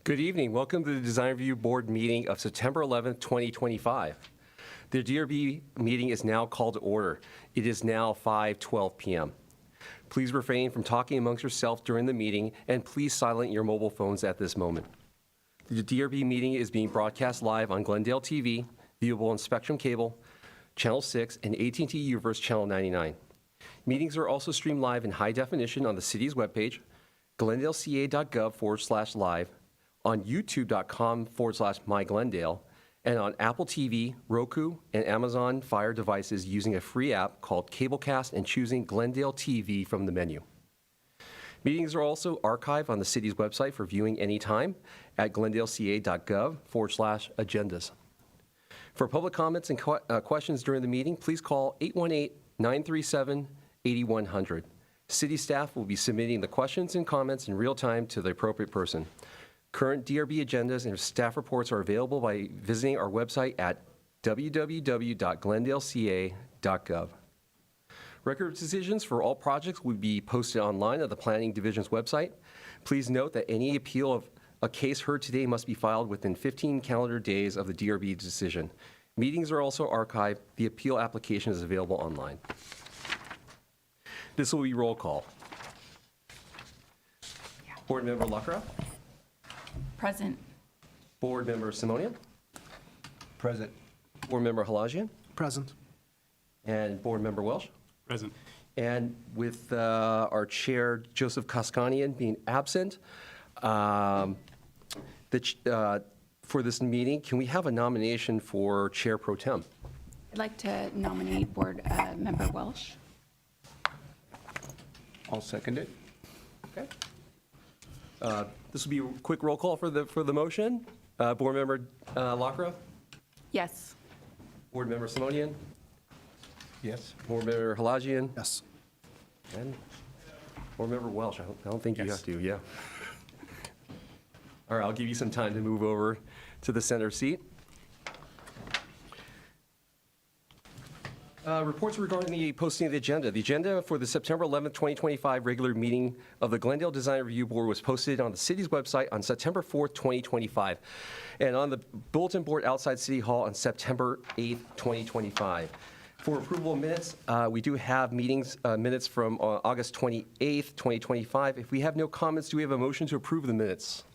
Good evening. Welcome to the Design Review Board meeting of September 11th, 2025. The DRB meeting is now called to order. It is now 5:12 p.m. Please refrain from talking amongst yourself during the meeting, and please silence your mobile phones at this moment. The DRB meeting is being broadcast live on Glendale TV, viewable on Spectrum Cable, Channel 6, and AT&T Universe Channel 99. Meetings are also streamed live in high definition on the city's webpage, glendaleca.gov/live, on youtube.com/myglendale, and on Apple TV, Roku, and Amazon Fire devices using a free app called Cablecast and choosing Glendale TV from the menu. Meetings are also archived on the city's website for viewing anytime at glendaleca.gov/agendas. For public comments and questions during the meeting, please call 818-937-8100. City staff will be submitting the questions and comments in real time to the appropriate person. Current DRB agendas and staff reports are available by visiting our website at www.glendaleca.gov. Record of decisions for all projects will be posted online at the Planning Division's website. Please note that any appeal of a case heard today must be filed within 15 calendar days of the DRB decision. Meetings are also archived. The appeal application is available online. This will be roll call. Board Member Luckrow. Present. Board Member Simonian. Present. Board Member Halajian. Present. And Board Member Welsh. Present. And with our chair, Joseph Koskanian, being absent, for this meeting, can we have a nomination for Chair Pro Tem? I'd like to nominate Board Member Welsh. I'll second it. Okay. This will be a quick roll call for the motion. Board Member Lockrow, Yes. Board Member Simonian, Yes. Board Member Halajian, Yes. and Board Member Welsh. I don't think you Yes. have to, yeah. All right, I'll give you some time to move over to the center seat. Reports regarding the posting of the agenda. The agenda for the September 11th, 2025 regular meeting of the Glendale Design Review Board was posted on the city's website on September 4th, 2025, and on the bulletin board outside City Hall on September 8th, 2025. For approval of minutes, we do have minutes from August 28th, 2025. If we have no comments, do we have a motion to approve the minutes?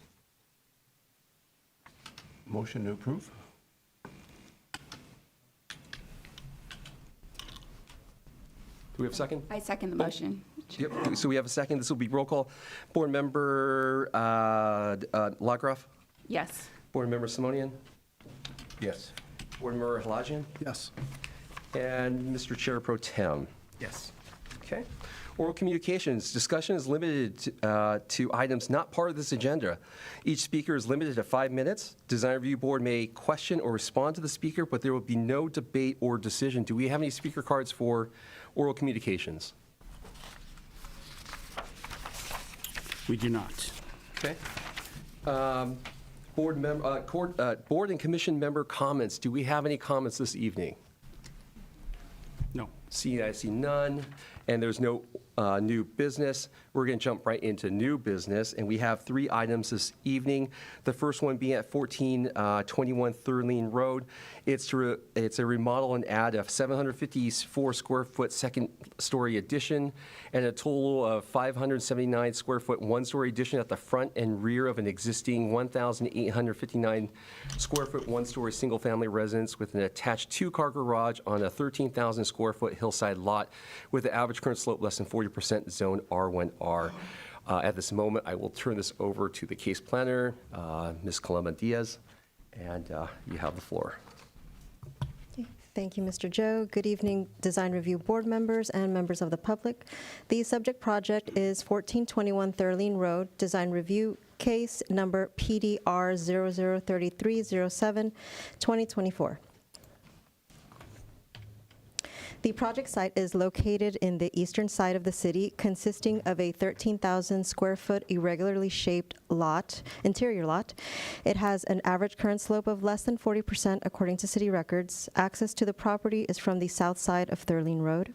Motion to approve? Do we have a second? I second the motion. Yep, so we have a second. This will be roll call. Board Member Lagroff? Yes. Board Member Simonian? Yes. Board Member Halajian? Yes. And Mr. Chair Pro Tem? Yes. Okay. Oral communications. Discussion is limited to items not part of this agenda. Each speaker is limited to 5 minutes. Design Review Board may question or respond to the speaker, but there will be no debate or decision. Do we have any speaker cards for oral communications? We do not. Okay. Board and commission member comments. Do we have any comments this evening? No. I see none, and there's no new business. We're going to jump right into new business, and we have 3 items this evening. The first one being at 1421 Thurlene Road. It's a remodel and add of 754 square foot second-story addition and a total of 579 square foot one-story addition at the front and rear of an existing 1,859 square foot one-story single-family residence with an attached 2-car garage on a 13,000 square foot hillside lot with an average current slope less than 40% zone R1R. At this moment, I will turn this over to the case planner, Ms. Coloma Diaz, and you have the floor. Thank you, Mr. Joe. Good evening, Design Review Board members and members of the public. The subject project is 1421 Thurlene Road, Design Review Case number PDR 003307, 2024. The project site is located in the eastern side of the city, consisting of a 13,000 square foot irregularly shaped lot, interior lot. It has an average current slope of less than 40% according to city records. Access to the property is from the south side of Thurlene Road.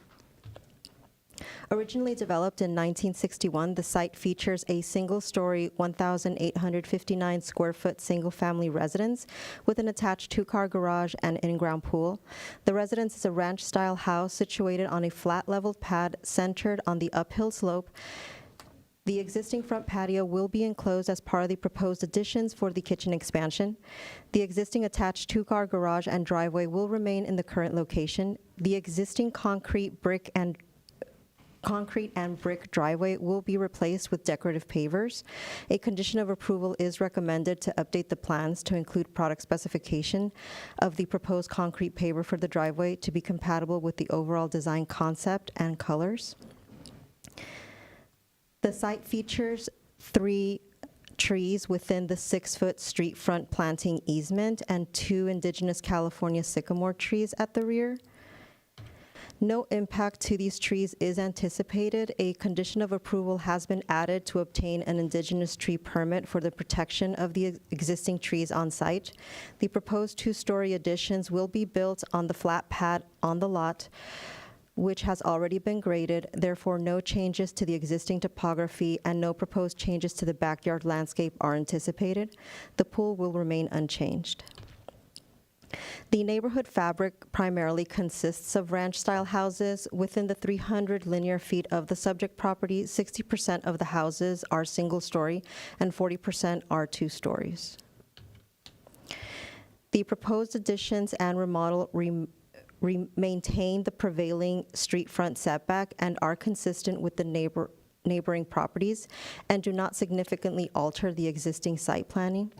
Originally developed in 1961, the site features a single-story, 1,859 square foot single-family residence with an attached two-car garage and in-ground pool. The residence is a ranch-style house situated on a flat-leveled pad centered on the uphill slope. The existing front patio will be enclosed as part of the proposed additions for the kitchen expansion. The existing attached two-car garage and driveway will remain in the current location. The existing concrete and brick driveway will be replaced with decorative pavers. A condition of approval is recommended to update the plans to include product specification of the proposed concrete paver for the driveway to be compatible with the overall design concept and colors. The site features 3 trees within the 6-foot street front planting easement and 2 indigenous California sycamore trees at the rear. No impact to these trees is anticipated. A condition of approval has been added to obtain an indigenous tree permit for the protection of the existing trees on site. The proposed 2-story additions will be built on the flat pad on the lot, which has already been graded. Therefore, no changes to the existing topography and no proposed changes to the backyard landscape are anticipated. The pool will remain unchanged. The neighborhood fabric primarily consists of ranch-style houses. Within the 300 linear feet of the subject property, 60% of the houses are single-story and 40% are 2 stories. The proposed additions and remodel maintain the prevailing street front setback and are consistent with the neighboring properties and do not significantly alter the existing site planning.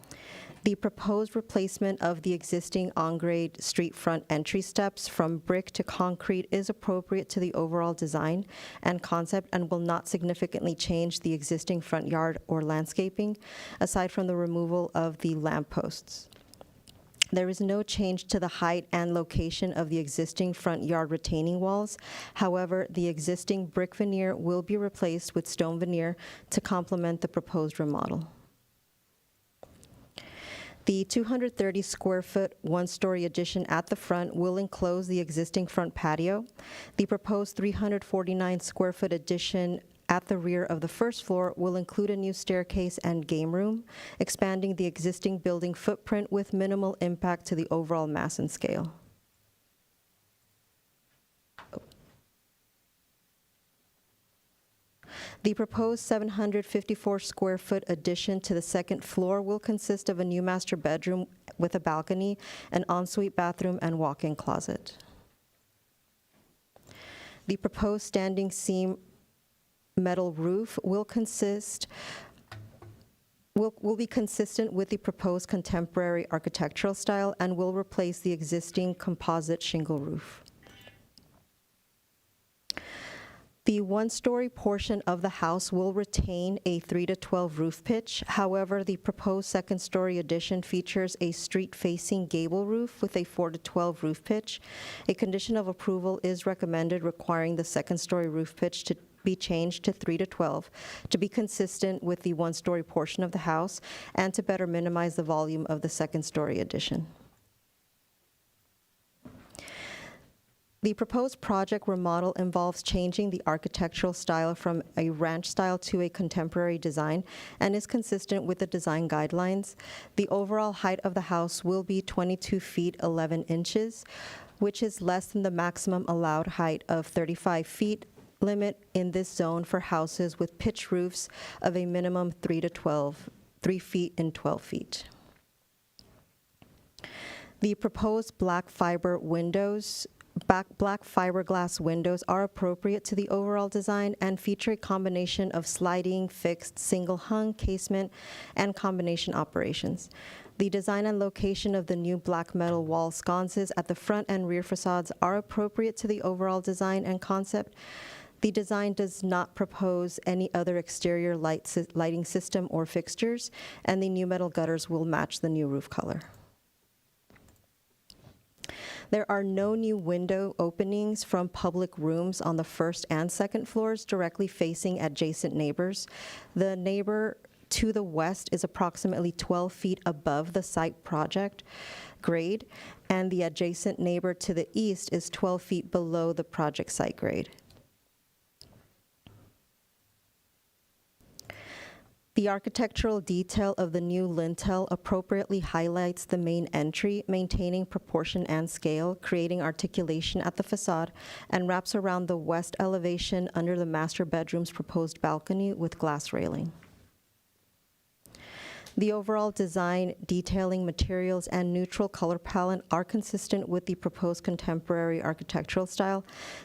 The proposed replacement of the existing on-grade street front entry steps from brick to concrete is appropriate to the overall design and concept and will not significantly change the existing front yard or landscaping, aside from the removal of the lampposts. There is no change to the height and location of the existing front yard retaining walls. However, the existing brick veneer will be replaced with stone veneer to complement the proposed remodel. The 230 square foot 1-story addition at the front will enclose the existing front patio. The proposed 349 square foot addition at the rear of the first floor will include a new staircase and game room, expanding the existing building footprint with minimal impact to the overall mass and scale. The proposed 754 square foot addition to the second floor will consist of a new master bedroom with a balcony, an ensuite bathroom, and walk-in closet. The proposed standing seam metal roof will be consistent with the proposed contemporary architectural style and will replace the existing composite shingle roof. The 1-story portion of the house will retain a 3-to-12 roof pitch. However, the proposed 2nd-story addition features a street-facing gable roof with a 4-to-12 roof pitch. A condition of approval is recommended requiring the 2nd-story roof pitch to be changed to 3-to-12 to be consistent with the 1-story portion of the house and to better minimize the volume of the 2nd-story addition. The proposed project remodel involves changing the architectural style from a ranch style to a contemporary design and is consistent with the design guidelines. The overall height of the house will be 22 feet 11 inches, which is less than the maximum allowed height of 35 feet limit in this zone for houses with pitch roofs of a minimum 3 feet and 12 feet. The proposed black fiberglass windows are appropriate to the overall design and feature a combination of sliding, fixed, single-hung casement, and combination operations. The design and location of the new black metal wall sconces at the front and rear facades are appropriate to the overall design and concept. The design does not propose any other exterior lighting system or fixtures, and the new metal gutters will match the new roof color. There are no new window openings from public rooms on the 1st and 2nd floors directly facing adjacent neighbors. The neighbor to the west is approximately 12 feet above the site project grade, and the adjacent neighbor to the east is 12 feet below the project site grade. The architectural detail of the new lintel appropriately highlights the main entry, maintaining proportion and scale, creating articulation at the facade, and wraps around the west elevation under the master bedroom's proposed balcony with glass railing. The overall design, detailing, materials, and neutral color palette are consistent with the proposed contemporary architectural style.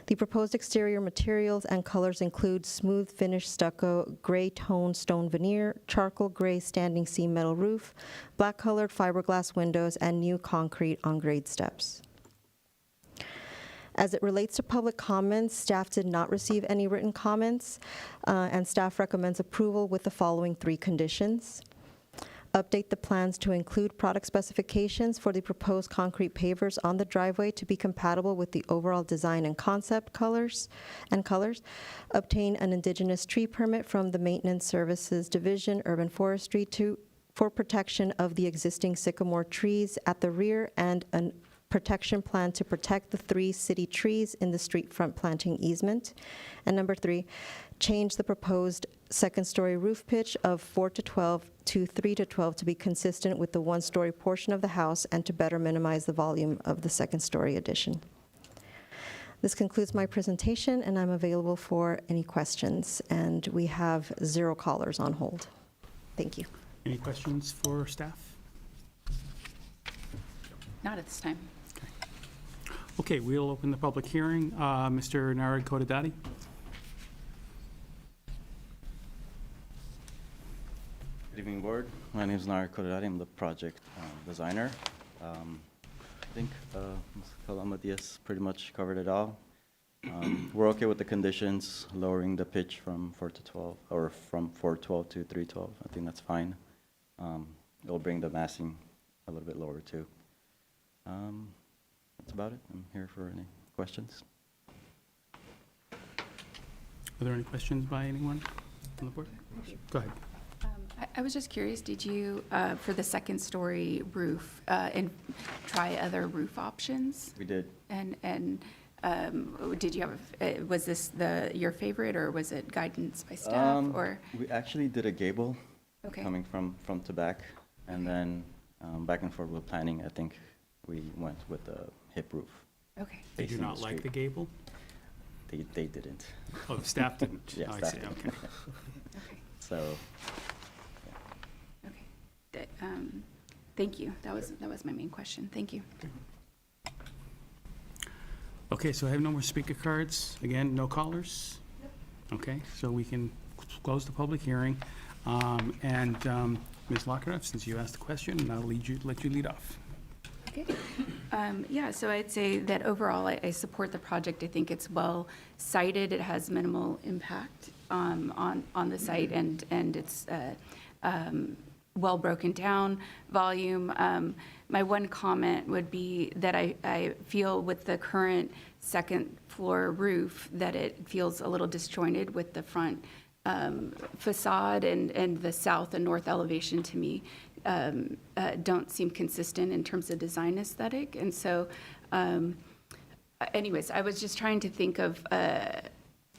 The proposed exterior materials and colors include smooth finish stucco, gray tone stone veneer, charcoal gray standing seam metal roof, black colored fiberglass windows, and new concrete on-grade steps. As it relates to public comments, staff did not receive any written comments, and staff recommends approval with the following 3 conditions. Update the plans to include product specifications for the proposed concrete pavers on the driveway to be compatible with the overall design and concept colors. Obtain an indigenous tree permit from the Maintenance Services Division, Urban Forestry for protection of the existing sycamore trees at the rear, and a protection plan to protect the 3 city trees in the street front planting easement. And number 3, change the proposed second-story roof pitch of 4 to 12 to 3 to 12 to be consistent with the one-story portion of the house and to better minimize the volume of the second-story addition. This concludes my presentation, and I'm available for any questions. And we have 0 callers on hold. Thank you. Any questions for staff? Not at this time. Okay, we'll open the public hearing. Mr. Nareg Kodadati? Good evening, board. My name is Nareg Kodadati. I'm the project designer. I think Ms. Kalamadias pretty much covered it all. We're okay with the conditions, lowering the pitch from 4 to 12, or from 412 to 312. I think that's fine. It'll bring the massing a little bit lower too. That's about it. I'm here for any questions. Are there any questions by anyone on the board? Go ahead. I was just curious, did you, for the second-story roof, and try other roof options? We did. And did you have, was this your favorite, or was it guidance by staff, or? We actually did a gable Okay. coming from to back, and then back and forth with planning. I think we went with the hip roof. Okay. Did you facing not the like the street. gable? They didn't. Oh, the staff didn't? Yeah, Oh, I staff see, didn't. okay. So, Okay. Thank you. That was my main question. Thank you. Okay, so I have no more speaker cards. Again, no callers? Okay, so we can close the public hearing. And Ms. Lockhart, since you asked the question, I'll let you lead off. Okay. Yeah, so I'd say that overall, I support the project. I think it's well sited. It has minimal impact on the site, and it's well broken down volume. My one comment would be that I feel with the current second floor roof that it feels a little disjointed with the front facade, and the south and north elevation to me don't seem consistent in terms of design aesthetic. And so anyways, I was just trying to think of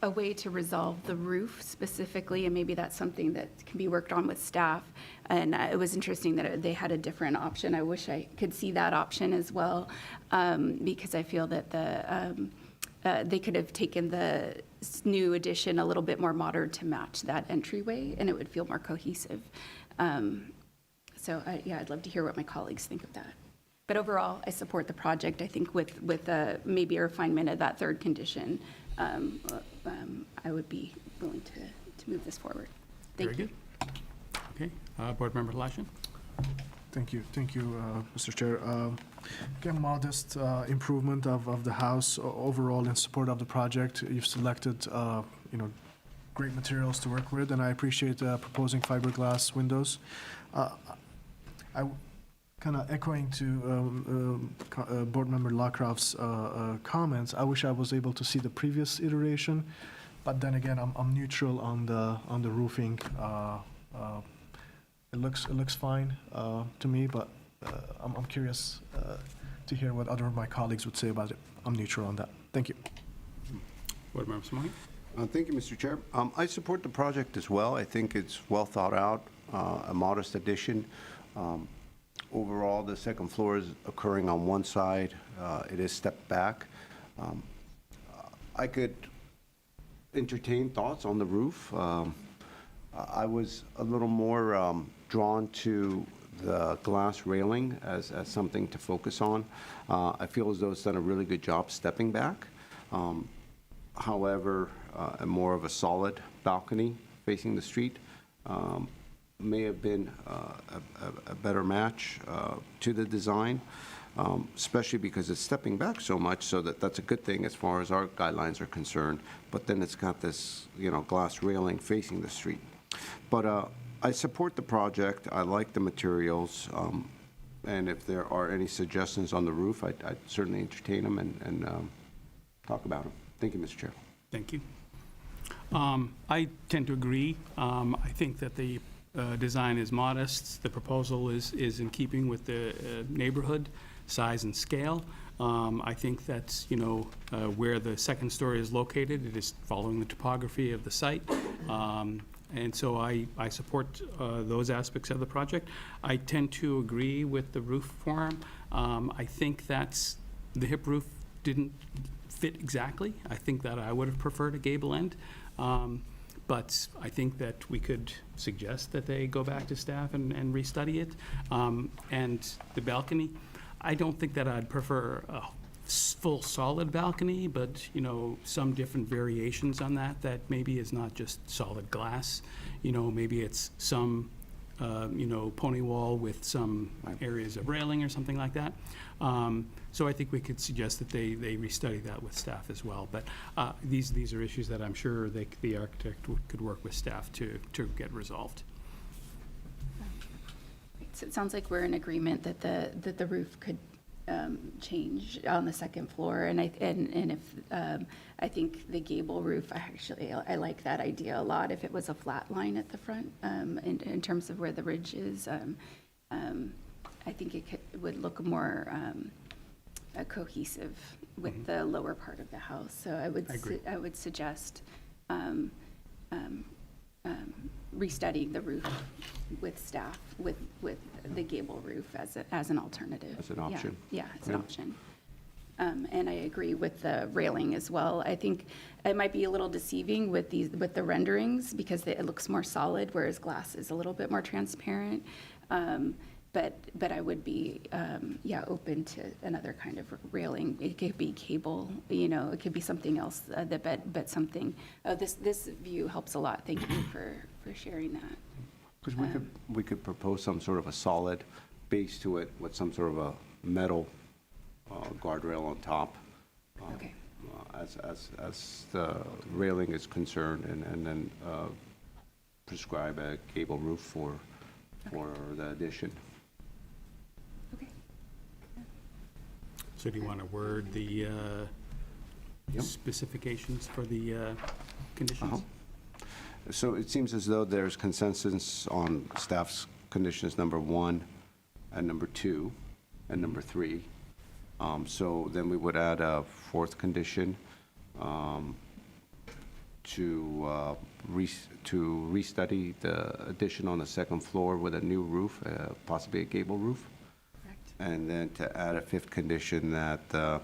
a way to resolve the roof specifically, and maybe that's something that can be worked on with staff. And it was interesting that they had a different option. I wish I could see that option as well, because I feel that they could have taken the new addition a little bit more modern to match that entryway, and it would feel more cohesive. So yeah, I'd love to hear what my colleagues think of that. But overall, I support the project. I think with maybe a refinement of that third condition, I would be willing to move this forward. Thank you. Very good. Okay, Board Member Lashin? Thank you, Mr. Chair. Again, modest improvement of the house overall in support of the project. You've selected, great materials to work with, and I appreciate proposing fiberglass windows. I kind of echoing to Board Member Lockroft's comments. I wish I was able to see the previous iteration, but then again, I'm neutral on the roofing. It looks fine to me, but I'm curious to hear what other of my colleagues would say about it. I'm neutral on that. Thank you. Board Member Simoni? Thank you, Mr. Chair. I support the project as well. I think it's well thought out, a modest addition. Overall, the second floor is occurring on one side. It is stepped back. I could entertain thoughts on the roof. I was a little more drawn to the glass railing as something to focus on. I feel as though it's done a really good job stepping back. However, a more of a solid balcony facing the street may have been a better match to the design, especially because it's stepping back so much, so that's a good thing as far as our guidelines are concerned. But then it's got this, glass railing facing the street. But I support the project. I like the materials. And if there are any suggestions on the roof, I'd certainly entertain them and talk about them. Thank you, Mr. Chair. Thank you. I tend to agree. I think that the design is modest. The proposal is in keeping with the neighborhood size and scale. I think that's, where the second story is located. It is following the topography of the site. And so I support those aspects of the project. I tend to agree with the roof form. I think the hip roof didn't fit exactly. I think that I would have preferred a gable end. But I think that we could suggest that they go back to staff and restudy it. And the balcony, I don't think that I'd prefer a full solid balcony, but, some different variations on that maybe is not just solid glass. Maybe it's some, pony wall with some areas of railing or something like that. So I think we could suggest that they restudy that with staff as well. But these are issues that I'm sure the architect could work with staff to get resolved. So it sounds like we're in agreement that the roof could change on the second floor, and if I think the gable roof, I like that idea a lot. If it was a flat line at the front, in terms of where the ridge is, I think it would look more cohesive with the lower part of the house. So I would suggest restudying the roof with staff, with the gable roof as an alternative. As an option. Yeah, as an option. And I agree with the railing as well. I think it might be a little deceiving with the renderings because it looks more solid, whereas glass is a little bit more transparent. But I would be, open to another kind of railing. It could be cable, it could be something else, but something, this view helps a lot. Thank you for sharing that. Because we could propose some sort of a solid base to it with some sort of a metal guardrail on top. Okay. As the railing is concerned, and then prescribe a gable roof for the addition. Okay. So do you want to word the specifications for the conditions? So it seems as though there's consensus on staff's conditions number 1 and number 2 and number 3. So then we would add a 4th condition to restudy the addition on the second floor with a new roof, possibly a gable roof. Correct. And then to add a 5th condition that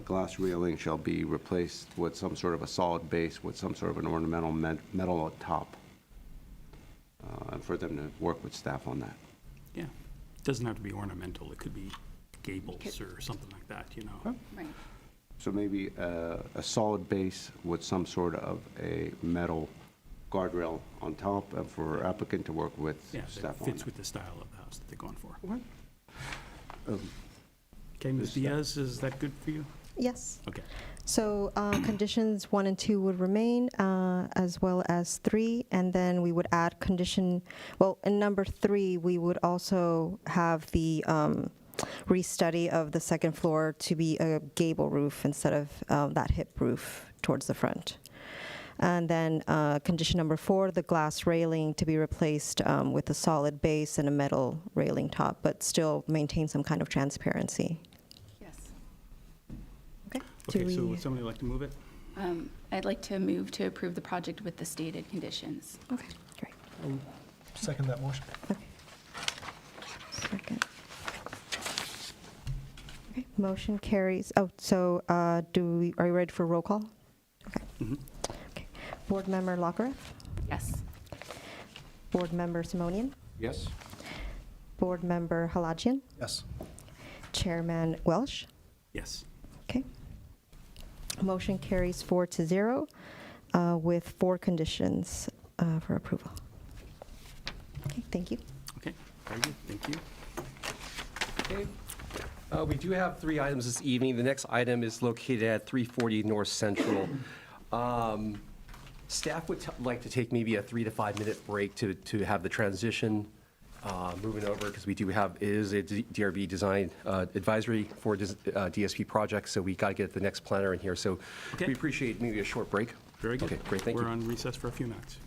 glass railing shall be replaced with some sort of a solid base with some sort of an ornamental metal on top. And for them to work with staff on that. Yeah. It doesn't have to be ornamental. It could be gables or something like that, Right. So maybe a solid base with some sort of a metal guardrail on top, and for applicant to work with Yeah, staff that on fits that. with the style of the house that they're going for. Um, Okay, Ms. Diaz, is that good for you? Yes. Okay. So conditions 1 and 2 would remain, as well as 3, and then we would add in number 3, we would also have the restudy of the second floor to be a gable roof instead of that hip roof towards the front. And then condition number 4, the glass railing to be replaced with a solid base and a metal railing top, but still maintain some kind of transparency. Yes. Okay. Okay, so would somebody like to move it? I'd like to move to approve the project with the stated conditions. Okay, great. Second that motion. Second. Okay, motion carries. Oh, so are you ready for roll call? Okay. Okay. Board Member Lockhart, Yes. Board Member Simonian, Yes? Board Member Halajian, Yes. Chairman Welsh. Yes. Okay. Motion carries 4-0 with 4 conditions for approval. Okay, thank you. Okay, very good, thank you. Okay. We do have 3 items this evening. The next item is located at 340 North Central. Staff would like to take maybe a 3 to 5 minute break to have the transition moving over, because we do have, it is a DRB design advisory for DSP projects, so we got to get the next planner in here. So Okay. we appreciate maybe a short break. Very good. Okay, great, thank We're you. on recess for a few minutes.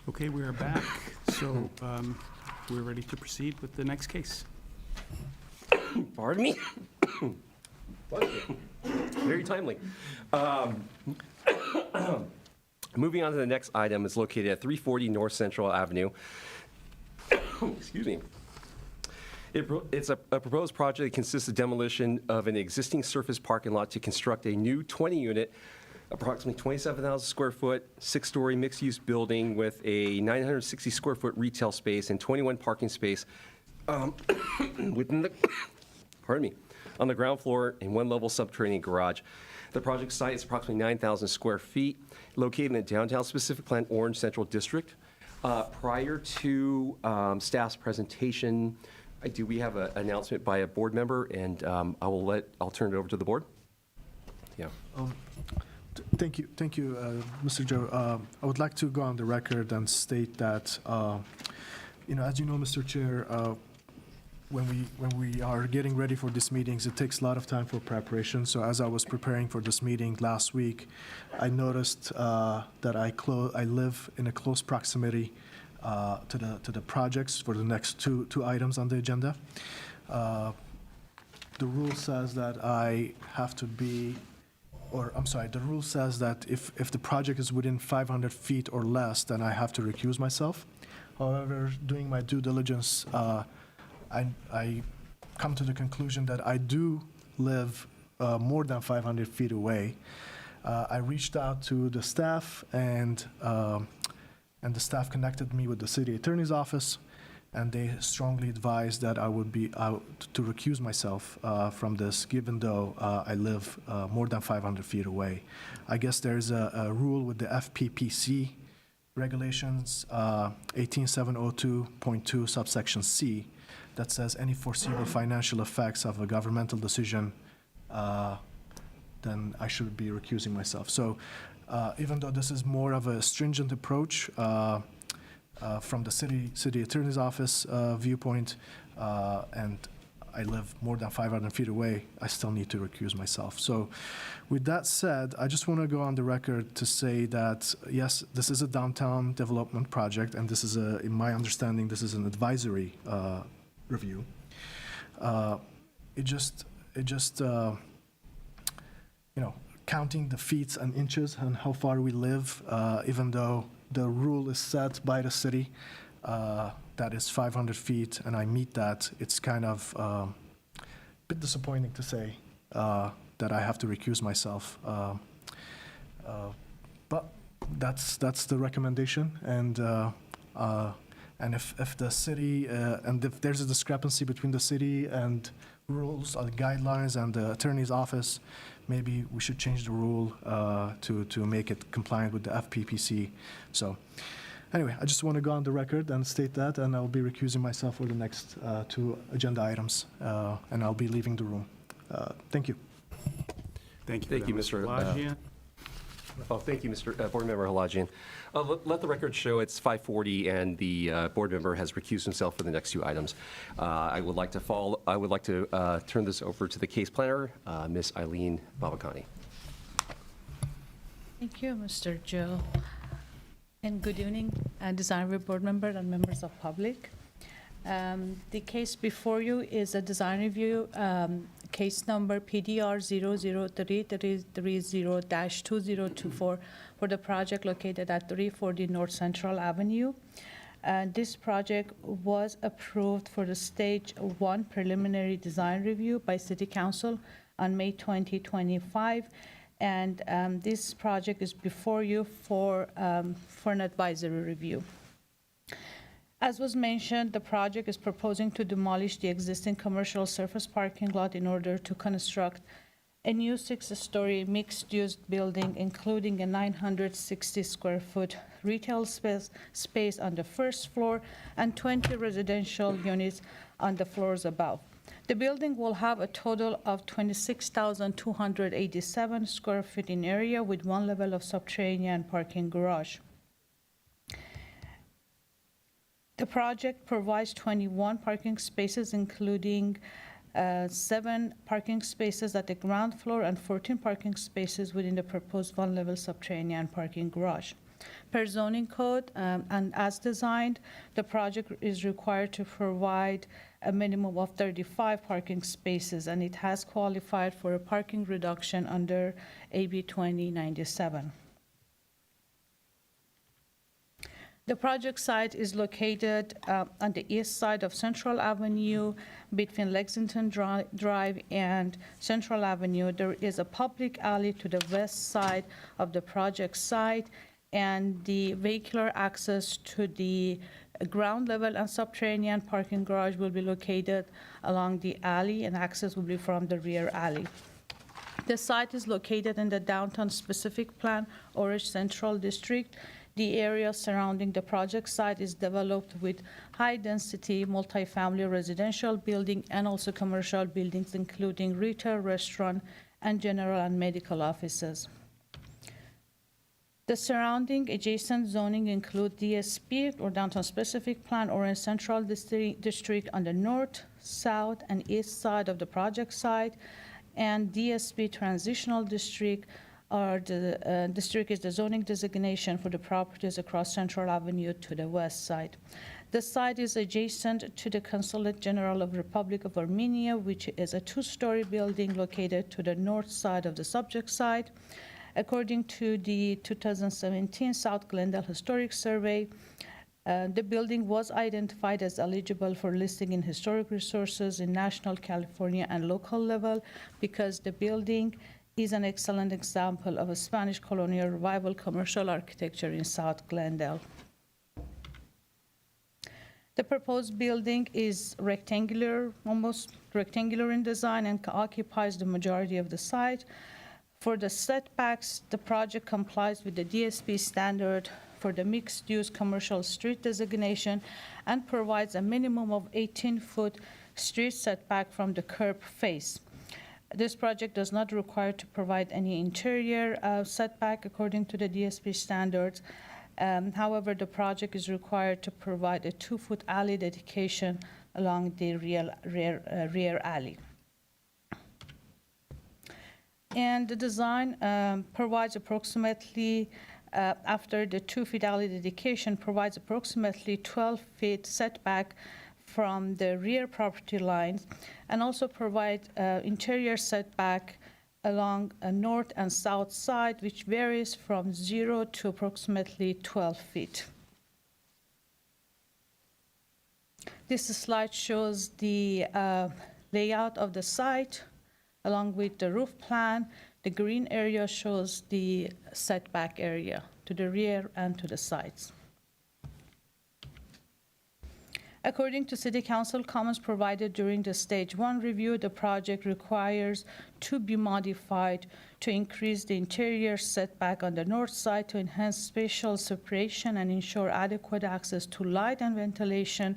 Okay, we are back, so we're ready to proceed with the next case. Pardon me? Very timely. Moving on to the next item is located at 340 North Central Avenue. Excuse me. It's a proposed project that consists of demolition of an existing surface parking lot to construct a new 20-unit, approximately 27,000 square foot, 6-story mixed-use building with a 960 square foot retail space and 21 parking space within the, pardon me, on the ground floor and 1-level subterranean garage. The project site is approximately 9,000 square feet, located in the downtown Specific Plan Orange Central District. Prior to staff's presentation, we have an announcement by a board member, and I'll turn it over to the board. Yeah. Thank you, Mr. Joe. I would like to go on the record and state that, as you know, Mr. Chair, when we are getting ready for these meetings, it takes a lot of time for preparation. So as I was preparing for this meeting last week, I noticed that I live in a close proximity to the projects for the next two items on the agenda. The rule says that I have to be, the rule says that if the project is within 500 feet or less, then I have to recuse myself. However, doing my due diligence, I come to the conclusion that I do live more than 500 feet away. I reached out to the staff, and the staff connected me with the city attorney's office, and they strongly advised that I would be out to recuse myself from this, given though I live more than 500 feet away. I guess there's a rule with the FPPC regulations, 18702.2 subsection C, that says any foreseeable financial effects of a governmental decision, then I should be recusing myself. So even though this is more of a stringent approach from the city attorney's office viewpoint, and I live more than 500 feet away, I still need to recuse myself. So with that said, I just want to go on the record to say that, yes, this is a downtown development project, and this is in my understanding, this is an advisory review. Counting the feet and inches and how far we live, even though the rule is set by the city, that is 500 feet, and I meet that, it's kind of a bit disappointing to say that I have to recuse myself. But that's the recommendation, and if the city, and if there's a discrepancy between the city and rules or guidelines and the attorney's office, maybe we should change the rule to make it compliant with the FPPC. So anyway, I just want to go on the record and state that, and I'll be recusing myself for the next two agenda items, and I'll be leaving the room. Thank you. Thank you. Thank you, Mr. Halajian. Thank you, Mr. Board Member Halajian. Let the record show it's 5:40, and the board member has recused himself for the next two items. I would like to turn this over to the case planner, Ms. Eileen Babakani. Thank you, Mr. Joe. And good evening, Design Review Board member and members of public. The case before you is a design review, case number PDR 00330-2024 for the project located at 340 North Central Avenue. This project was approved for the stage 1 preliminary design review by City Council on May 2025. And this project is before you for an advisory review. As was mentioned, the project is proposing to demolish the existing commercial surface parking lot in order to construct a new 6-story mixed-use building, including a 960-square-foot retail space on the first floor and 20 residential units on the floors above. The building will have a total of 26,287 square feet in area with one level of subterranean parking garage. The project provides 21 parking spaces, including 7 parking spaces at the ground floor and 14 parking spaces within the proposed one-level subterranean parking garage. Per zoning code and as designed, the project is required to provide a minimum of 35 parking spaces, and it has qualified for a parking reduction under AB 2097. The project site is located on the east side of Central Avenue between Lexington Drive and Central Avenue. There is a public alley to the west side of the project site, and the vehicular access to the ground level and subterranean parking garage will be located along the alley, and access will be from the rear alley. The site is located in the downtown specific plan, Orange Central District. The area surrounding the project site is developed with high-density multifamily residential building and also commercial buildings, including retail, restaurant, and general and medical offices. The surrounding adjacent zoning include DSP or downtown specific plan or a central district on the north, south, and east side of the project site, and DSP transitional district, or the district is the zoning designation for the properties across Central Avenue to the west side. The site is adjacent to the Consulate General of Republic of Armenia, which is a two-story building located to the north side of the subject site. According to the 2017 South Glendale Historic Survey, the building was identified as eligible for listing in historic resources in national, California, and local level because the building is an excellent example of a Spanish colonial revival commercial architecture in South Glendale. The proposed building is rectangular, almost rectangular in design, and occupies the majority of the site. For the setbacks, the project complies with the DSP standard for the mixed-use commercial street designation and provides a minimum of 18-foot street setback from the curb face. This project does not require to provide any interior setback according to the DSP standards. However, the project is required to provide a 2-foot alley dedication along the rear alley. And the design provides approximately, after the 2-foot alley dedication, provides approximately 12 feet setback from the rear property lines, and also provide interior setback along a north and south side, which varies from 0 to approximately 12 feet. This slide shows the layout of the site along with the roof plan. The green area shows the setback area to the rear and to the sides. According to City Council comments provided during the Stage 1 review, the project requires to be modified to increase the interior setback on the north side to enhance spatial separation and ensure adequate access to light and ventilation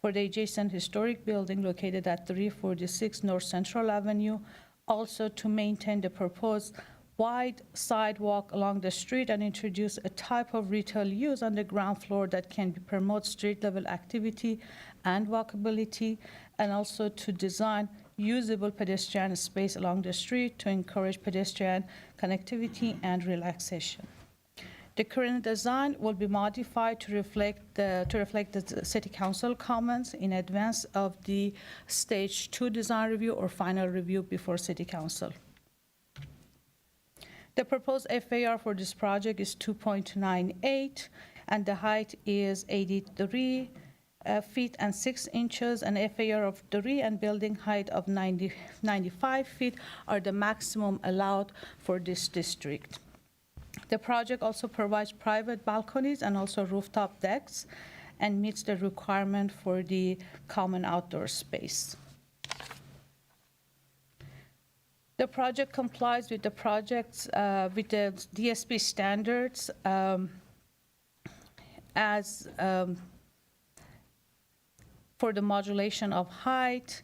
for the adjacent historic building located at 346 North Central Avenue. Also to maintain the proposed wide sidewalk along the street and introduce a type of retail use on the ground floor that can promote street-level activity and walkability, and also to design usable pedestrian space along the street to encourage pedestrian connectivity and relaxation. The current design will be modified to reflect the City Council comments in advance of the Stage 2 design review or final review before City Council. The proposed FAR for this project is 2.98, and the height is 83 feet and 6 inches, and FAR of 3 and building height of 95 feet are the maximum allowed for this district. The project also provides private balconies and also rooftop decks and meets the requirement for the common outdoor space. The project complies with the with the DSP standards as for the modulation of height,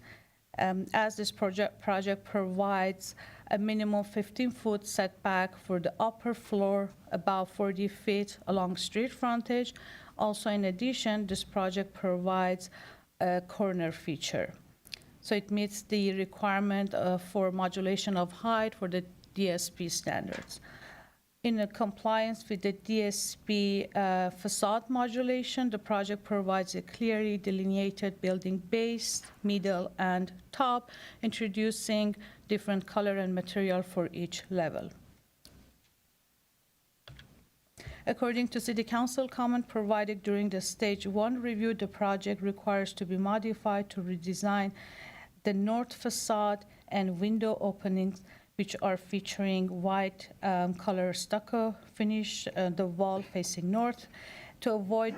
as this project provides a minimum 15-foot setback for the upper floor, about 40 feet along street frontage. Also, in addition, this project provides a corner feature. So it meets the requirement for modulation of height for the DSP standards. In compliance with the DSP facade modulation, the project provides a clearly delineated building base, middle, and top, introducing different color and material for each level. According to City Council comment provided during the Stage 1 review, the project requires to be modified to redesign the north facade and window openings, which are featuring white color stucco finish, the wall facing north, to avoid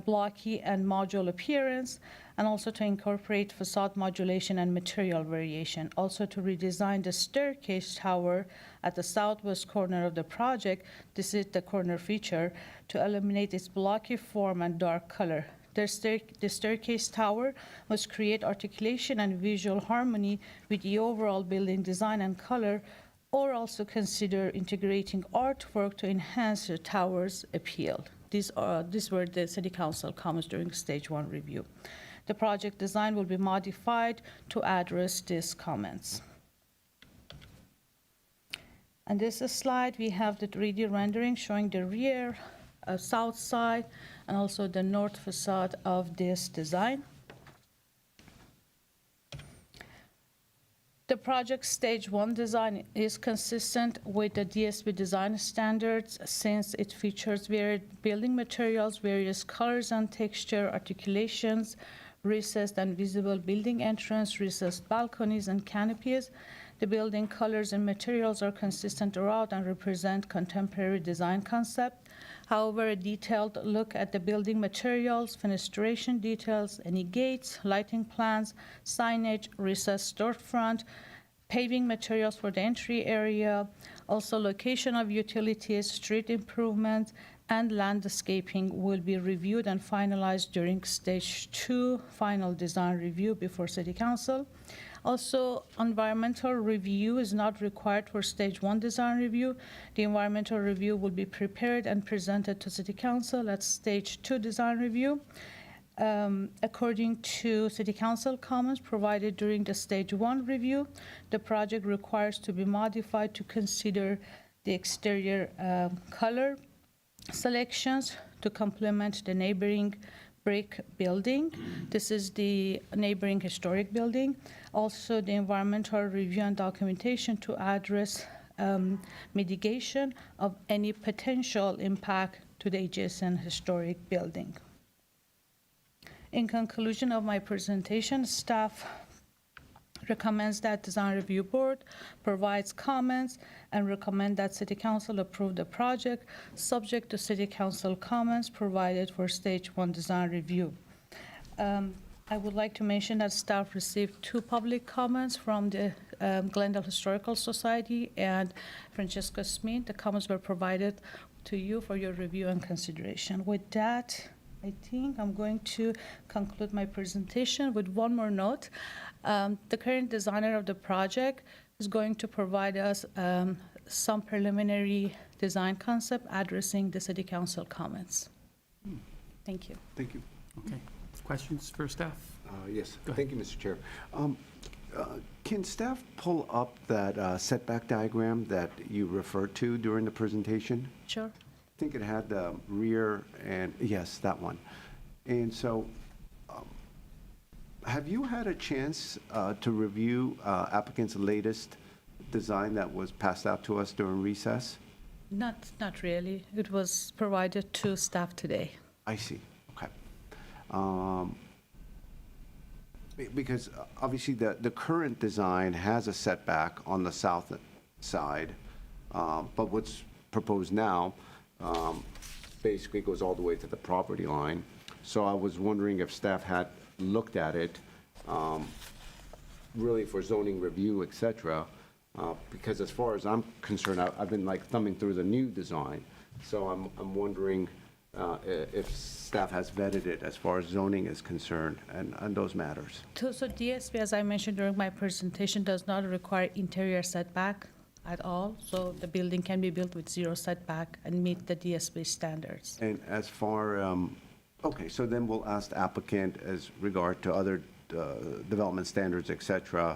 blocky and module appearance, and also to incorporate facade modulation and material variation. Also to redesign the staircase tower at the southwest corner of the project, this is the corner feature, to eliminate its blocky form and dark color. The staircase tower must create articulation and visual harmony with the overall building design and color or also consider integrating artwork to enhance the tower's appeal. These were the City Council comments during Stage 1 review. The project design will be modified to address these comments. On this slide, we have the 3D rendering showing the rear, south side, and also the north facade of this design. The project Stage 1 design is consistent with the DSB design standards since it features varied building materials, various colors and texture, articulations, recessed and visible building entrance, recessed balconies and canopies. The building colors and materials are consistent throughout and represent contemporary design concept. However, a detailed look at the building materials, fenestration details, any gates, lighting plans, signage, recessed storefront, paving materials for the entry area, also location of utilities, street improvements, and landscaping will be reviewed and finalized during Stage 2 final design review before City Council. Also, environmental review is not required for Stage 1 design review. The environmental review will be prepared and presented to City Council at Stage 2 design review. According to City Council comments provided during the Stage 1 review, the project requires to be modified to consider the exterior color selections to complement the neighboring brick building. This is the neighboring historic building. Also, the environmental review and documentation to address mitigation of any potential impact to the adjacent historic building. In conclusion of my presentation, staff recommends that Design Review Board provides comments and recommend that City Council approve the project subject to City Council comments provided for Stage 1 design review. I would like to mention that staff received 2 public comments from the Glendale Historical Society and Francesca Smith. The comments were provided to you for your review and consideration. With that, I think I'm going to conclude my presentation with one more note. The current designer of the project is going to provide us some preliminary design concept addressing the City Council comments. Thank you. Thank you. Okay. Questions for staff? Yes, Go thank you, Mr. Chair. Can staff pull up that setback diagram that you referred to during the presentation? Sure. I think it had the rear and, yes, that one. And so, have you had a chance to review applicant's latest design that was passed out to us during recess? Not really. It was provided to staff today. I see, okay. Because obviously the current design has a setback on the south side, but what's proposed now basically goes all the way to the property line. So I was wondering if staff had looked at it, really for zoning review, et cetera, because as far as I'm concerned, I've been like thumbing through the new design. So I'm wondering if staff has vetted it as far as zoning is concerned and those matters. So DSB, as I mentioned during my presentation, does not require interior setback at all. So the building can be built with 0 setback and meet the DSB standards. And as far, okay, so then we'll ask the applicant as regard to other development standards, et cetera,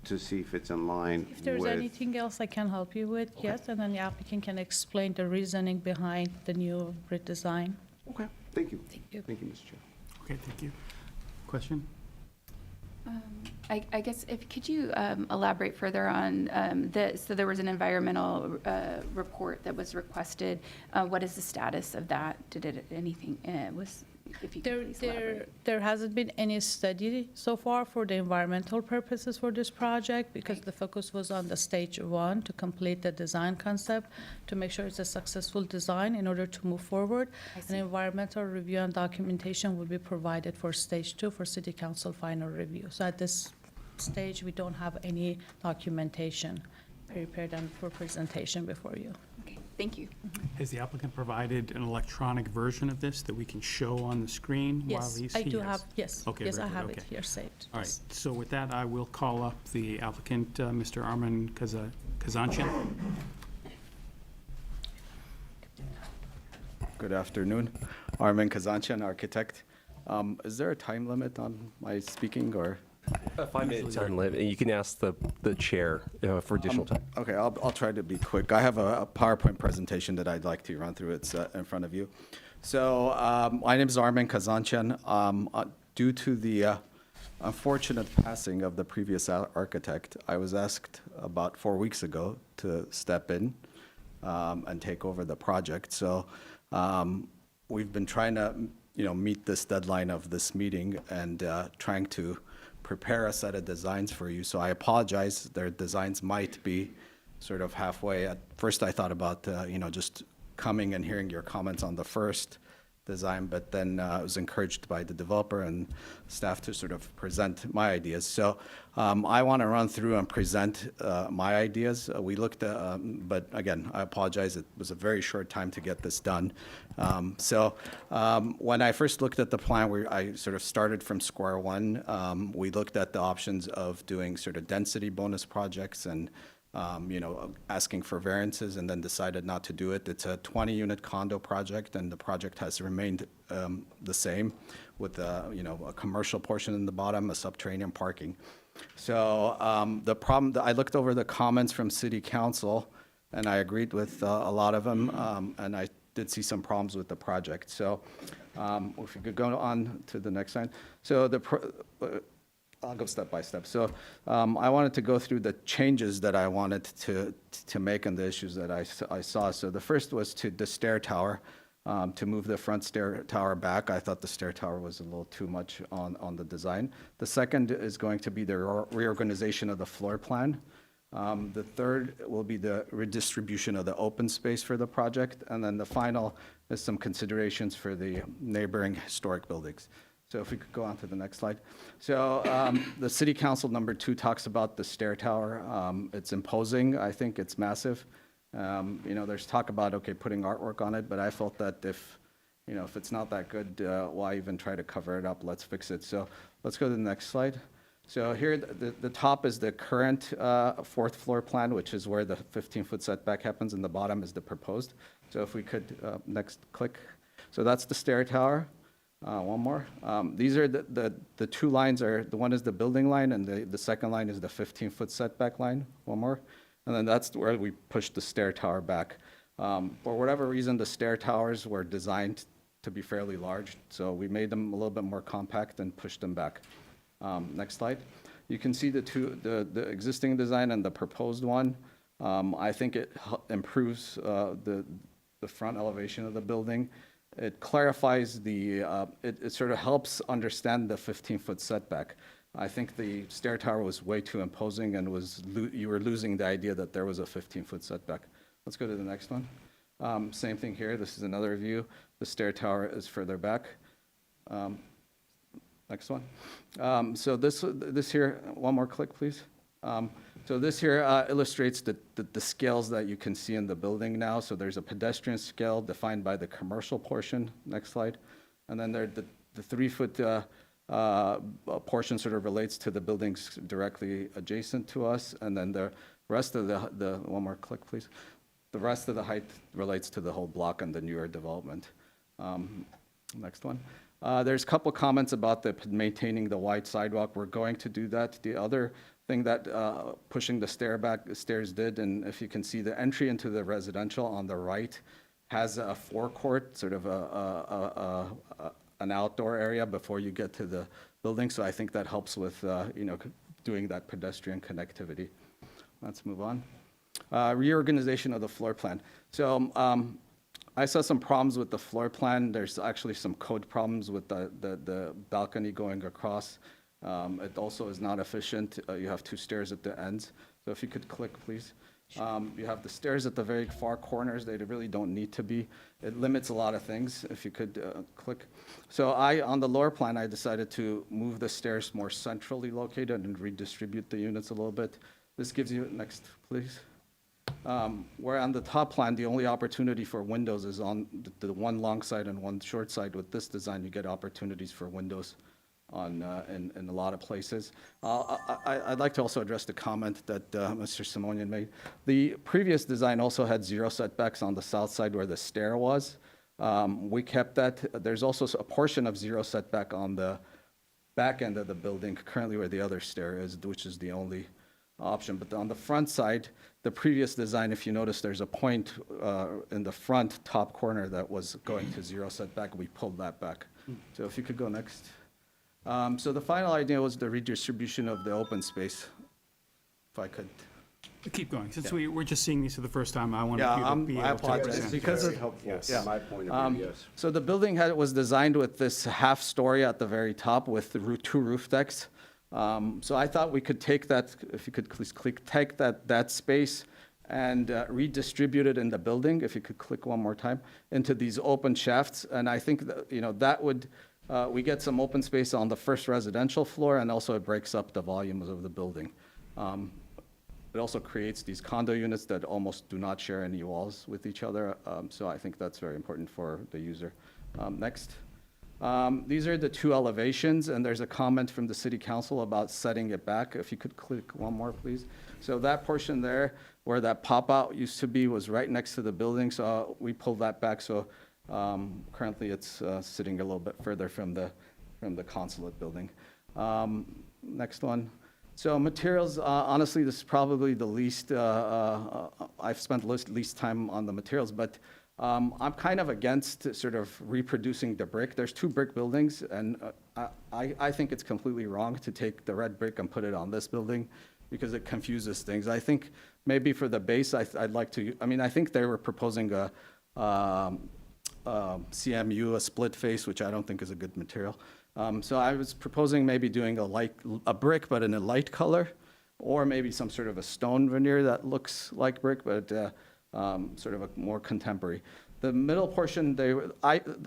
to see if it's in line with. If there's anything else I can help you with, Okay. yes, and then the applicant can explain the reasoning behind the new redesign. Okay, thank you. Thank you. Thank you, Mr. Chair. Okay, thank you. Question? I guess could you elaborate further on so there was an environmental report that was requested. What is the status of that? Did it anything if you could please elaborate. There hasn't been any study so far for the environmental purposes for this project because the focus was on the Stage 1 to complete the design concept to make sure it's a successful design in order to move forward. An environmental review and documentation will be provided for Stage 2 for City Council final review. So at this stage, we don't have any documentation prepared and for presentation before you. Okay, Thank you. Has the applicant provided an electronic version of this that we can show on the screen while Yes, he's I here? do have, yes, Okay, yes, very I good, have it okay. here saved. All right, yes. so with that, I will call up the applicant, Mr. Arman Kazanchian. Good afternoon. Armin Kazanchian, architect. Is there a time limit on my speaking, or? A 5-minute time limit, and you can ask the chair for additional time. Okay, I'll try to be quick. I have a PowerPoint presentation that I'd like to run through. It's in front of you. So my name is Armin Kazanchian. Due to the unfortunate passing of the previous architect, I was asked about 4 weeks ago to step in and take over the project. So we've been trying to, meet this deadline of this meeting and trying to prepare a set of designs for you. So I apologize. Their designs might be sort of halfway. At first, I thought about, just coming and hearing your comments on the first design, but then I was encouraged by the developer and staff to sort of present my ideas. So I want to run through and present my ideas. We looked at, but again, I apologize. It was a very short time to get this done. So when I first looked at the plan, I sort of started from square one. We looked at the options of doing sort of density bonus projects and asking for variances, and then decided not to do it. It's a 20-unit condo project, and the project has remained the same with a commercial portion in the bottom, a subterranean parking. So the problem, I looked over the comments from City Council, and I agreed with a lot of them, and I did see some problems with the project. So if we could go on to the next slide. So I'll go step by step. So I wanted to go through the changes that I wanted to make and the issues that I saw. So the first was to the stair tower, to move the front stair tower back. I thought the stair tower was a little too much on the design. The second is going to be the reorganization of the floor plan. The third will be the redistribution of the open space for the project. And then the final is some considerations for the neighboring historic buildings. So if we could go on to the next slide. So the City Council number 2 talks about the stair tower. It's imposing. I think it's massive. There's talk about, putting artwork on it, but I felt that if it's not that good, why even try to cover it up? Let's fix it. So let's go to the next slide. So here, the top is the current 4th floor plan, which is where the 15-foot setback happens, and the bottom is the proposed. So if we could, next click. So that's the stair tower. One more. These are the two lines are, the one is the building line, and the second line is the 15-foot setback line. One more. And then that's where we pushed the stair tower back. For whatever reason, the stair towers were designed to be fairly large, so we made them a little bit more compact and pushed them back. Next slide. You can see the existing design and the proposed one. I think it improves the front elevation of the building. It clarifies it sort of helps understand the 15-foot setback. I think the stair tower was way too imposing and you were losing the idea that there was a 15-foot setback. Let's go to the next one. Same thing here. This is another view. The stair tower is further back. Next one. So this here, one more click, please. So this here illustrates the scales that you can see in the building now. So there's a pedestrian scale defined by the commercial portion. Next slide. And then the 3-foot portion sort of relates to the buildings directly adjacent to us. And then the rest of the one more click, please. The rest of the height relates to the whole block and the newer development. Next one. There's a couple comments about maintaining the wide sidewalk. We're going to do that. The other thing that pushing the stairs did, and if you can see, the entry into the residential on the right has a forecourt, sort of an outdoor area before you get to the building. So I think that helps with doing that pedestrian connectivity. Let's move on. Reorganization of the floor plan. So I saw some problems with the floor plan. There's actually some code problems with the balcony going across. It also is not efficient. You have 2 stairs at the ends. So if you could click, please. You have the stairs at the very far corners. They really don't need to be. It limits a lot of things. If you could click. So on the lower plan, I decided to move the stairs more centrally located and redistribute the units a little bit. This gives you, next, please. Where on the top plan, the only opportunity for windows is on the one long side and one short side. With this design, you get opportunities for windows in a lot of places. I'd like to also address the comment that Mr. Simonian made. The previous design also had 0 setbacks on the south side where the stair was. We kept that. There's also a portion of 0 setback on the back end of the building, currently where the other stair is, which is the only option. But on the front side, the previous design, if you notice, there's a point in the front top corner that was going to 0 setback. We pulled that back. So if you could go next. So the final idea was the redistribution of the open space, if I could. Keep going. Since we're just seeing these for the first time, I want Yeah, you to be I able to apologize. present. Because Very of- helpful Yeah. from my point of view, yes. So the building was designed with this half story at the very top with the 2 roof decks. So I thought we could take that, if you could please take that space and redistribute it in the building, if you could click one more time, into these open shafts. And I think that, that would, we get some open space on the first residential floor, and also it breaks up the volumes of the building. It also creates these condo units that almost do not share any walls with each other. So I think that's very important for the user. Next. These are the 2 elevations, and there's a comment from the city council about setting it back. If you could click one more, please. So that portion there, where that pop-out used to be, was right next to the building, so we pulled that back. So currently it's sitting a little bit further from the consulate building. Next one. So materials, honestly, this is probably the least, I've spent least time on the materials, but I'm kind of against sort of reproducing the brick. There's 2 brick buildings, and I think it's completely wrong to take the red brick and put it on this building because it confuses things. I think maybe for the base, I'd like to, I think they were proposing a CMU, a split face, which I don't think is a good material. So I was proposing maybe doing a brick, but in a light color, or maybe some sort of a stone veneer that looks like brick, but sort of a more contemporary. The middle portion,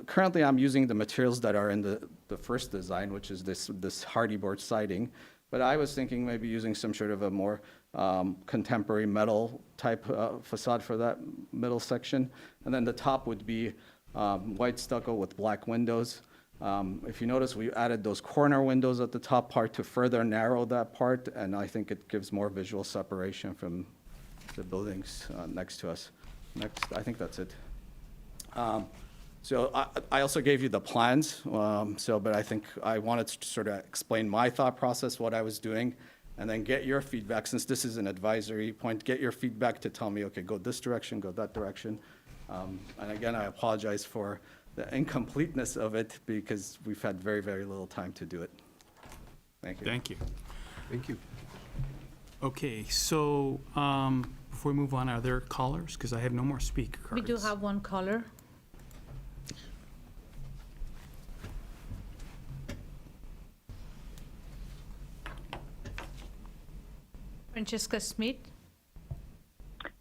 currently I'm using the materials that are in the first design, which is this hardy board siding. But I was thinking maybe using some sort of a more contemporary metal type facade for that middle section. And then the top would be white stucco with black windows. If you notice, we added those corner windows at the top part to further narrow that part, and I think it gives more visual separation from the buildings next to us. Next, I think that's it. So I also gave you the plans, but I think I wanted to sort of explain my thought process, what I was doing, and then get your feedback. Since this is an advisory point, get your feedback to tell me, okay, go this direction, go that direction. And again, I apologize for the incompleteness of it because we've had very, very little time to do it. Thank you. Thank you. Thank you. Okay, so before we move on, are there callers? Because I have no more speaker cards. We do have one caller. Francesca Smith.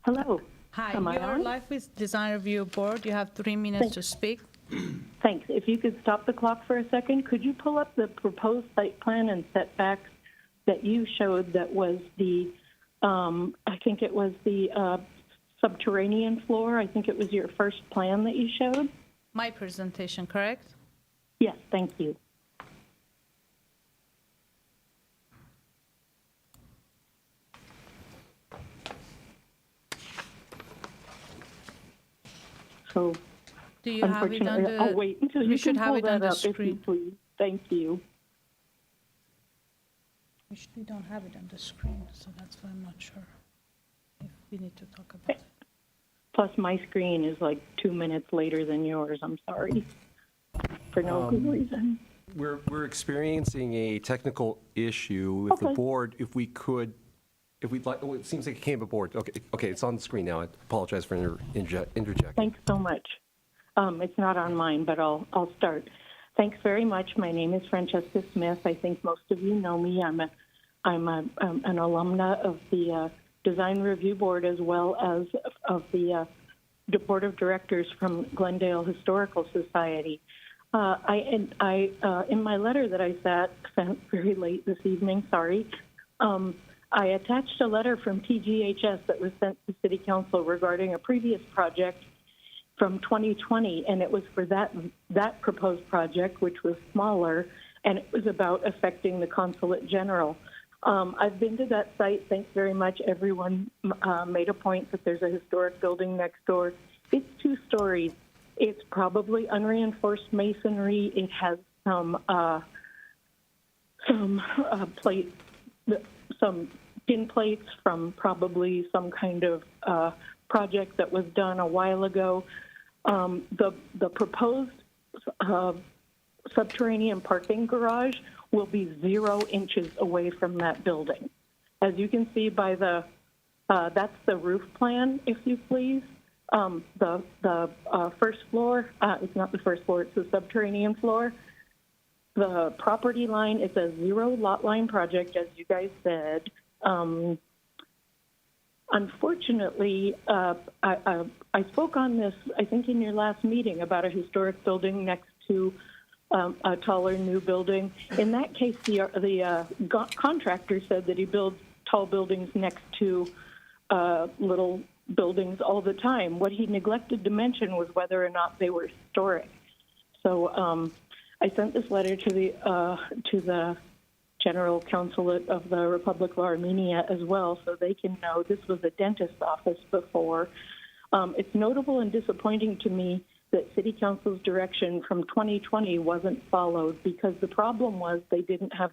Hello. Hi, Am I you're on? live with Design Review Board. You have 3 minutes to speak. Thanks. If you could stop the clock for a second, could you pull up the proposed site plan and setbacks that you showed that was the, I think it was the subterranean floor? I think it was your first plan that you showed? My presentation, correct? Yes, thank you. So Do you have it on unfortunately, I'll the, wait until you you should can have pull it on that the up, if you screen. please. Thank you. we don't have it on the screen, so that's why I'm not sure if we need to talk about it. Plus, my screen is like 2 minutes later than yours. I'm sorry. For no good reason. We're experiencing a technical issue with the Okay. board. If we'd like, oh, it seems like it came aboard. Okay, it's on the screen now. I apologize for interjecting. Thanks so much. It's not on mine, but I'll start. Thanks very much. My name is Francesca Smith. I think most of you know me. I'm an alumna of the Design Review Board as well as of the Board of Directors from Glendale Historical Society. In my letter that I sent very late this evening, sorry, I attached a letter from TGHS that was sent to City Council regarding a previous project from 2020, and it was for that proposed project, which was smaller, and it was about affecting the Consulate General. I've been to that site. Thanks very much. Everyone made a point that there's a historic building next door. It's 2 stories. It's probably unreinforced masonry. It has some tin plates from probably some kind of project that was done a while ago. The proposed subterranean parking garage will be 0 inches away from that building. As you can see by that's the roof plan, if you please. The first floor, it's not the first floor, it's the subterranean floor. The property line is a 0 lot line project, as you guys said. Unfortunately, I spoke on this, I think, in your last meeting about a historic building next to a taller new building. In that case, the contractor said that he builds tall buildings next to little buildings all the time. What he neglected to mention was whether or not they were historic. So I sent this letter to the General Consulate of the Republic of Armenia as well, so they can know this was a dentist's office before. It's notable and disappointing to me that City Council's direction from 2020 wasn't followed, because the problem was they didn't have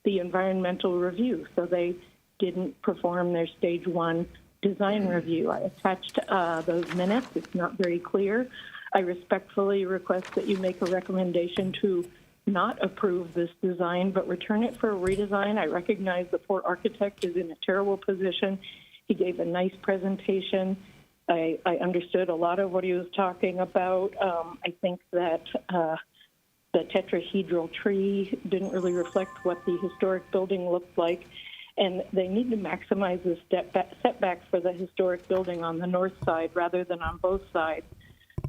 the environmental review, so they didn't perform their stage 1 design review. I attached those minutes. It's not very clear. I respectfully request that you make a recommendation to not approve this design, but return it for a redesign. I recognize the poor architect is in a terrible position. He gave a nice presentation. I understood a lot of what he was talking about. I think that the tetrahedral tree didn't really reflect what the historic building looked like, and they need to maximize the setback for the historic building on the north side rather than on both sides.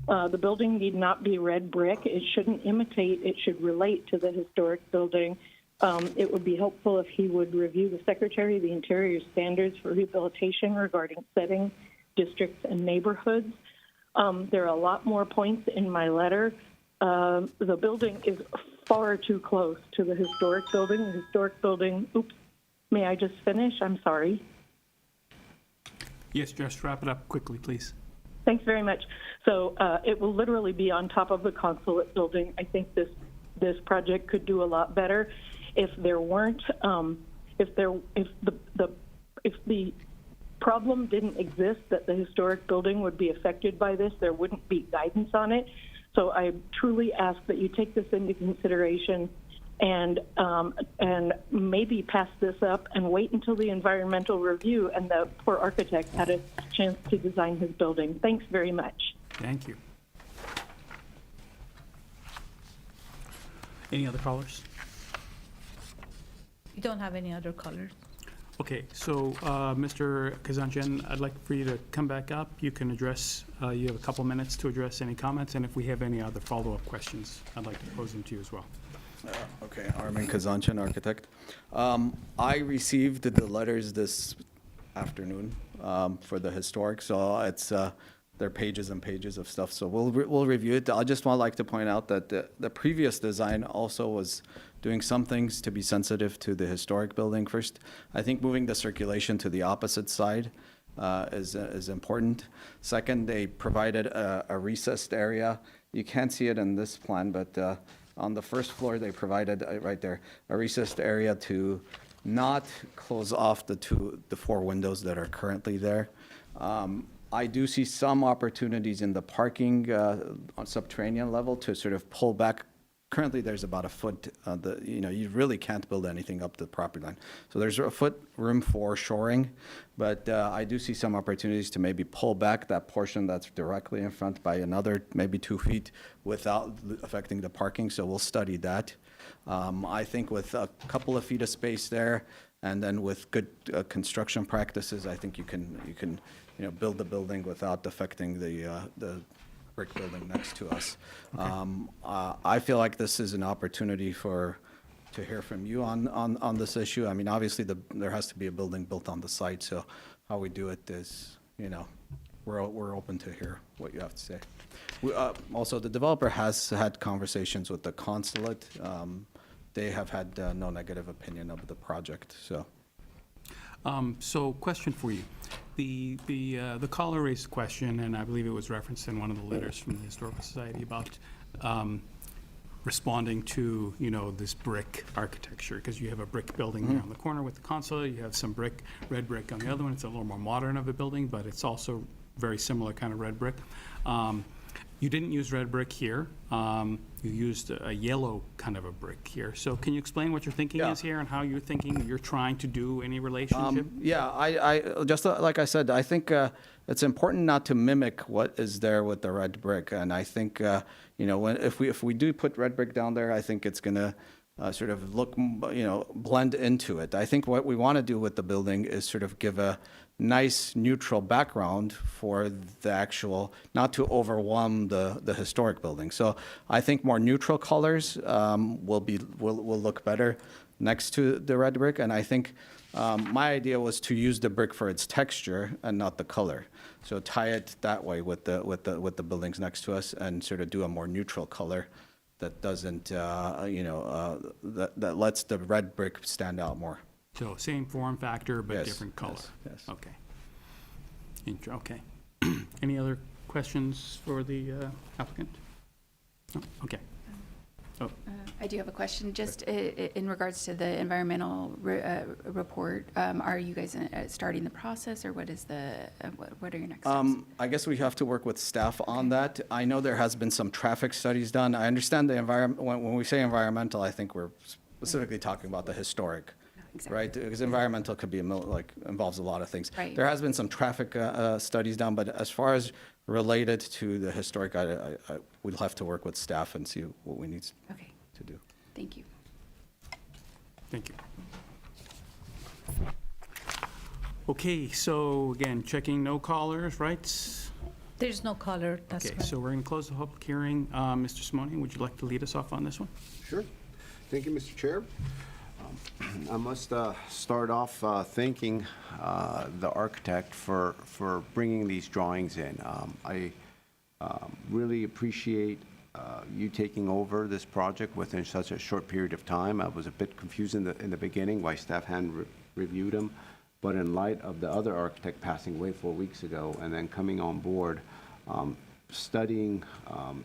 The building need not be red brick. It shouldn't imitate. It should relate to the historic building. It would be helpful if he would review the Secretary of the Interior standards for rehabilitation regarding setting, districts, and neighborhoods. There are a lot more points in my letter. The building is far too close to the historic building. The historic building, oops, may I just finish? I'm sorry. Yes, just wrap it up quickly, please. Thanks very much. So it will literally be on top of the consulate building. I think this project could do a lot better if there weren't if the problem didn't exist that the historic building would be affected by this. There wouldn't be guidance on it. So I truly ask that you take this into consideration and maybe pass this up and wait until the environmental review and the poor architect had a chance to design his building. Thanks very much. Thank you. Any other callers? We don't have any other callers. Okay, so Mr. Kazanjian, I'd like for you to come back up. You can address, you have a couple minutes to address any comments, and if we have any other follow-up questions, I'd like to pose them to you as well. Okay, Armin Kazanjian, architect. I received the letters this afternoon for the historic, so it's there are pages and pages of stuff. So we'll review it. I just like to point out that the previous design also was doing some things to be sensitive to the historic building. First, I think moving the circulation to the opposite side is important. Second, they provided a recessed area. You can't see it in this plan, but on the first floor, they provided right there a recessed area to not close off the 4 windows that are currently there. I do see some opportunities in the parking on subterranean level to sort of pull back. Currently, there's about a foot. You really can't build anything up the property line. So there's a foot room for shoring, but I do see some opportunities to maybe pull back that portion that's directly in front by another maybe 2 feet without affecting the parking. So we'll study that. I think with a couple of feet of space there, and then with good construction practices, I think you can build the building without affecting the brick building next to us. I feel like this is an opportunity for to hear from you on this issue. I mean, obviously, there has to be a building built on the site, so how we do it is, we're open to hear what you have to say. Also, the developer has had conversations with the consulate. They have had no negative opinion of the project, so. So question for you. The caller raised a question, and I believe it was referenced in one of the letters from the Historical Society about responding to, this brick architecture, because you have a brick building there on the corner with the consulate, you have some brick, red brick on the other one. It's a little more modern of a building, but it's also very similar kind of red brick. You didn't use red brick here. You used a yellow kind of a brick here. So can you explain what your thinking Yeah. is here and how you're thinking you're trying to do any relationship? Yeah, I just like I said, I think it's important not to mimic what is there with the red brick. And I think if we do put red brick down there, I think it's gonna sort of look blend into it. I think what we want to do with the building is sort of give a nice neutral background for the actual, not to overwhelm the historic building. So I think more neutral colors will look better next to the red brick. And I think my idea was to use the brick for its texture and not the color. So tie it that way with the buildings next to us and sort of do a more neutral color that doesn't, that lets the red brick stand out more. So same form factor, but Yes, different color? yes. Okay. Okay. Any other questions for the applicant? No? Okay. I do have a question, just in regards to the environmental report. Are you guys starting the process, or what are your next steps? I guess we have to work with staff on that. I know there has been some traffic studies done. I understand the environment, when we say environmental, I think we're specifically talking about the historic, Exactly. right? Because environmental could be, involves a lot of things. Right. There has been some traffic studies done, but as far as related to the historic, we'll have to work with staff and see what we need Okay, to do. thank you. Thank you. Okay, so again, checking no callers, right? There's no caller, that's Okay, right. so we're going to close the public hearing. Mr. Simone, would you like to lead us off on this one? Sure. Thank you, Mr. Chair. I must start off thanking the architect for bringing these drawings in. I really appreciate you taking over this project within such a short period of time. I was a bit confused in the beginning why staff hadn't reviewed them, but in light of the other architect passing away 4 weeks ago and then coming on board, studying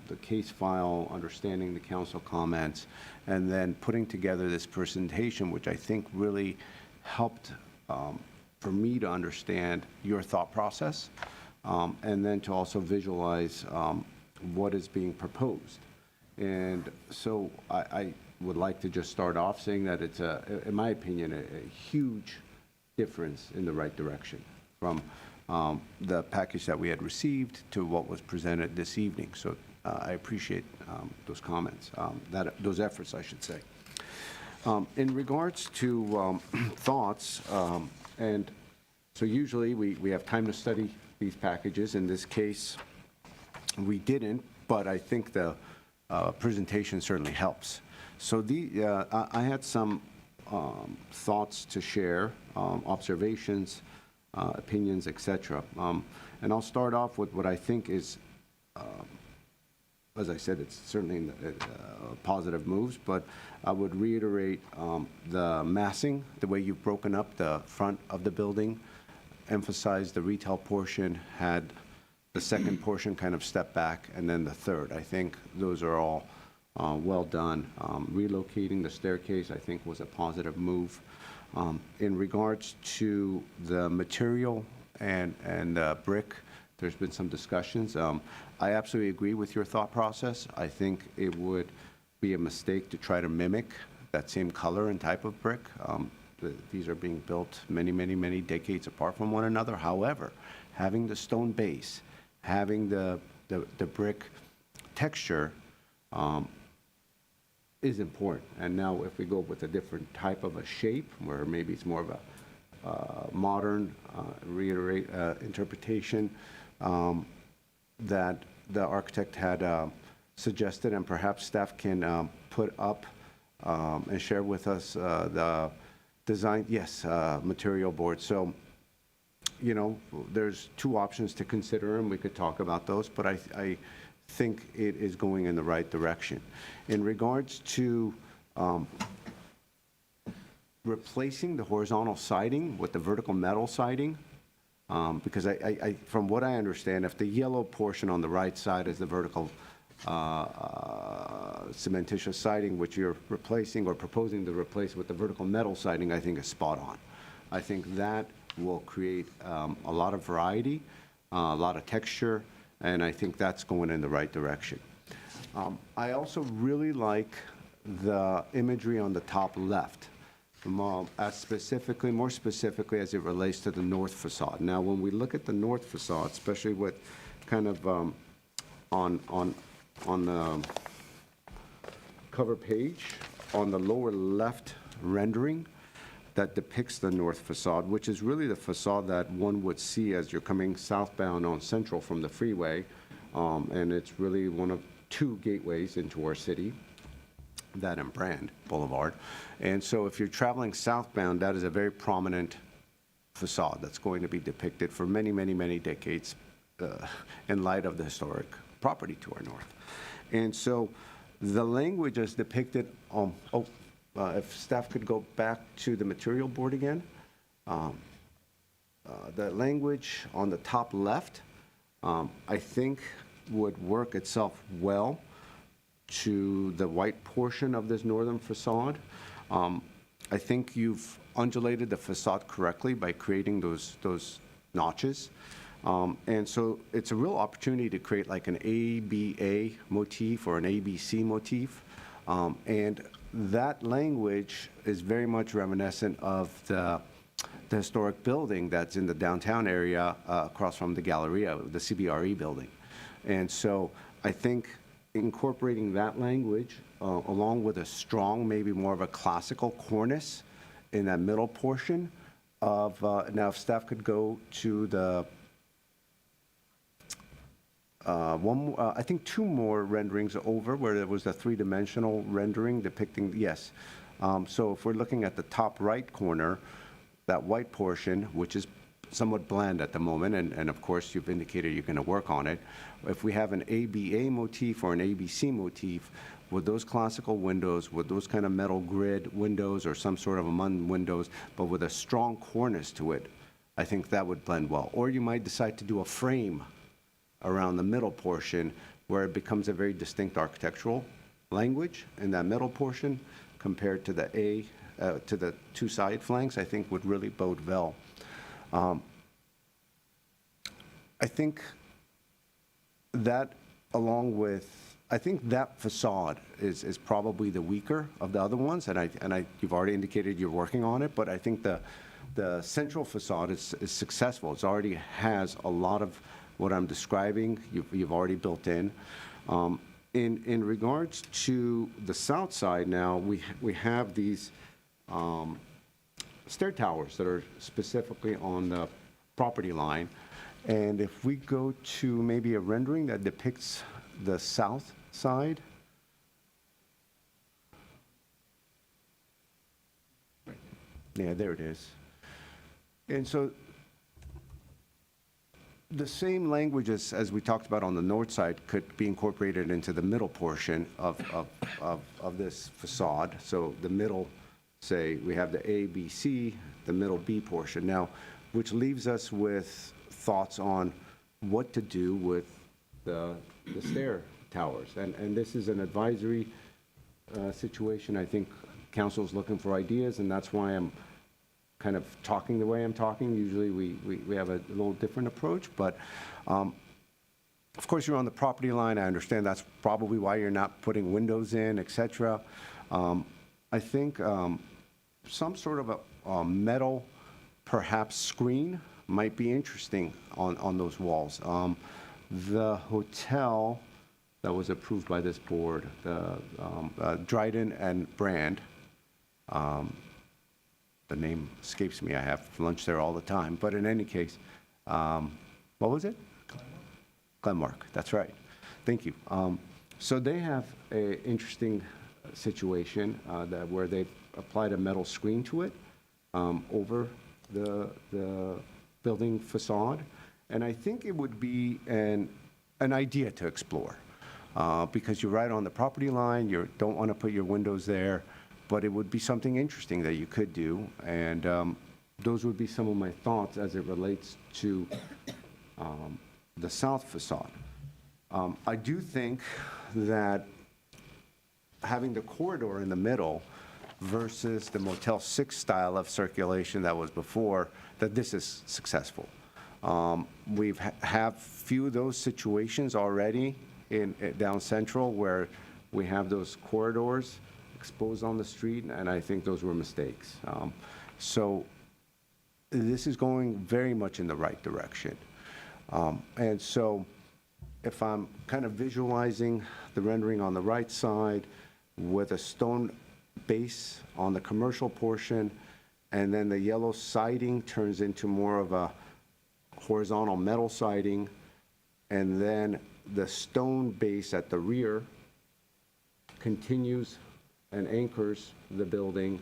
the case file, understanding the council comments, and then putting together this presentation, which I think really helped for me to understand your thought process, and then to also visualize what is being proposed. And so I would like to just start off saying that it's, in my opinion, a huge difference in the right direction from the package that we had received to what was presented this evening. So I appreciate those comments, those efforts, I should say. In regards to thoughts, and so usually we have time to study these packages. In this case, we didn't, but I think the presentation certainly helps. So I had some thoughts to share, observations, opinions, etc. And I'll start off with what I think is, as I said, it's certainly positive moves, but I would reiterate the massing, the way you've broken up the front of the building, emphasized the retail portion, had the second portion kind of step back, and then the third. I think those are all well done. Relocating the staircase, I think, was a positive move. In regards to the material and brick, there's been some discussions. I absolutely agree with your thought process. I think it would be a mistake to try to mimic that same color and type of brick. These are being built many, many, many decades apart from one another. However, having the stone base, having the brick texture is important. And now if we go with a different type of a shape, where maybe it's more of a modern interpretation that the architect had suggested, and perhaps staff can put up and share with us the design, yes, material board. So, you know, there's two options to consider, and we could talk about those, but I think it is going in the right direction. In regards to replacing the horizontal siding with the vertical metal siding, because from what I understand, if the yellow portion on the right side is the vertical cementitious siding, which you're replacing or proposing to replace with the vertical metal siding, I think is spot on. I think that will create a lot of variety, a lot of texture, and I think that's going in the right direction. I also really like the imagery on the top left, more specifically as it relates to the north facade. Now, when we look at the north facade, especially with kind of on the cover page, on the lower left rendering, that depicts the north facade, which is really the facade that one would see as you're coming southbound on Central from the freeway, and it's really one of two gateways into our city, that and Brand Boulevard. And so if you're traveling southbound, that is a very prominent facade that's going to be depicted for many, many, many decades in light of the historic property to our north. And so the language is depicted on, if staff could go back to the material board again. The language on the top left, I think would work itself well to the white portion of this northern facade. I think you've undulated the facade correctly by creating those notches. And so it's a real opportunity to create like an ABA motif or an ABC motif. And that language is very much reminiscent of the historic building that's in the downtown area across from the Galleria, the CBRE building. And so I think incorporating that language along with a strong, maybe more of a classical cornice in that middle portion of, now if staff could go to the, I think two more renderings over where there was a three-dimensional rendering depicting, yes. So if we're looking at the top right corner, that white portion, which is somewhat bland at the moment, and of course you've indicated you're going to work on it. If we have an ABA motif or an ABC motif, with those classical windows, with those kind of metal grid windows or some sort of among windows, but with a strong cornice to it, I think that would blend well. Or you might decide to do a frame around the middle portion where it becomes a very distinct architectural language in that middle portion compared to the to the two side flanks, I think would really bode well. I think that along with, I think that facade is probably the weaker of the other ones, and you've already indicated you're working on it, but I think the central facade is successful. It already has a lot of what I'm describing, you've already built in. In regards to the south side now, we have these stair towers that are specifically on the property line. And if we go to maybe a rendering that depicts the south side. Yeah, there it is. And so the same languages as we talked about on the north side could be incorporated into the middle portion of this facade. So the middle, say, we have the A, B, C, the middle B portion. Now, which leaves us with thoughts on what to do with the stair towers. And this is an advisory situation. I think council's looking for ideas, and that's why I'm kind of talking the way I'm talking. Usually we have a little different approach, but of course you're on the property line. I understand that's probably why you're not putting windows in, et cetera. I think some sort of a metal, perhaps screen, might be interesting on those walls. The hotel that was approved by this board, the Dryden and Brand, the name escapes me. I have lunch there all the time. But in any case, what was it? Glenmark. That's right. Thank you. So they have an interesting situation where they've applied a metal screen to it over the building facade. And I think it would be an idea to explore because you're right on the property line. You don't want to put your windows there, but it would be something interesting that you could do. And those would be some of my thoughts as it relates to the south facade. I do think that having the corridor in the middle versus the Motel 6 style of circulation that was before, that this is successful. We've have few of those situations already in down Central where we have those corridors exposed on the street, and I think those were mistakes. So this is going very much in the right direction. And so if I'm kind of visualizing the rendering on the right side with a stone base on the commercial portion, and then the yellow siding turns into more of a horizontal metal siding, and then the stone base at the rear continues and anchors the building,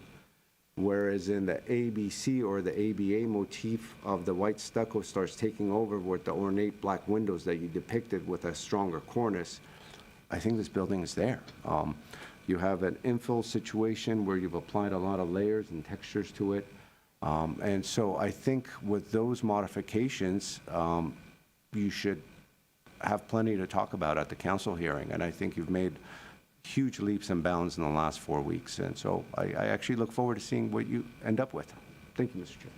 whereas in the ABC or the ABA motif of the white stucco starts taking over with the ornate black windows that you depicted with a stronger cornice. I think this building is there. You have an infill situation where you've applied a lot of layers and textures to it. And so I think with those modifications, you should have plenty to talk about at the council hearing. And I think you've made huge leaps and bounds in the last 4 weeks. And so I actually look forward to seeing what you end up with. Thank you, Mr. Chair.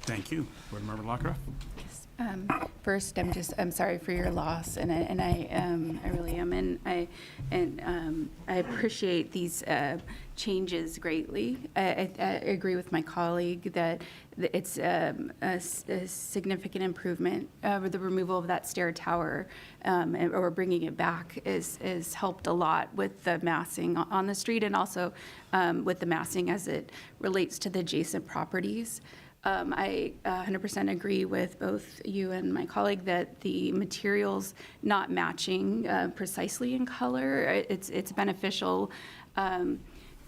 Thank you. Board Member Lockhart? First, I'm sorry for your loss, and I really am, and I appreciate these changes greatly. I agree with my colleague that it's a significant improvement. The removal of that stair tower or bringing it back is helped a lot with the massing on the street, and also with the massing as it relates to the adjacent properties. I 100% agree with both you and my colleague that the materials not matching precisely in color, it's beneficial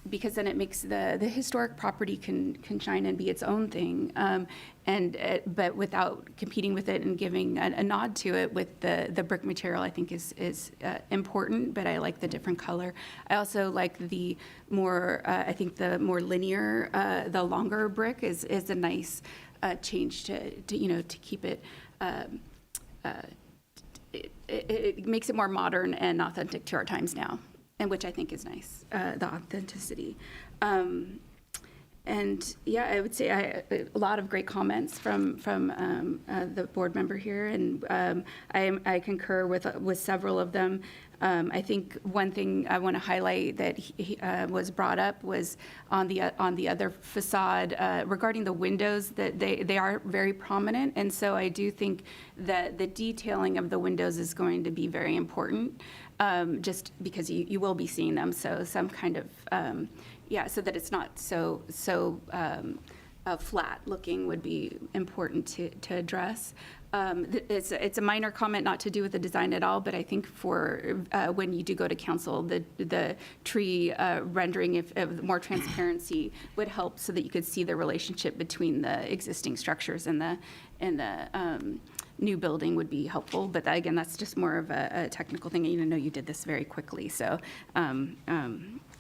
because then it makes the historic property can shine and be its own thing, but without competing with it and giving a nod to it with the brick material, I think is important, but I like the different color. I also like the more, I think the more linear, the longer brick is a nice change to keep it, it makes it more modern and authentic to our times now, and which I think is nice, the authenticity. And yeah, I would say a lot of great comments from the board member here, and I concur with several of them. I think one thing I want to highlight that was brought up was on the other facade regarding the windows, that they are very prominent, and so I do think that the detailing of the windows is going to be very important, just because you will be seeing them. So some kind of so that it's not so flat looking would be important to address. It's a minor comment, not to do with the design at all, but I think for when you do go to council, the tree rendering of more transparency would help, so that you could see the relationship between the existing structures and the new building would be helpful. But again, that's just more of a technical thing. I know you did this very quickly, so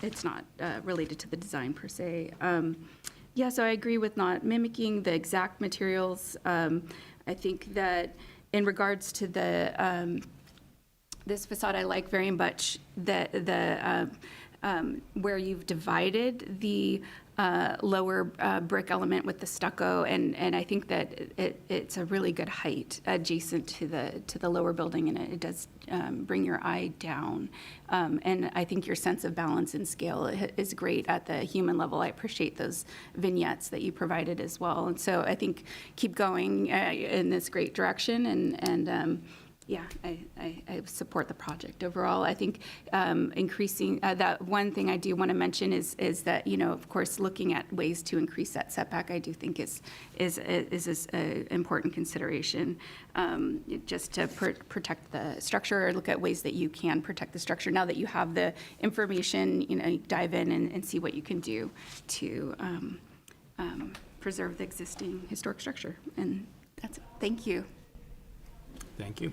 it's not related to the design per se. So I agree with not mimicking the exact materials. I think that in regards to this facade, I like very much the where you've divided the lower brick element with the stucco, and I think that it's a really good height adjacent to the lower building, and it does bring your eye down. And I think your sense of balance and scale is great at the human level. I appreciate those vignettes that you provided as well, and so I think keep going in this great direction, and Yeah, I support the project overall. I think increasing, that one thing I do want to mention is that, of course, looking at ways to increase that setback, I do think is an important consideration, just to protect the structure, or look at ways that you can protect the structure. Now that you have the information, dive in and see what you can do to preserve the existing historic structure. And that's it. Thank you. Thank you.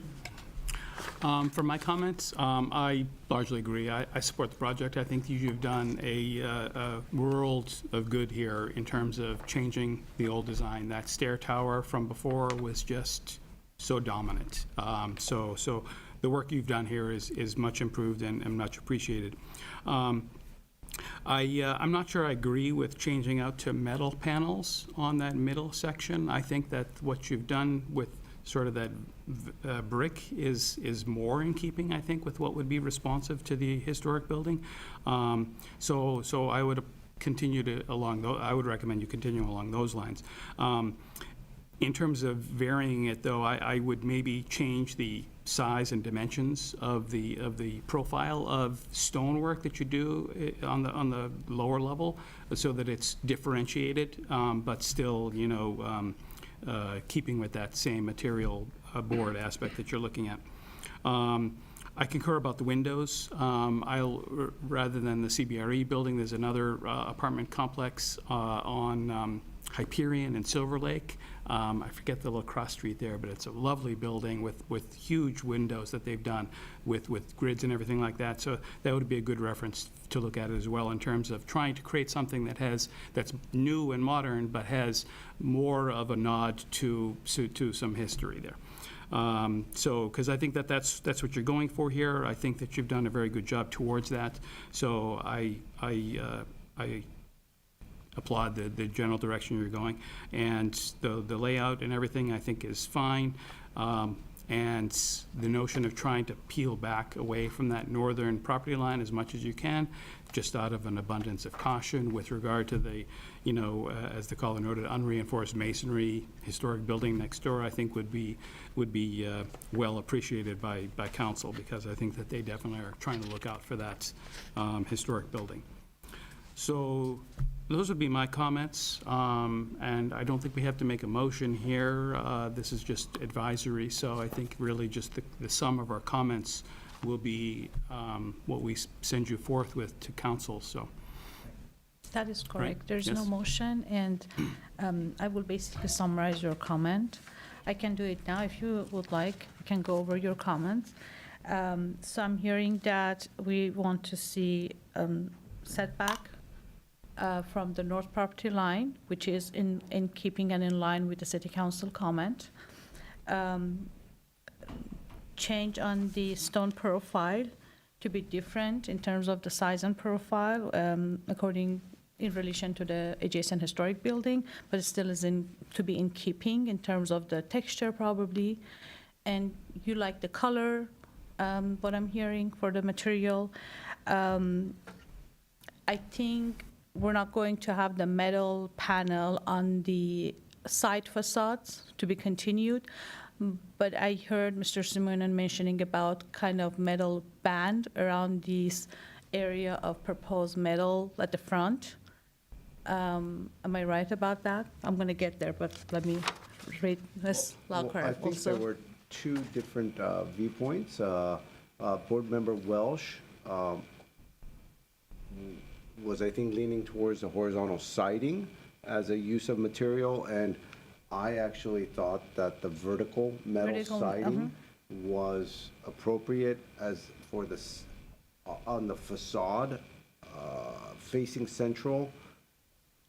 For my comments, I largely agree. I support the project. I think you've done a world of good here in terms of changing the old design. That stair tower from before was just so dominant. So the work you've done here is much improved and much appreciated. I'm not sure I agree with changing out to metal panels on that middle section. I think that what you've done with sort of that brick is more in keeping, I think, with what would be responsive to the historic building. So I would I would recommend you continue along those lines. In terms of varying it, though, I would maybe change the size and dimensions of the profile of stonework that you do on the lower level, so that it's differentiated, but still, keeping with that same material board aspect that you're looking at. I concur about the windows. Rather than the CBRE building, there's another apartment complex on Hyperion and Silver Lake. I forget the little cross street there, but it's a lovely building with huge windows that they've done with grids and everything like that. So that would be a good reference to look at it as well, in terms of trying to create something that's new and modern, but has more of a nod to some history there. Because I think that's what you're going for here. I think that you've done a very good job towards that. So I applaud the general direction you're going, and the layout and everything I think is fine. And the notion of trying to peel back away from that northern property line as much as you can, just out of an abundance of caution with regard to the, as the caller noted, unreinforced masonry historic building next door, I think would be well appreciated by council, because I think that they definitely are trying to look out for that historic building. So those would be my comments, and I don't think we have to make a motion here. This is just advisory, so I think really just the sum of our comments will be what we send you forth with to council, so. That is correct. Right. There's no Yes. motion, and I will basically summarize your comment. I can do it now if you would like. We can go over your comments. So I'm hearing that we want to see setback from the north property line, which is in keeping and in line with the city council comment. Change on the stone profile to be different in terms of the size and profile, in relation to the adjacent historic building, but it still is to be in keeping in terms of the texture probably. And you like the color, what I'm hearing for the material. I think we're not going to have the metal panel on the side facades to be continued, but I heard Mr. Simonon mentioning about kind of metal band around this area of proposed metal at the front. Am I right about that? I'm going to get there, but let me read Ms. Lockhart I think there were two different viewpoints. Board Member Welsh was, I think, leaning towards the horizontal siding as a use of material, and I actually thought that the vertical metal siding was appropriate as for this on the facade facing central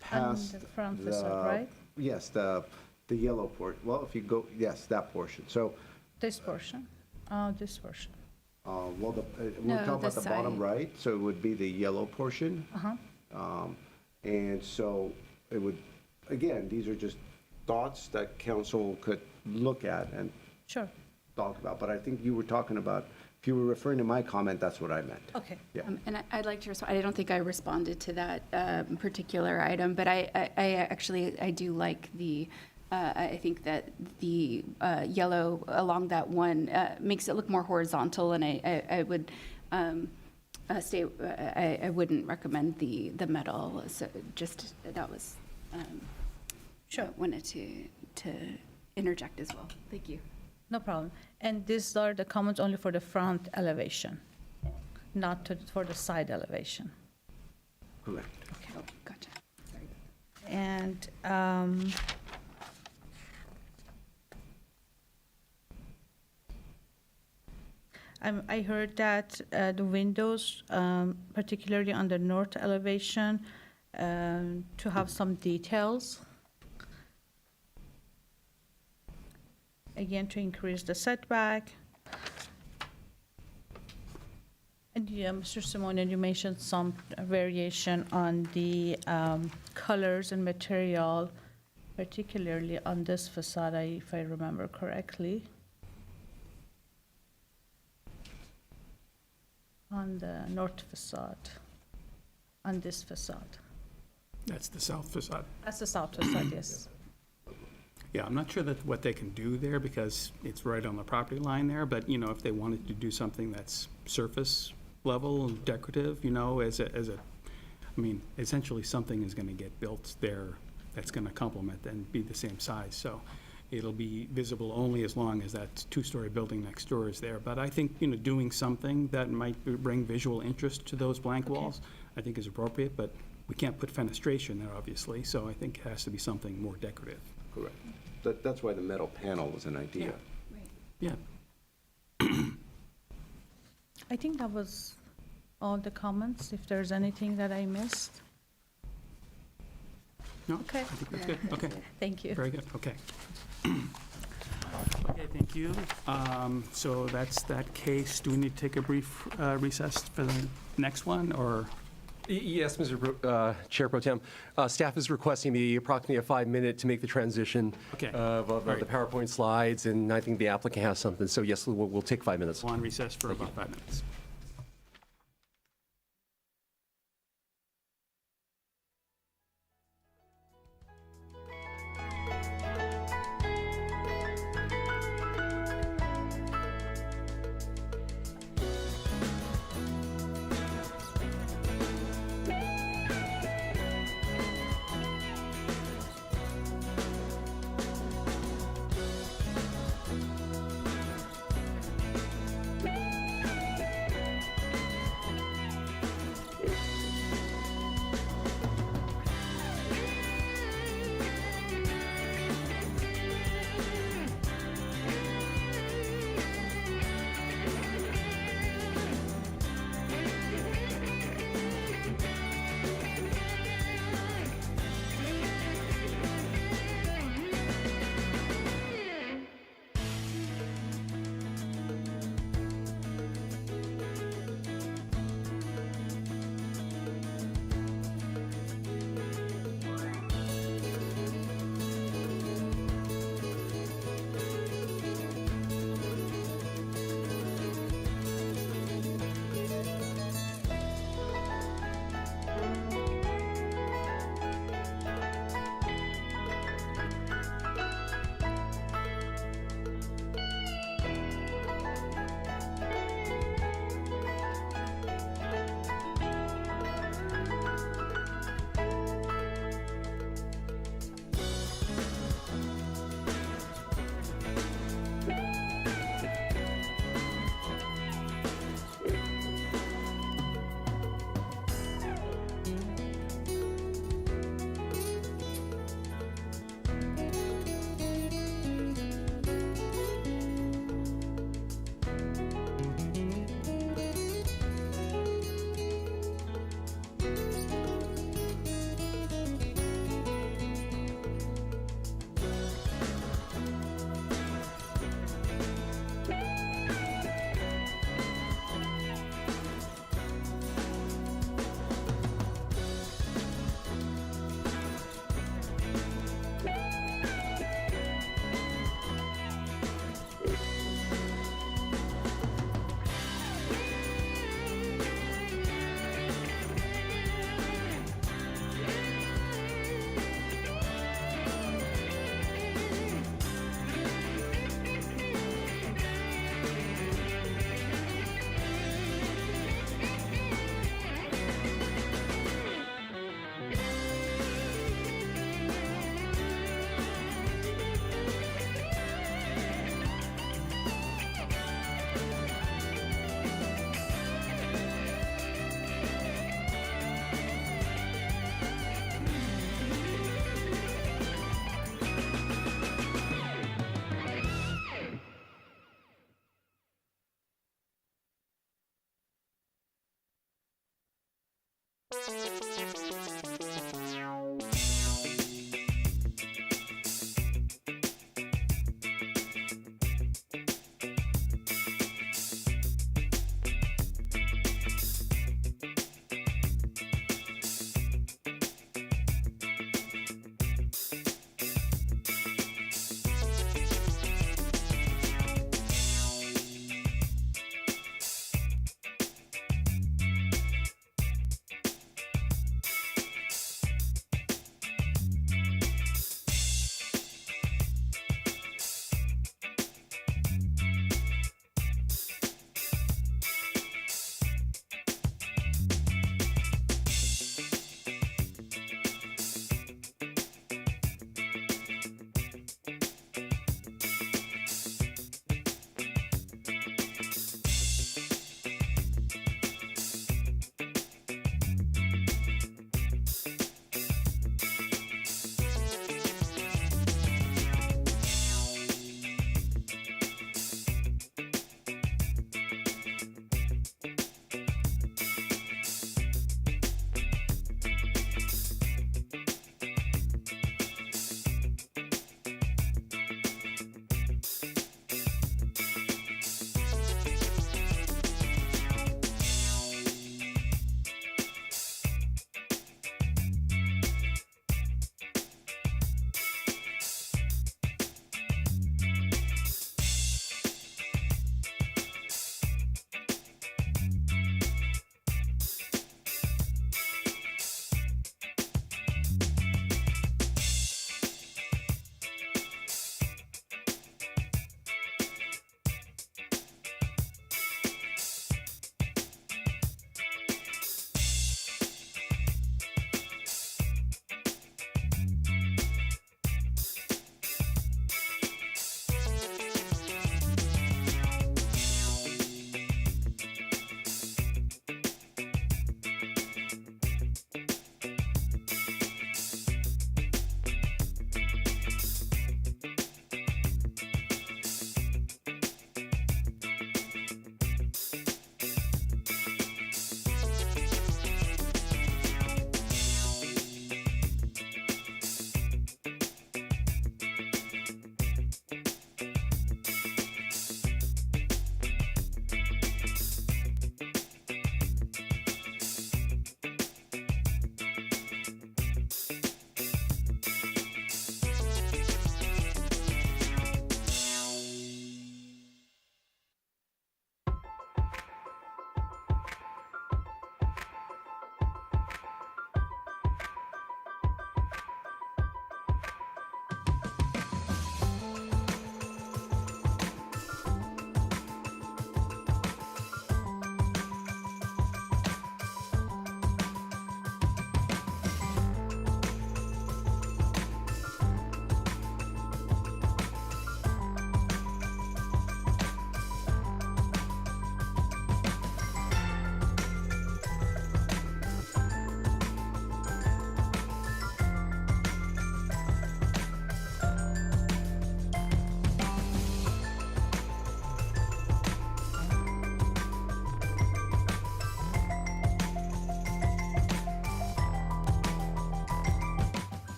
past on the front facade, right? Yes, the yellow port. Well, if you go, yes, that portion. So This portion? This portion. well, we're No, talking about the the bottom side. right, so it would be the yellow portion. And so it would, again, these are just thoughts that council could look at and Sure. talk about. But I think you were talking about, if you were referring to my comment, that's what I meant. Okay. Yeah. And I'd like to respond. I don't think I responded to that particular item, but I actually do like the I think that the yellow along that one makes it look more horizontal, and I would I wouldn't recommend the metal. So just that was Sure. wanted to interject as well. Thank you. No problem. And these are the comments only for the front elevation, not for the side elevation. Correct. Okay. Oh, gotcha. Sorry. And I heard that the windows, particularly on the north elevation, to have some details. Again, to increase the setback. And yeah, Mr. Simone, you mentioned some variation on the colors and material, particularly on this facade, if I remember correctly. On the north facade, on this facade. That's the south facade. That's the south facade, yes. Yeah, I'm not sure that what they can do there because it's right on the property line there, but, you know, if they wanted to do something that's surface level, decorative, you know, I mean, essentially something is gonna get built there that's gonna complement and be the same size, so it'll be visible only as long as that two-story building next door is there. But I think, you know, doing something that might bring visual interest to those blank walls, I think is appropriate, but we can't put fenestration there, obviously, so I think it has to be something more decorative. Correct. That's why the metal panel was an idea. Yeah. I think that was all the comments, if there's anything that I missed. No, Okay. I think that's good, okay. Thank you. Very good, okay. Okay, thank you. So that's that case. Do we need to take a brief recess for the next one, or? Yes, Mr. Chair Pro Tem. Staff is requesting me approximately a 5-minute to make the transition Okay. of All the right. PowerPoint slides, and I think the applicant has something. So yes, we'll take 5 minutes. On recess for about 5 minutes.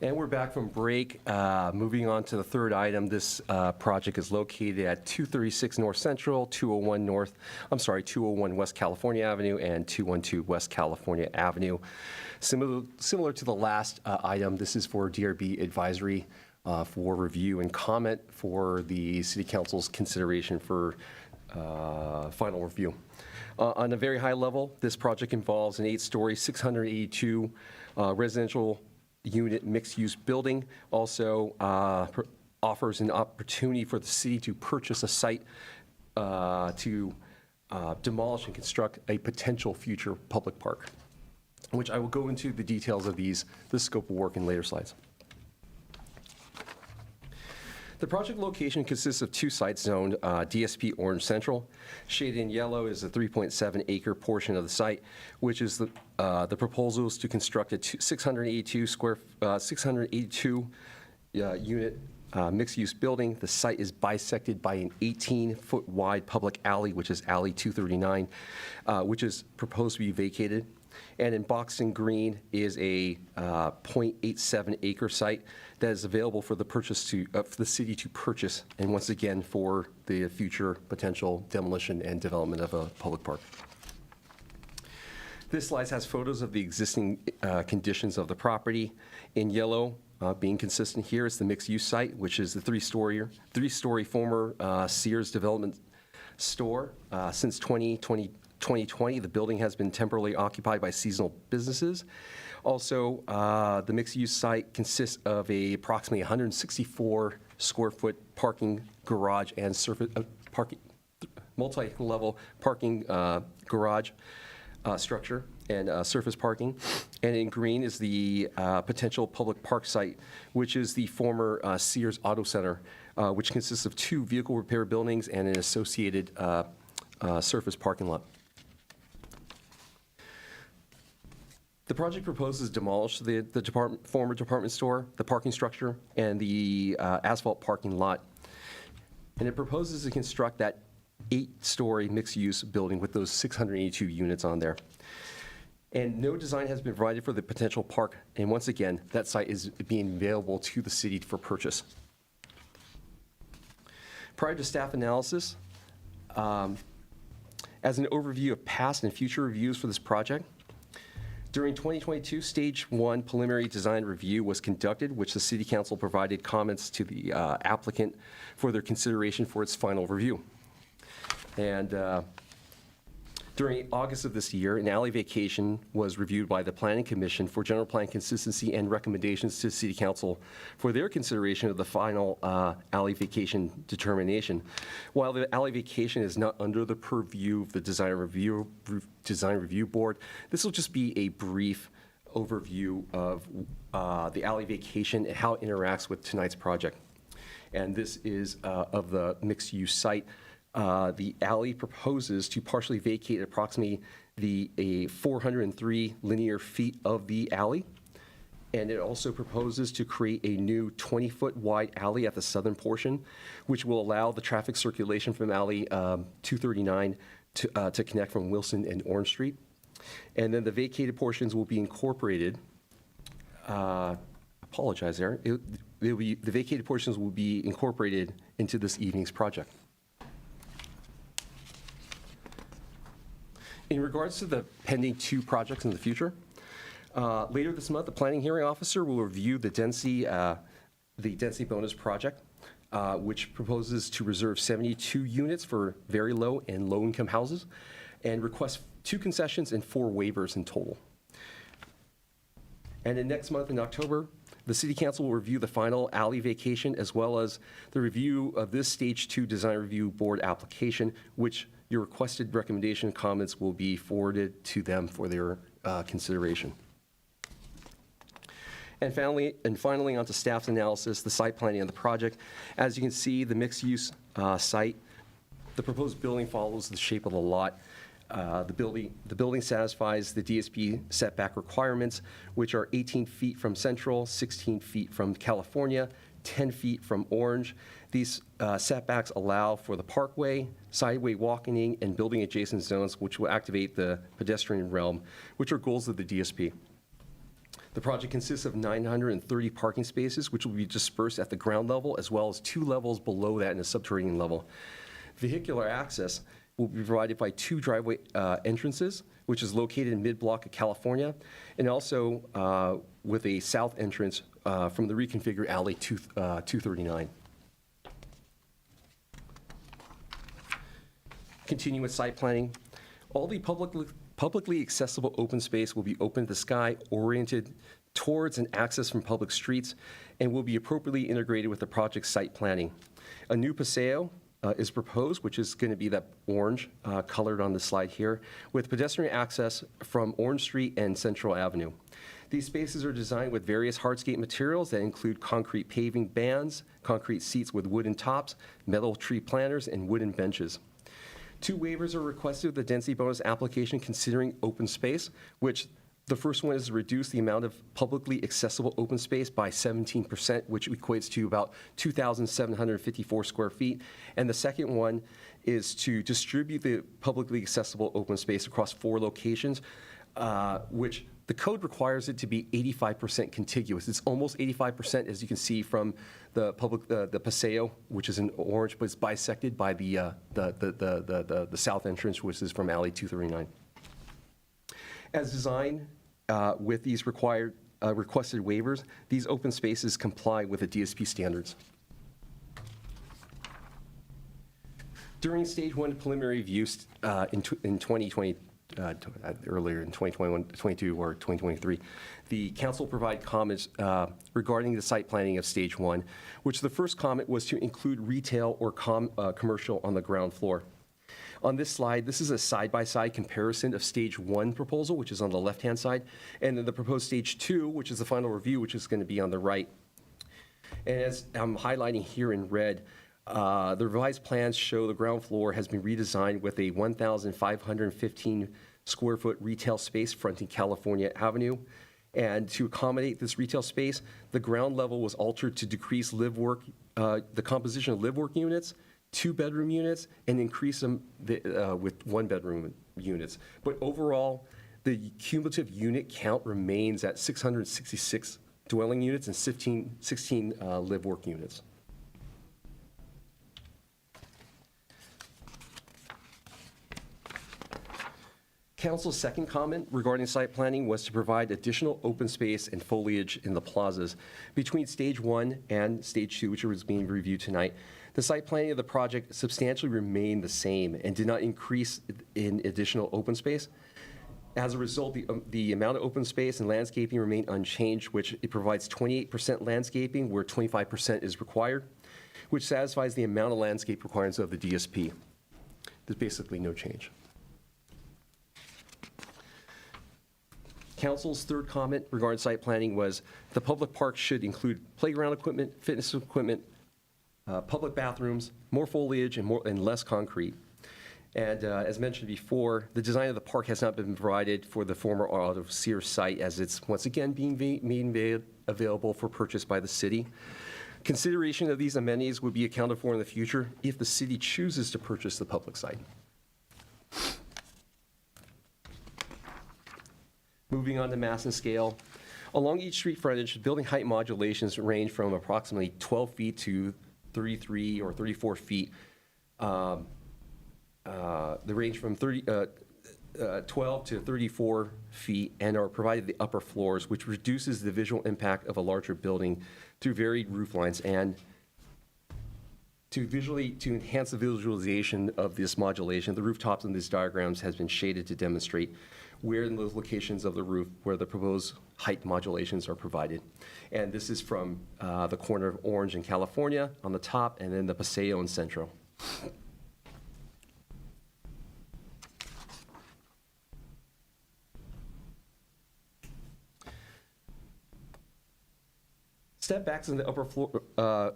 And we're back from break. Moving on to the third item, this project is located at 236 North Central, 201 West California Avenue, and 212 West California Avenue. Similar to the last item, this is for DRB advisory for review and comment for the City Council's consideration for final review. On a very high level, this project involves an 8-story, 682 residential unit mixed-use building. Also offers an opportunity for the city to purchase a site to demolish and construct a potential future public park, which I will go into the details of this scope of work in later slides. The project location consists of 2 sites zoned DSP Orange Central. Shaded in yellow is the 3.7-acre portion of the site, which is the proposal is to construct a 682 unit mixed-use building. The site is bisected by an 18-foot wide public alley, which is Alley 239, which is proposed to be vacated. And in boxed in green is a .87 acre site that is available for the for the city to purchase, and once again, for the future potential demolition and development of a public park. This slide has photos of the existing conditions of the property. In yellow, being consistent here, is the mixed-use site, which is the three-story former Sears development store. Since 2020, the building has been temporarily occupied by seasonal businesses. Also, the mixed-use site consists of approximately 164 square foot parking garage and multi-level parking garage structure and surface parking. And in green is the potential public park site, which is the former Sears Auto Center, which consists of 2 vehicle repair buildings and an associated surface parking lot. The project proposes to demolish the former department store, the parking structure, and the asphalt parking lot. And it proposes to construct that 8-story mixed-use building with those 682 units on there. And no design has been provided for the potential park. And once again, that site is being available to the city for purchase. Prior to staff analysis, as an overview of past and future reviews for this project, during 2022, Stage 1 preliminary design review was conducted, which the City Council provided comments to the applicant for their consideration for its final review. And during August of this year, an alley vacation was reviewed by the Planning Commission for general plan consistency and recommendations to City Council for their consideration of the final alley vacation determination. While the alley vacation is not under the purview of the Design Review Board, this will just be a brief overview of the alley vacation and how it interacts with tonight's project. And this is of the mixed-use site. The alley proposes to partially vacate approximately 403 linear feet of the alley. And it also proposes to create a new 20-foot wide alley at the southern portion, which will allow the traffic circulation from alley 239 to connect from Wilson and Orange Street. And then the vacated portions will be incorporated. Apologize there. The vacated portions will be incorporated into this evening's project. In regards to the pending 2 projects in the future, later this month, the planning hearing officer will review the density bonus project, which proposes to reserve 72 units for very low and low income houses and request 2 concessions and 4 waivers in total. And then next month in October, the City Council will review the final alley vacation as well as the review of this Stage 2 Design Review Board application, which your requested recommendation comments will be forwarded to them for their consideration. And finally, onto staff's analysis, the site planning of the project. As you can see, the mixed-use site, the proposed building follows the shape of the lot. The building satisfies the DSP setback requirements, which are 18 feet from Central, 16 feet from California, 10 feet from Orange. These setbacks allow for the parkway, sideway walking, and building adjacent zones, which will activate the pedestrian realm, which are goals of the DSP. The project consists of 930 parking spaces, which will be dispersed at the ground level, as well as 2 levels below that in a subterranean level. Vehicular access will be provided by 2 driveway entrances, which is located in mid-block of California, and also with a south entrance from the reconfigured alley 239. Continue with site planning. All the publicly accessible open space will be open to the sky, oriented towards and access from public streets, and will be appropriately integrated with the project site planning. A new paseo is proposed, which is going to be that orange colored on the slide here, with pedestrian access from Orange Street and Central Avenue. These spaces are designed with various hardscape materials that include concrete paving bands, concrete seats with wooden tops, metal tree planters, and wooden benches. 2 waivers are requested with the density bonus application considering open space, which The first one is to reduce the amount of publicly accessible open space by 17%, which equates to about 2,754 square feet. And the second one is to distribute the publicly accessible open space across 4 locations, which the code requires it to be 85% contiguous. It's almost 85%, as you can see from the Paseo, which is in orange, but it's bisected by the south entrance, which is from Alley 239. As designed with these required requested waivers, these open spaces comply with the DSP standards. During stage 1 preliminary review in 2020, earlier in 2021, 22 or 2023, the council provided comments regarding the site planning of stage 1, which the first comment was to include retail or commercial on the ground floor. On this slide, this is a side-by-side comparison of stage 1 proposal, which is on the left-hand side, and then the proposed stage 2, which is the final review, which is going to be on the right. And as I'm highlighting here in red, the revised plans show the ground floor has been redesigned with a 1,515 square foot retail space fronting California Avenue. And to accommodate this retail space, the ground level was altered to decrease the composition of live-work units, 2-bedroom units, and increase them with 1-bedroom units. But overall, the cumulative unit count remains at 666 dwelling units and 16 live-work units. Council's second comment regarding site planning was to provide additional open space and foliage in the plazas. Between stage 1 and stage 2, which was being reviewed tonight, the site planning of the project substantially remained the same and did not increase in additional open space. As a result, the amount of open space and landscaping remained unchanged, which it provides 28% landscaping where 25% is required, which satisfies the amount of landscape requirements of the DSP. There's basically no change. Council's third comment regarding site planning was the public park should include playground equipment, fitness equipment, public bathrooms, more foliage, and less concrete. And as mentioned before, the design of the park has not been provided for the former Auto Sears site, as it's once again being made available for purchase by the city. Consideration of these amenities would be accounted for in the future if the city chooses to purchase the public site. Moving on to mass and scale. Along each street frontage, building height modulations range from approximately 12 feet to 33 or 34 feet. They range from 12 to 34 feet and are provided the upper floors, which reduces the visual impact of a larger building through varied roof lines and to enhance the visualization of this modulation. The rooftops in these diagrams has been shaded to demonstrate where in those locations of the roof where the proposed height modulations are provided. And this is from the corner of Orange in California on the top, and then the Paseo in Central. Step backs in the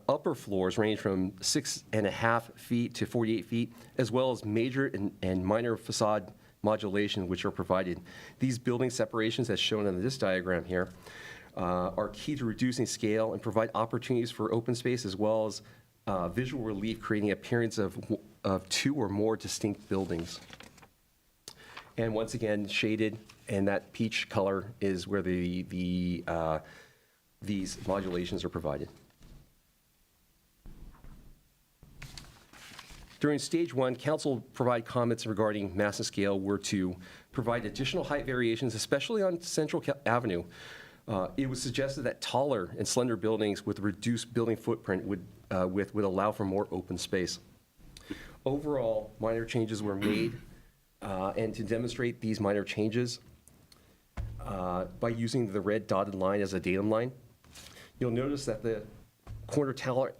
upper floors range from 6.5 feet to 48 feet, as well as major and minor facade modulation which are provided. These building separations, as shown in this diagram here, are key to reducing scale and provide opportunities for open space as well as visual relief, creating appearance of 2 or more distinct buildings. And once again, shaded, and that peach color is where these modulations are provided. During stage 1, council provided comments regarding mass and scale were to provide additional height variations, especially on Central Avenue. It was suggested that taller and slender buildings with reduced building footprint would allow for more open space. Overall, minor changes were made, and to demonstrate these minor changes, by using the red dotted line as a datum line, you'll notice that the corner tower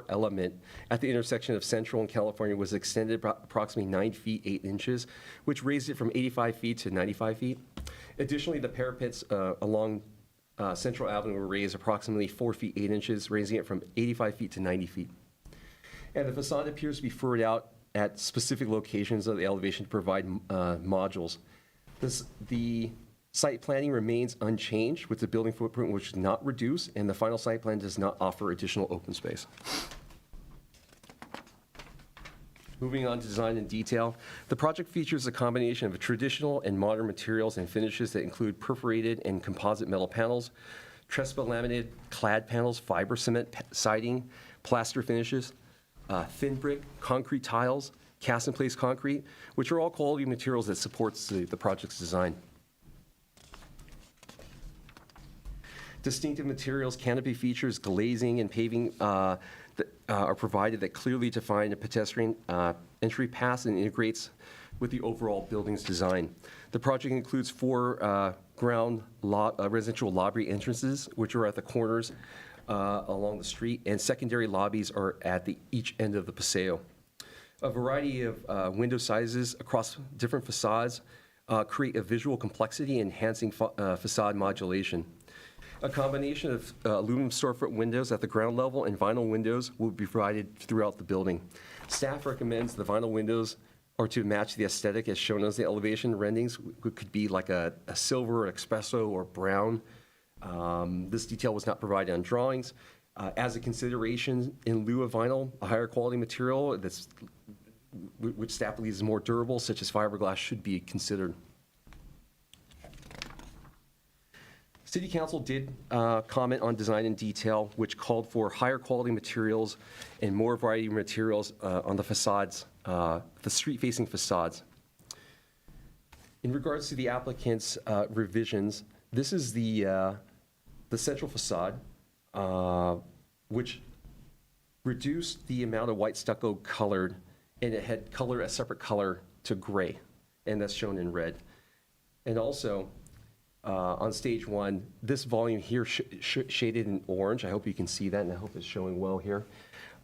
element at the intersection of Central and California was extended approximately 9 feet 8 inches, which raised it from 85 feet to 95 feet. Additionally, the parapets along Central Avenue were raised approximately 4 feet 8 inches, raising it from 85 feet to 90 feet. And the facade appears to be furrowed out at specific locations of the elevation to provide modules. The site planning remains unchanged with the building footprint, which is not reduced, and the final site plan does not offer additional open space. Moving on to design and detail, the project features a combination of traditional and modern materials and finishes that include perforated and composite metal panels, Trespa laminated clad panels, fiber cement siding, plaster finishes, thin brick, concrete tiles, cast-in-place concrete, which are all quality materials that supports the project's design. Distinctive materials, canopy features, glazing, and paving that are provided that clearly define a pedestrian entry path and integrates with the overall building's design. The project includes 4 ground residential lobby entrances, which are at the corners along the street, and secondary lobbies are at each end of the paseo. A variety of window sizes across different facades create a visual complexity, enhancing facade modulation. A combination of aluminum storefront windows at the ground level and vinyl windows will be provided throughout the building. Staff recommends the vinyl windows are to match the aesthetic as shown as the elevation renderings. It could be like a silver, espresso, or brown. This detail was not provided on drawings. As a consideration, in lieu of vinyl, a higher quality material which staff believes is more durable, such as fiberglass, should be considered. City Council did comment on design and detail, which called for higher quality materials and more variety of materials on the facades, the street-facing facades. In regards to the applicant's revisions, this is the central facade, which reduced the amount of white stucco colored, and it had colored a separate color to gray, and that's shown in red. And also, on stage 1, this volume here shaded in orange. I hope you can see that, and I hope it's showing well here.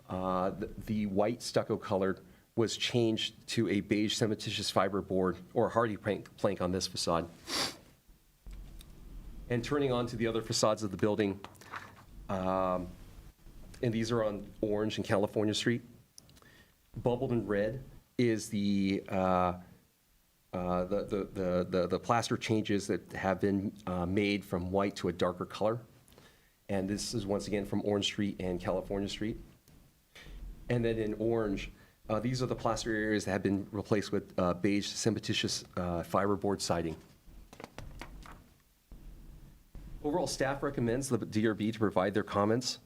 The white stucco color was changed to a beige cementitious fiber board or hardy plank on this facade. And turning on to the other facades of the building, and these are on Orange and California Street. Bubbled in red is the plaster changes that have been made from white to a darker color. And this is once again from Orange Street and California Street. And then in orange, these are the plaster areas that have been replaced with beige cementitious fiberboard siding. Overall, staff recommends the DRB to provide their comments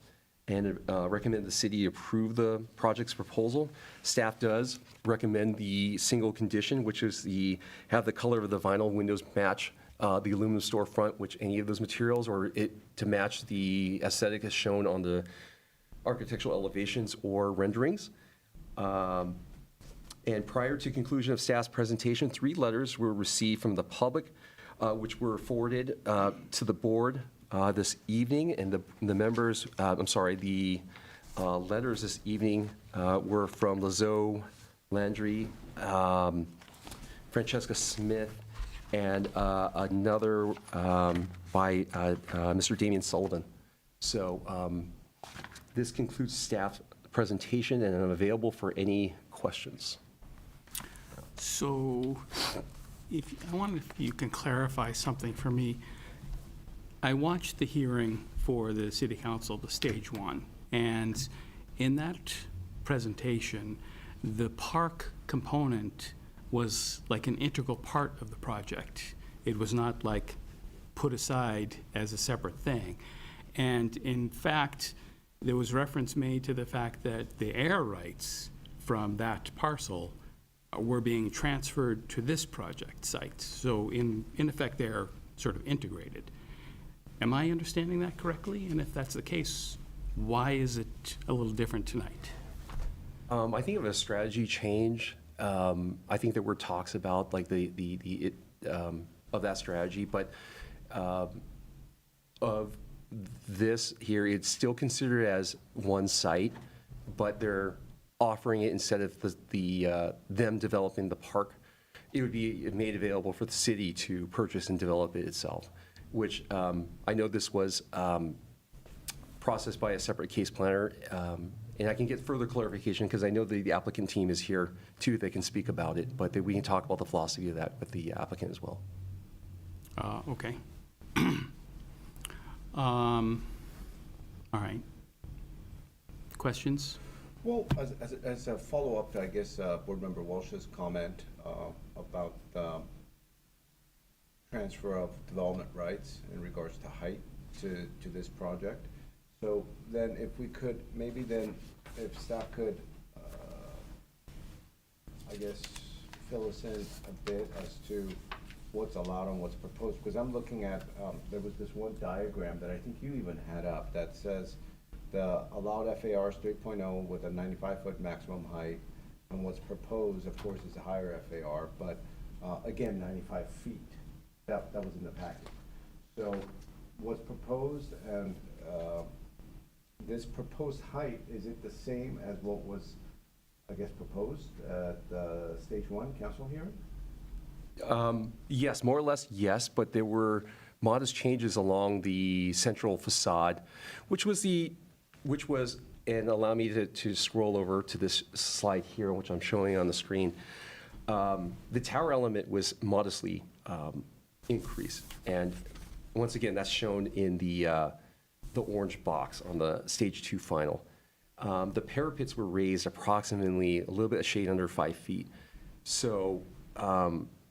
and recommend the city approve the project's proposal. Staff does recommend the single condition, which is have the color of the vinyl windows match the aluminum storefront, which any of those materials, or to match the aesthetic as shown on the architectural elevations or renderings. And prior to conclusion of staff's presentation, 3 letters were received from the public, which were forwarded to the board this evening, and the members, the letters this evening were from Lazo, Landry, Francesca Smith, and another by Mr. Damian Sullivan. So this concludes staff's presentation, and I'm available for any questions. So I wonder if you can clarify something for me. I watched the hearing for the city council, the stage 1, and in that presentation, the park component was like an integral part of the project. It was not like put aside as a separate thing. And in fact, there was reference made to the fact that the air rights from that parcel were being transferred to this project site. So in effect, they're sort of integrated. Am I understanding that correctly? And if that's the case, why is it a little different tonight? I think of a strategy change. I think there were talks about like of that strategy, but of this here, it's still considered as one site, but they're offering it instead of them developing the park. It would be made available for the city to purchase and develop it itself, which I know this was processed by a separate case planner, And I can get further clarification, because I know the applicant team is here, too, they can speak about it, but we can talk about the philosophy of that with the applicant as well. Okay. All right. Questions? Well, as a follow-up to, I guess, Board Member Walsh's comment about transfer of development rights in regards to height to this project. So then if we could, maybe then, if staff could, I guess, fill us in a bit as to what's allowed and what's proposed, because I'm looking at, there was this one diagram that I think you even had up that says the allowed FAR is 3.0 with a 95-foot maximum height, and what's proposed, of course, is a higher FAR, but again, 95 feet. That was in the package. So what's proposed and this proposed height, is it the same as what was, I guess, proposed at the stage 1 council hearing? Yes, more or less, yes, but there were modest changes along the central facade, which was, and allow me to scroll over to this slide here, which I'm showing on the screen. The tower element was modestly increased, and once again, that's shown in the orange box on the stage 2 final. The parapets were raised approximately a little bit of shade under 5 feet. So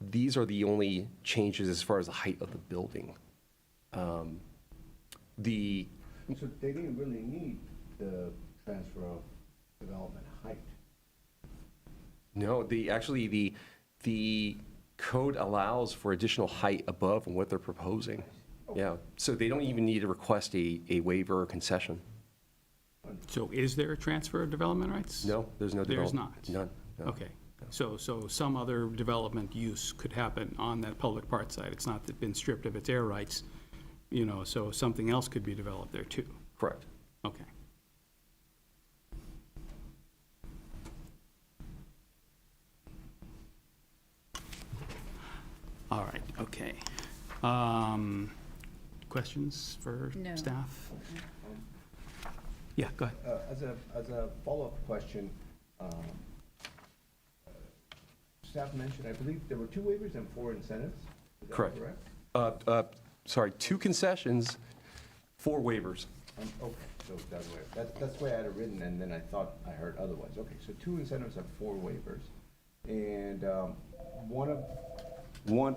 these are the only changes as far as the height of the building. So they didn't really need the transfer of development height. No, actually the code allows for additional height above what they're proposing. Yeah, so they don't even need to request a waiver or concession. So is there a transfer of development rights? No, there's no There's development. not? None. No. Okay. So some other development use could happen on that public part side. It's not been stripped of its air rights, so something else could be developed there too. Correct. Okay. All right, okay. Questions for No. staff? Yeah, go ahead. As a follow-up question, staff mentioned, I believe there were 2 waivers and 4 incentives. Is that Correct. correct? 2 concessions, 4 waivers. Okay, so that's the way, that's the way I had it written, and then I thought I heard otherwise. Okay, so 2 incentives and 4 waivers. And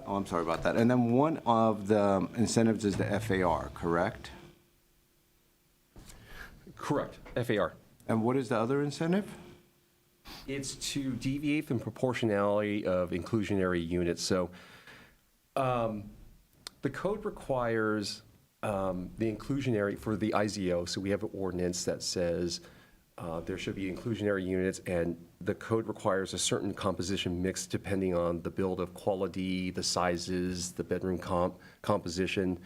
I'm sorry about that. And then one of the incentives is the FAR, correct? Correct, FAR. And what is the other incentive? It's to deviate from proportionality of inclusionary units. So the code requires the inclusionary for the IZO. So we have an ordinance that says there should be inclusionary units, and the code requires a certain composition mix depending on the build of quality, the sizes, the bedroom composition,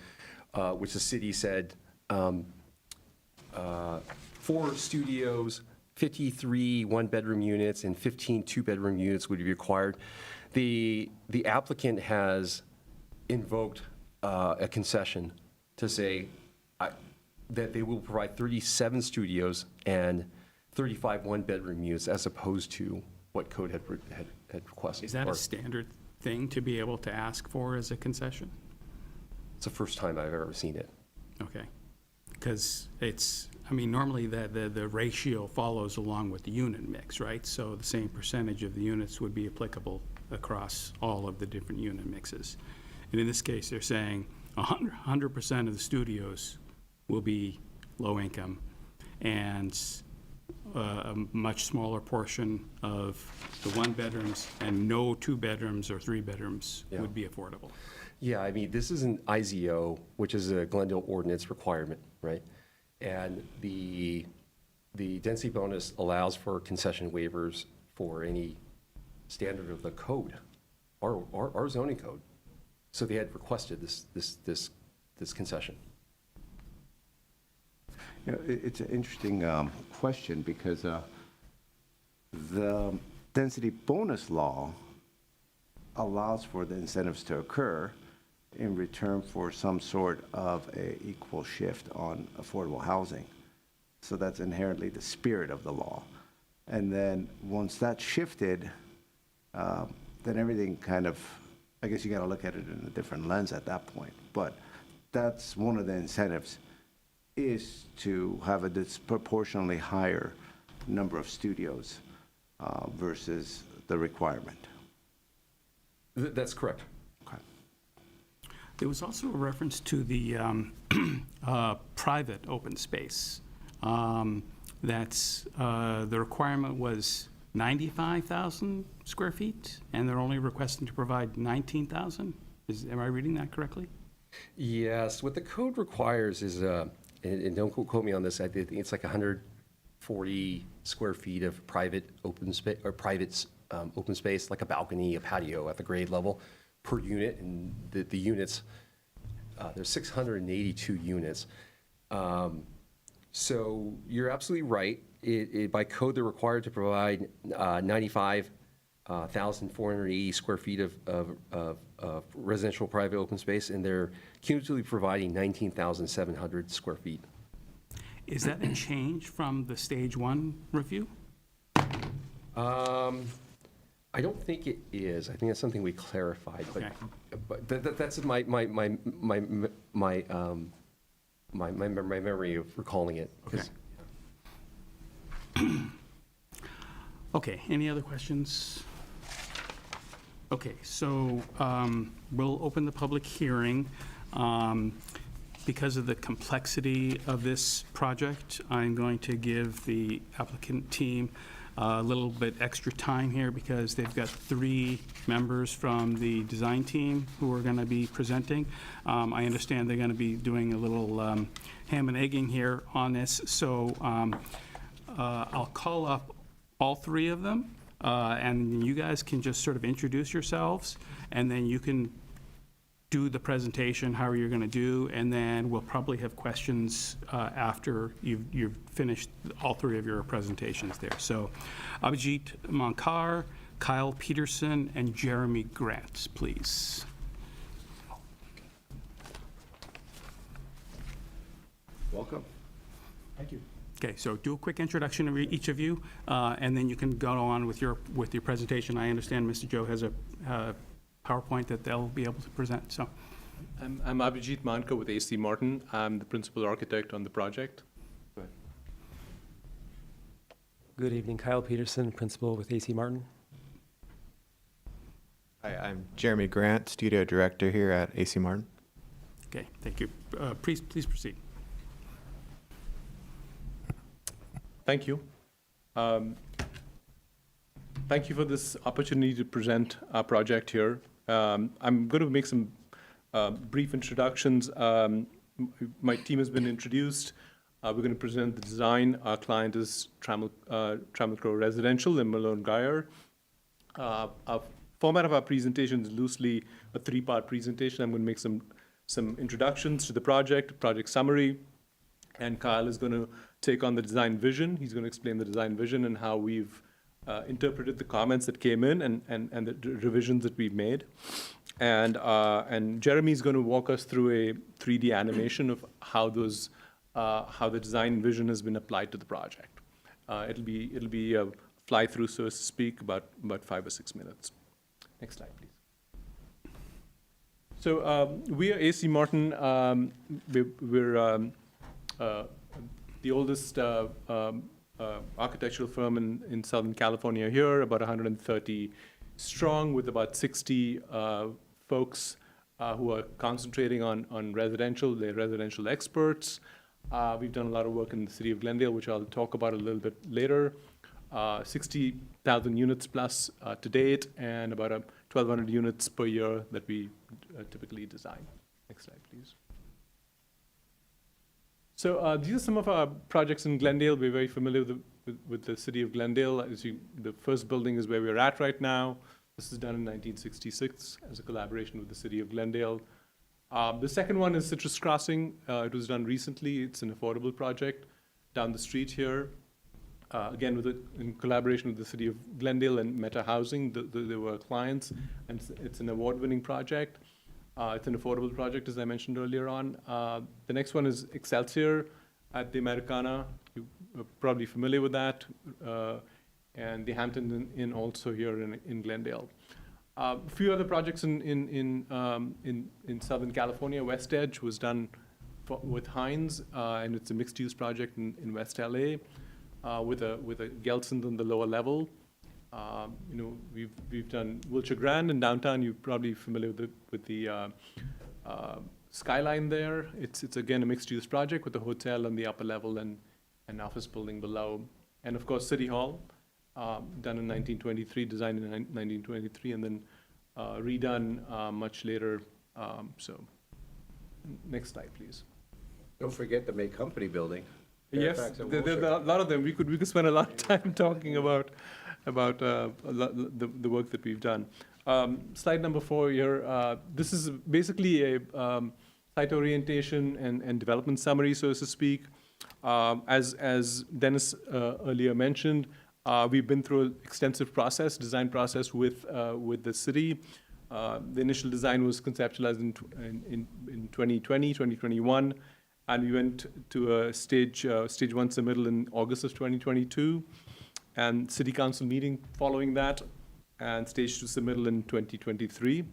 which the city said 4 studios, 53 one-bedroom units, and 15 two-bedroom units would be required. The applicant has invoked a concession to say that they will provide 37 studios and 35 one-bedroom units, as opposed to what code had requested. Is that Or a standard thing to be able to ask for as a concession? It's the first time I've ever seen it. Okay. Because normally the ratio follows along with the unit mix, right? So the same percentage of the units would be applicable across all of the different unit mixes. And in this case, they're saying 100% of the studios will be low income, and a much smaller portion of the 1-bedrooms and no 2-bedrooms or 3-bedrooms Yeah. would be affordable. Yeah, this is an IZO, which is a Glendale ordinance requirement, right? And the density bonus allows for concession waivers for any standard of the code, our zoning code. So they had requested this concession. It's an interesting question, because the density bonus law allows for the incentives to occur in return for some sort of a equal shift on affordable housing. So that's inherently the spirit of the law. And then once that's shifted, then everything kind of, I guess you got to look at it in a different lens at that point. But that's one of the incentives, is to have a disproportionately higher number of studios versus the requirement. That's correct. Okay. There was also a reference to the private open space. That's, the requirement was 95,000 square feet, and they're only requesting to provide 19,000? Am I reading that correctly? Yes, what the code requires is, and don't quote me on this, I think it's like 140 square feet of private open space, or private open space, like a balcony, a patio at the grade level per unit, and the units, there's 682 units. So you're absolutely right. By code, they're required to provide 95,480 square feet of residential private open space, and they're cumulatively providing 19,700 square feet. Is that a change from the stage one review? I don't think it is. I think that's something we clarified, Okay. but that's my memory of recalling it. 'Cause- Okay, any other questions? Okay, so we'll open the public hearing. Because of the complexity of this project, I'm going to give the applicant team a little bit extra time here because they've got 3 members from the design team who are going to be presenting. I understand they're going to be doing a little ham and egging here on this, so I'll call up all 3 of them, and you guys can just sort of introduce yourselves, and then you can do the presentation, how you're going to do, and then we'll probably have questions after you've finished all 3 of your presentations there. So Abhijit Mankar, Kyle Peterson, and Jeremy Grant, please. Welcome. Thank you. Okay, so do a quick introduction of each of you, and then you can go on with your presentation. I understand Mr. Joe has a PowerPoint that they'll be able to present, so. I'm Abhijit Mankar with AC Martin. I'm the principal architect on the project. Go ahead. Good evening, Kyle Peterson, principal with AC Martin. Hi, I'm Jeremy Grant, studio director here at AC Martin. Okay, thank you. Please proceed. Thank you. Thank you for this opportunity to present our project here. I'm going to make some brief introductions. My team has been introduced. We're going to present the design. Our client is Trammell Crow Residential in Malone Guyer. Our format of our presentation is loosely a 3-part presentation. I'm going to make some introductions to the project summary, and Kyle is going to take on the design vision. He's going to explain the design vision and how we've interpreted the comments that came in and the revisions that we've made. And Jeremy's going to walk us through a 3D animation of how the design vision has been applied to the project. It'll be a fly through, so to speak, about 5 or 6 minutes. Next slide, please. So we are AC Martin. We're the oldest architectural firm in Southern California here, about 130 strong, with about 60 folks who are concentrating on residential. They're residential experts. We've done a lot of work in the city of Glendale, which I'll talk about a little bit later. 60,000 units plus to date, and about 1,200 units per year that we typically design. Next slide, please. So these are some of our projects in Glendale. We're very familiar with the city of Glendale. The first building is where we're at right now. This is done in 1966 as a collaboration with the city of Glendale. The second one is Citrus Crossing. It was done recently. It's an affordable project down the street here. Again, in collaboration with the city of Glendale and Meta Housing. They were clients, and it's an award-winning project. It's an affordable project, as I mentioned earlier on. The next one is Excelsior at the Americana. You probably familiar with that, and the Hampton Inn also here in Glendale. A few other projects in Southern California. West Edge was done with Hines, and it's a mixed-use project in West LA with a Gelson's on the lower level. We've done Wilshire Grand in downtown. You're probably familiar with the skyline there. It's again a mixed-use project with a hotel on the upper level and an office building below. And of course, City Hall, done in 1923, designed in 1923, and then redone much later. So, next slide, please. Don't forget the May Company building. Yes, there are a lot of them. We could spend a lot of time talking about the work that we've done. Slide number 4 here. This is basically a site orientation and development summary, so to speak. As Dennis earlier mentioned, we've been through an extensive design process with the city. The initial design was conceptualized in 2020, 2021, and we went to a stage 1 submittal in August of 2022, and city council meeting following that, and stage 2 submittal in 2023.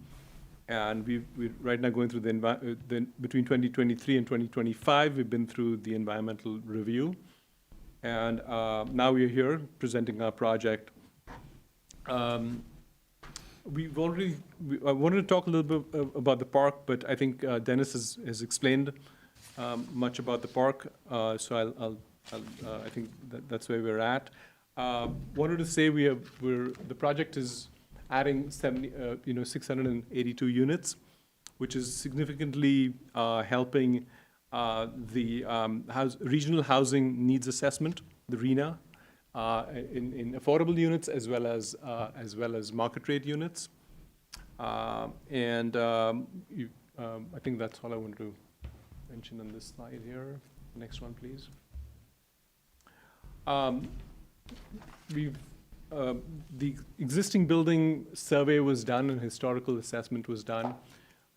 And we're right now going through between 2023 and 2025, we've been through the environmental review. And now we're here presenting our project. I wanted to talk a little bit about the park, but I think Dennis has explained much about the park, so I think that's where we're at. Wanted to say the project is adding 682 units, which is significantly helping the regional housing needs assessment, the RENA, in affordable units as well as market rate units. I think that's all I want to mention on this slide here. Next one, please. The existing building survey was done and historical assessment was done.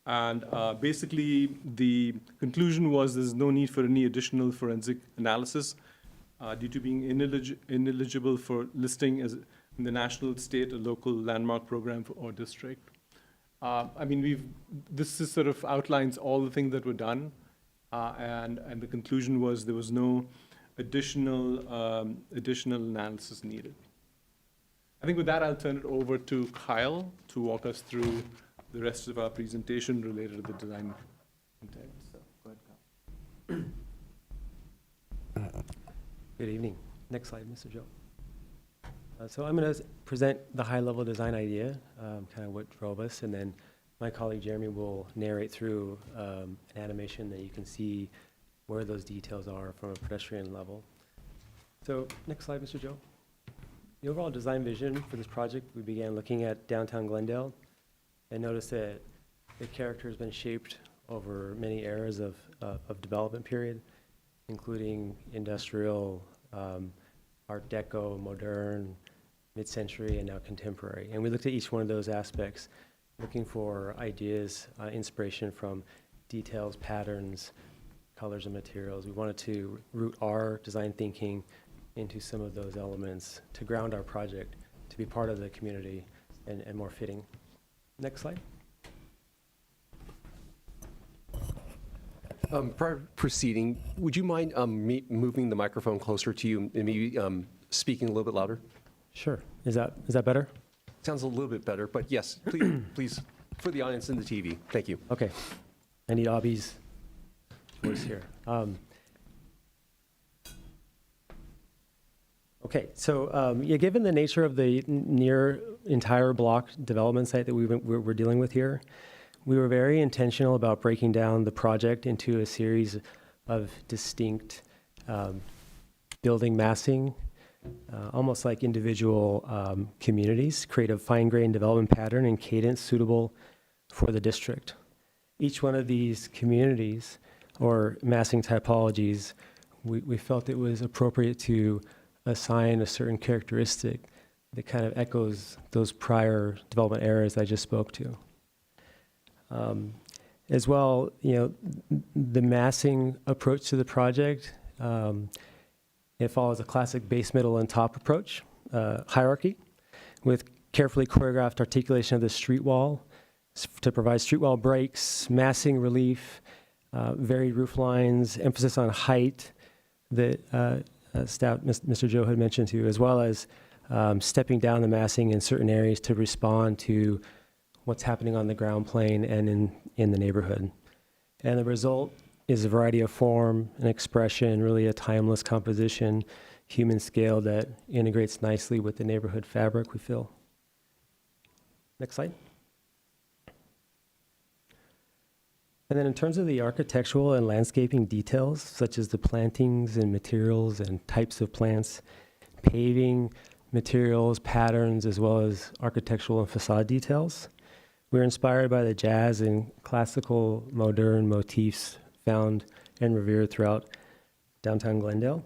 And basically, the conclusion was there's no need for any additional forensic analysis due to being ineligible for listing as in the national, state, or local landmark program or district. This is sort of outlines all the things that were done, and the conclusion was there was no additional analysis needed. I think with that, I'll turn it over to Kyle to walk us through the rest of our presentation related to the design intent. So, go ahead, Kyle. Good evening. Next slide, Mr. Joe. So I'm going to present the high-level design idea, kind of what drove us, and then my colleague Jeremy will narrate through an animation that you can see where those details are from a pedestrian level. So next slide, Mr. Joe. The overall design vision for this project, we began looking at downtown Glendale and noticed that the character has been shaped over many eras of development period, including industrial, Art Deco, modern, mid-century, and now contemporary. And we looked at each one of those aspects, looking for ideas, inspiration from details, patterns, colors, and materials. We wanted to root our design thinking into some of those elements to ground our project, to be part of the community and more fitting. Next slide. Prior to proceeding, would you mind moving the microphone closer to you and maybe speaking a little bit louder? Sure. Is that better? Sounds a little bit better, but yes, please, for the audience and the TV. Thank you. Okay. I need Abhi's voice here. Okay, so given the nature of the near entire block development site that we're dealing with here, we were very intentional about breaking down the project into a series of distinct building massing, almost like individual communities, create a fine-grained development pattern and cadence suitable for the district. Each one of these communities or massing typologies, we felt it was appropriate to assign a certain characteristic that kind of echoes those prior development eras I just spoke to. As well, the massing approach to the project It follows a classic base, middle, and top approach hierarchy with carefully choreographed articulation of the street wall to provide street wall breaks, massing relief, varied roof lines, emphasis on height that staff, Mr. Joe had mentioned too, as well as stepping down the massing in certain areas to respond to what's happening on the ground plane and in the neighborhood. And the result is a variety of form and expression, really a timeless composition, human scale that integrates nicely with the neighborhood fabric, we feel. Next slide. And then in terms of the architectural and landscaping details, such as the plantings and materials and types of plants, paving, materials, patterns, as well as architectural and facade details, we're inspired by the jazz and classical modern motifs found and revered throughout downtown Glendale.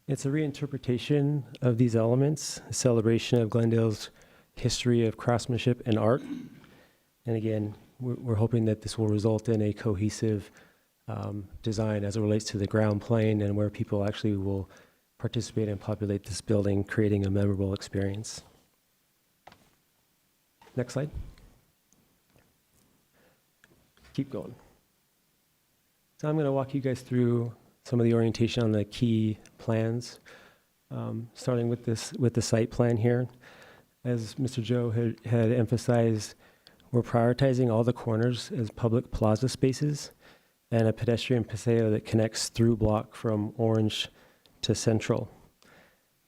It's a reinterpretation of these elements, a celebration of Glendale's history of craftsmanship and art. And again, we're hoping that this will result in a cohesive design as it relates to the ground plane and where people actually will participate and populate this building, creating a memorable experience. Next slide. Keep going. So I'm going to walk you guys through some of the orientation on the key plans, starting with the site plan here. As Mr. Joe had emphasized, we're prioritizing all the corners as public plaza spaces and a pedestrian paseo that connects through block from Orange to Central.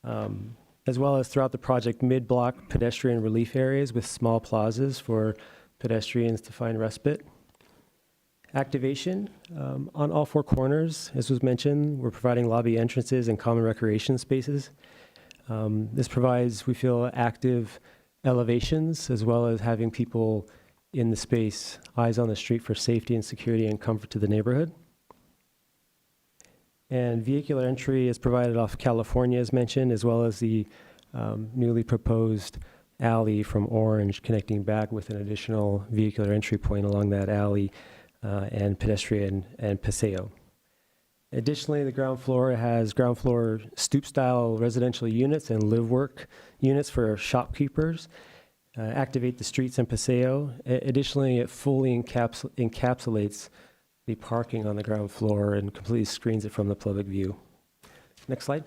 As well as throughout the project, mid-block pedestrian relief areas with small plazas for pedestrians to find respite. Activation on all four corners, as was mentioned, we're providing lobby entrances and common recreation spaces. This provides, we feel, active elevations, as well as having people in the space, eyes on the street for safety and security and comfort to the neighborhood. And vehicular entry is provided off California, as mentioned, as well as the newly proposed alley from Orange, connecting back with an additional vehicular entry point along that alley and pedestrian and paseo. Additionally, the ground floor has ground floor stoop-style residential units and live-work units for shopkeepers. Activate the streets and paseo. Additionally, it fully encapsulates the parking on the ground floor and completely screens it from the public view. Next slide.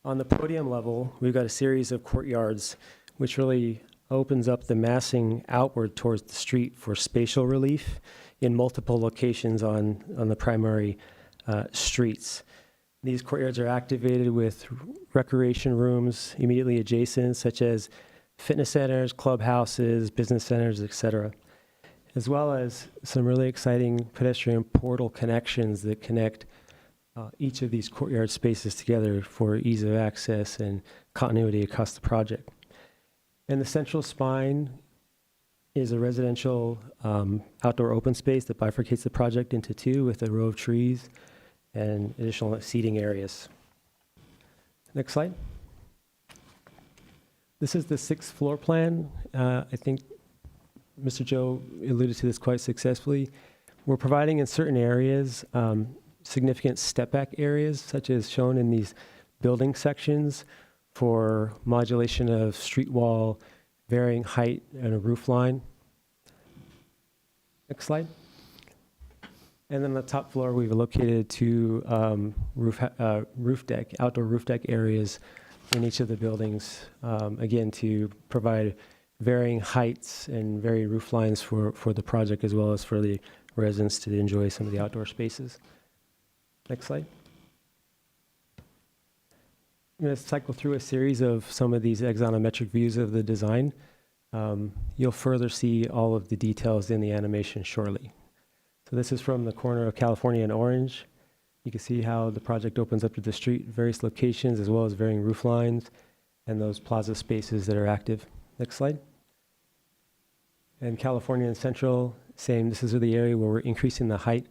On the podium level, we've got a series of courtyards, which really opens up the massing outward towards the street for spatial relief in multiple locations on the primary streets. These courtyards are activated with recreation rooms immediately adjacent, such as fitness centers, clubhouses, business centers, etc., as well as some really exciting pedestrian portal connections that connect each of these courtyard spaces together for ease of access and continuity across the project. And the central spine is a residential outdoor open space that bifurcates the project into two with a row of trees and additional seating areas. Next slide. This is the sixth floor plan. I think Mr. Joe alluded to this quite successfully. We're providing in certain areas significant step-back areas, such as shown in these building sections, for modulation of street wall, varying height, and a roof line. Next slide. And then on the top floor, we've located two outdoor roof deck areas in each of the buildings, again, to provide varying heights and varied roof lines for the project, as well as for the residents to enjoy some of the outdoor spaces. Next slide. I'm going to cycle through a series of some of these axonometric views of the design. You'll further see all of the details in the animation shortly. So this is from the corner of California and Orange. You can see how the project opens up to the street, various locations, as well as varying roof lines, and those plaza spaces that are active. Next slide. And California and Central, same. This is the area where we're increasing the height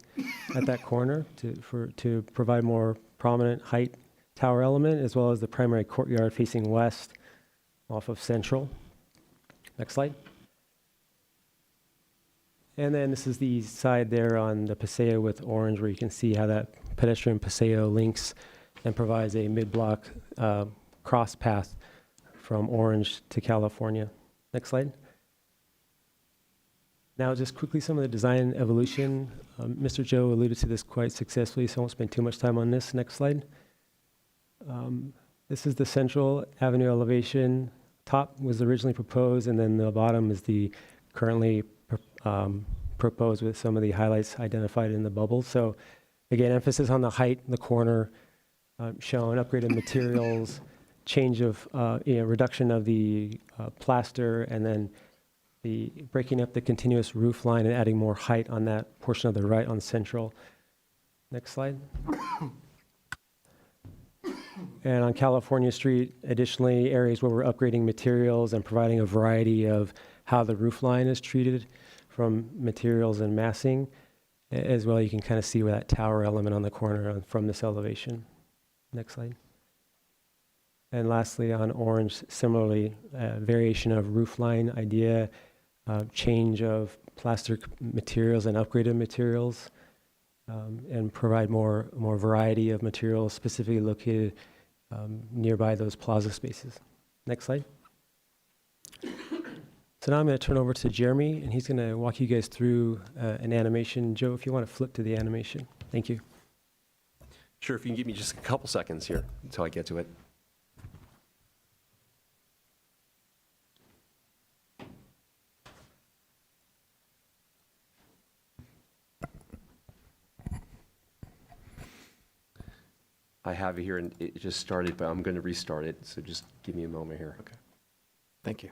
at that corner to provide more prominent height tower element, as well as the primary courtyard facing west off of Central. Next slide. And then this is the side there on the Paseo with Orange, where you can see how that pedestrian paseo links and provides a mid-block cross path from Orange to California. Next slide. Now, just quickly, some of the design evolution. Mr. Joe alluded to this quite successfully, so I won't spend too much time on this. Next slide. This is the Central Avenue elevation. Top was originally proposed, and then the bottom is the currently proposed with some of the highlights identified in the bubble. So, again, emphasis on the height, the corner, shown upgraded materials, change of, reduction of the plaster, and then the breaking up the continuous roof line and adding more height on that portion of the right on Central. Next slide. And on California Street, additionally, areas where we're upgrading materials and providing a variety of how the roof line is treated from materials and massing. As well, you can kind of see where that tower element on the corner from this elevation. Next slide. And lastly, on Orange, similarly, variation of roof line idea, change of plaster materials and upgraded materials, and provide more variety of materials specifically located nearby those plaza spaces. Next slide. So now I'm going to turn over to Jeremy, and he's going to walk you guys through an animation. Joe, if you want to flip to the animation. Thank you. Sure, if you can give me just a couple seconds here until I get to it. I have it here, and it just started, but I'm going to restart it, so just give me a moment here. Okay. Thank you.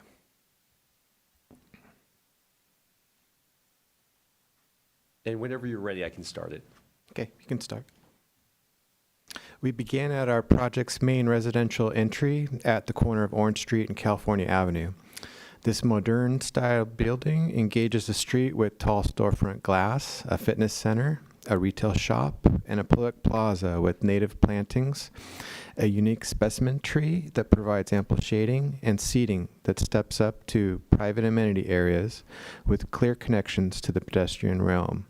And whenever you're ready, I can start it. Okay, you can start. We began at our project's main residential entry at the corner of Orange Street and California Avenue. This modern style building engages the street with tall storefront glass, a fitness center, a retail shop, and a public plaza with native plantings, a unique specimen tree that provides ample shading, and seating that steps up to private amenity areas with clear connections to the pedestrian realm.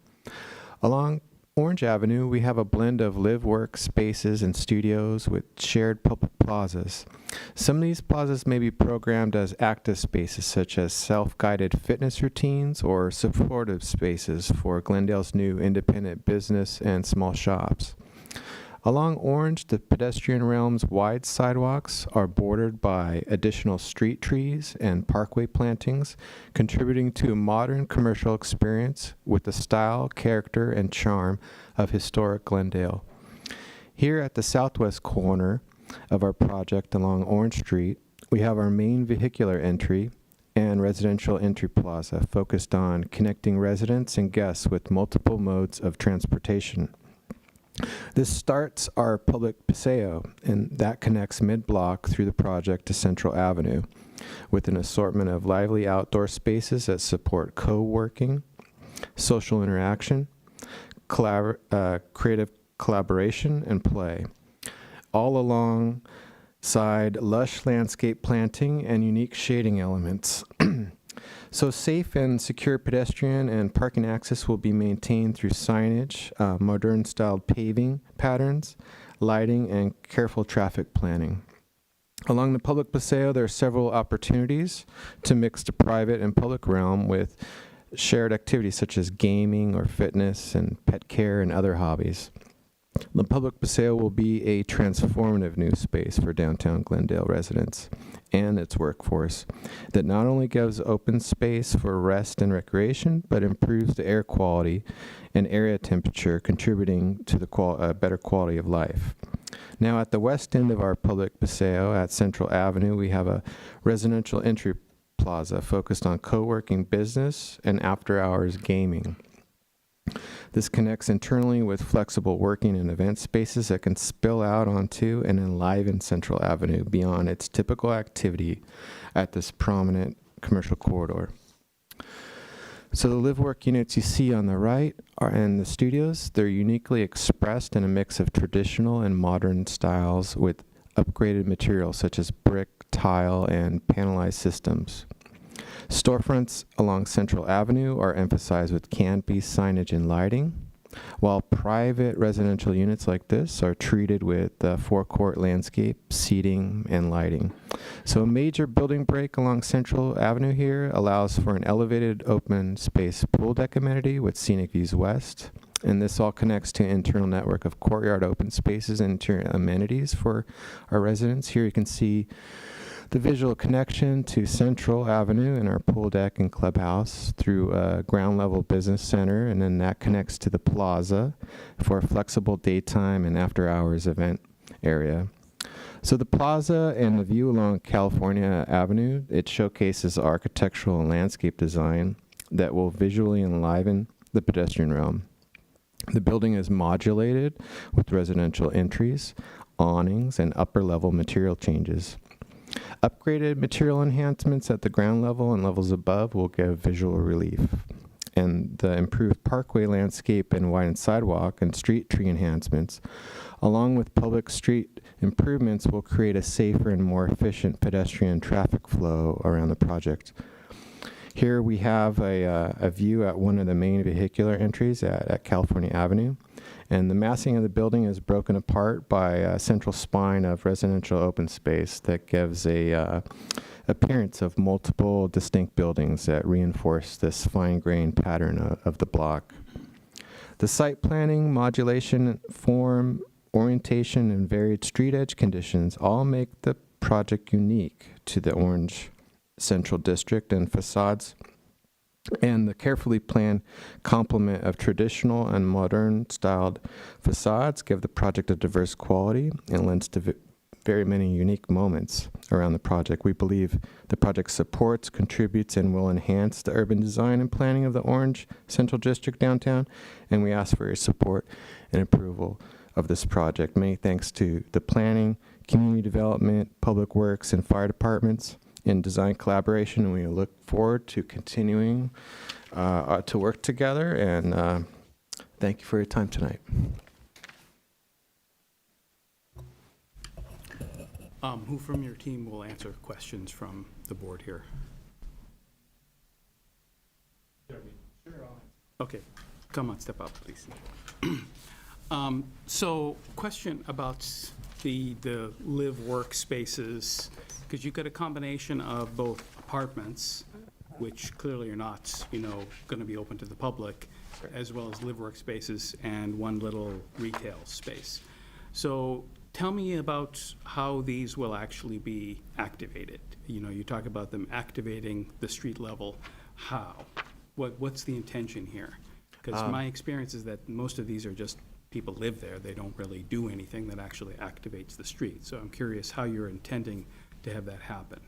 Along Orange Avenue, we have a blend of live-work spaces and studios with shared public plazas. Some of these plazas may be programmed as active spaces, such as self-guided fitness routines or supportive spaces for Glendale's new independent business and small shops. Along Orange, the pedestrian realm's wide sidewalks are bordered by additional street trees and parkway plantings, contributing to a modern commercial experience with the style, character, and charm of historic Glendale. Here at the southwest corner of our project along Orange Street, we have our main vehicular entry and residential entry plaza focused on connecting residents and guests with multiple modes of transportation. This starts our public paseo, and that connects mid-block through the project to Central Avenue with an assortment of lively outdoor spaces that support co-working, social interaction, creative collaboration, and play, all alongside lush landscape planting and unique shading elements. So safe and secure pedestrian and parking access will be maintained through signage, modern-styled paving patterns, lighting, and careful traffic planning. Along the public paseo, there are several opportunities to mix the private and public realm with shared activities such as gaming or fitness and pet care and other hobbies. The public paseo will be a transformative new space for downtown Glendale residents and its workforce that not only gives open space for rest and recreation, but improves the air quality and area temperature, contributing to the better quality of life. Now, at the west end of our public paseo at Central Avenue, we have a residential entry plaza focused on co-working business and after-hours gaming. This connects internally with flexible working and event spaces that can spill out onto and enliven Central Avenue beyond its typical activity at this prominent commercial corridor. So the live-work units you see on the right are in the studios. They're uniquely expressed in a mix of traditional and modern styles with upgraded materials such as brick, tile, and panelized systems. Storefronts along Central Avenue are emphasized with canopy signage and lighting. while private residential units like this are treated with forecourt landscape, seating, and lighting. So a major building break along Central Avenue here allows for an elevated open space pool deck amenity with scenic views west. And this all connects to an internal network of courtyard open spaces and interior amenities for our residents. Here you can see the visual connection to Central Avenue and our pool deck and clubhouse through a ground level business center, and then that connects to the plaza for a flexible daytime and after hours event area. So the plaza and the view along California Avenue, it showcases architectural and landscape design that will visually enliven the pedestrian realm. The building is modulated with residential entries, awnings, and upper level material changes. Upgraded material enhancements at the ground level and levels above will give visual relief. And the improved parkway landscape and widened sidewalk and street tree enhancements, along with public street improvements, will create a safer and more efficient pedestrian traffic flow around the project. Here we have a view at one of the main vehicular entries at California Avenue. And the massing of the building is broken apart by a central spine of residential open space that gives a appearance of multiple distinct buildings that reinforce this fine-grained pattern of the block. The site planning, modulation, form, orientation, and varied street edge conditions all make the project unique to the Orange Central District and facades. And the carefully planned complement of traditional and modern styled facades give the project a diverse quality and lends to very many unique moments around the project. We believe the project supports, contributes, and will enhance the urban design and planning of the Orange Central District downtown, and we ask for your support and approval of this project. Many thanks to the planning, community development, public works, and fire departments in design collaboration, and we look forward to continuing to work together, and thank you for your time tonight. Who from your team will answer questions from the board here? Okay, come on, step up, please. So, question about the live work spaces, because you've got a combination of both apartments, which clearly are not, going to be open to the public, as well as live work spaces and one little retail space. So tell me about how these will actually be activated. You talk about them activating the street level. How? What's the intention here? Because my experience is that most of these are just people live there. They don't really do anything that actually activates the street. So I'm curious how you're intending to have that happen.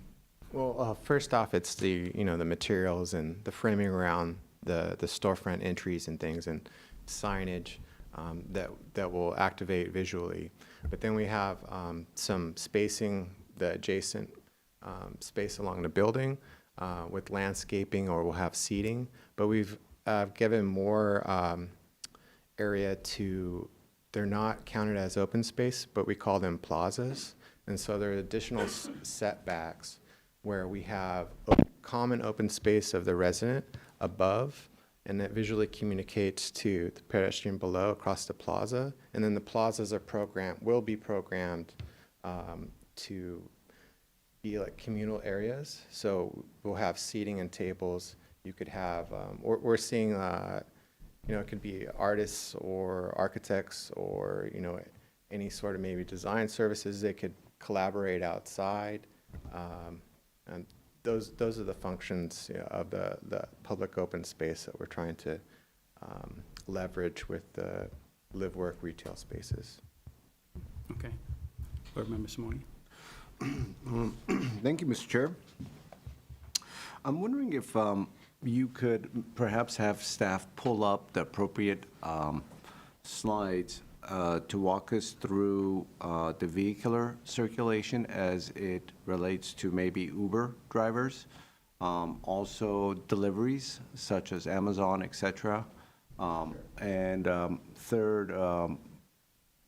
Well, first off, it's the the materials and the framing around the storefront entries and things and signage that will activate visually. But then we have some spacing, the adjacent space along the building with landscaping, or we'll have seating. But we've given more area to, they're not counted as open space, but we call them plazas. And so there are additional setbacks where we have common open space of the resident above, and that visually communicates to the pedestrian below across the plaza. And then the plazas will be programmed to be like communal areas. So we'll have seating and tables. You could have, we're seeing, it could be artists or architects or, any sort of maybe design services. They could collaborate outside. And those are the functions of the public open space that we're trying to leverage with the live work retail spaces. Okay. Board Member Simoni. Thank you, Mr. Chair. I'm wondering if you could perhaps have staff pull up the appropriate slides to walk us through the vehicular circulation as it relates to maybe Uber drivers, also deliveries such as Amazon, et cetera, and third,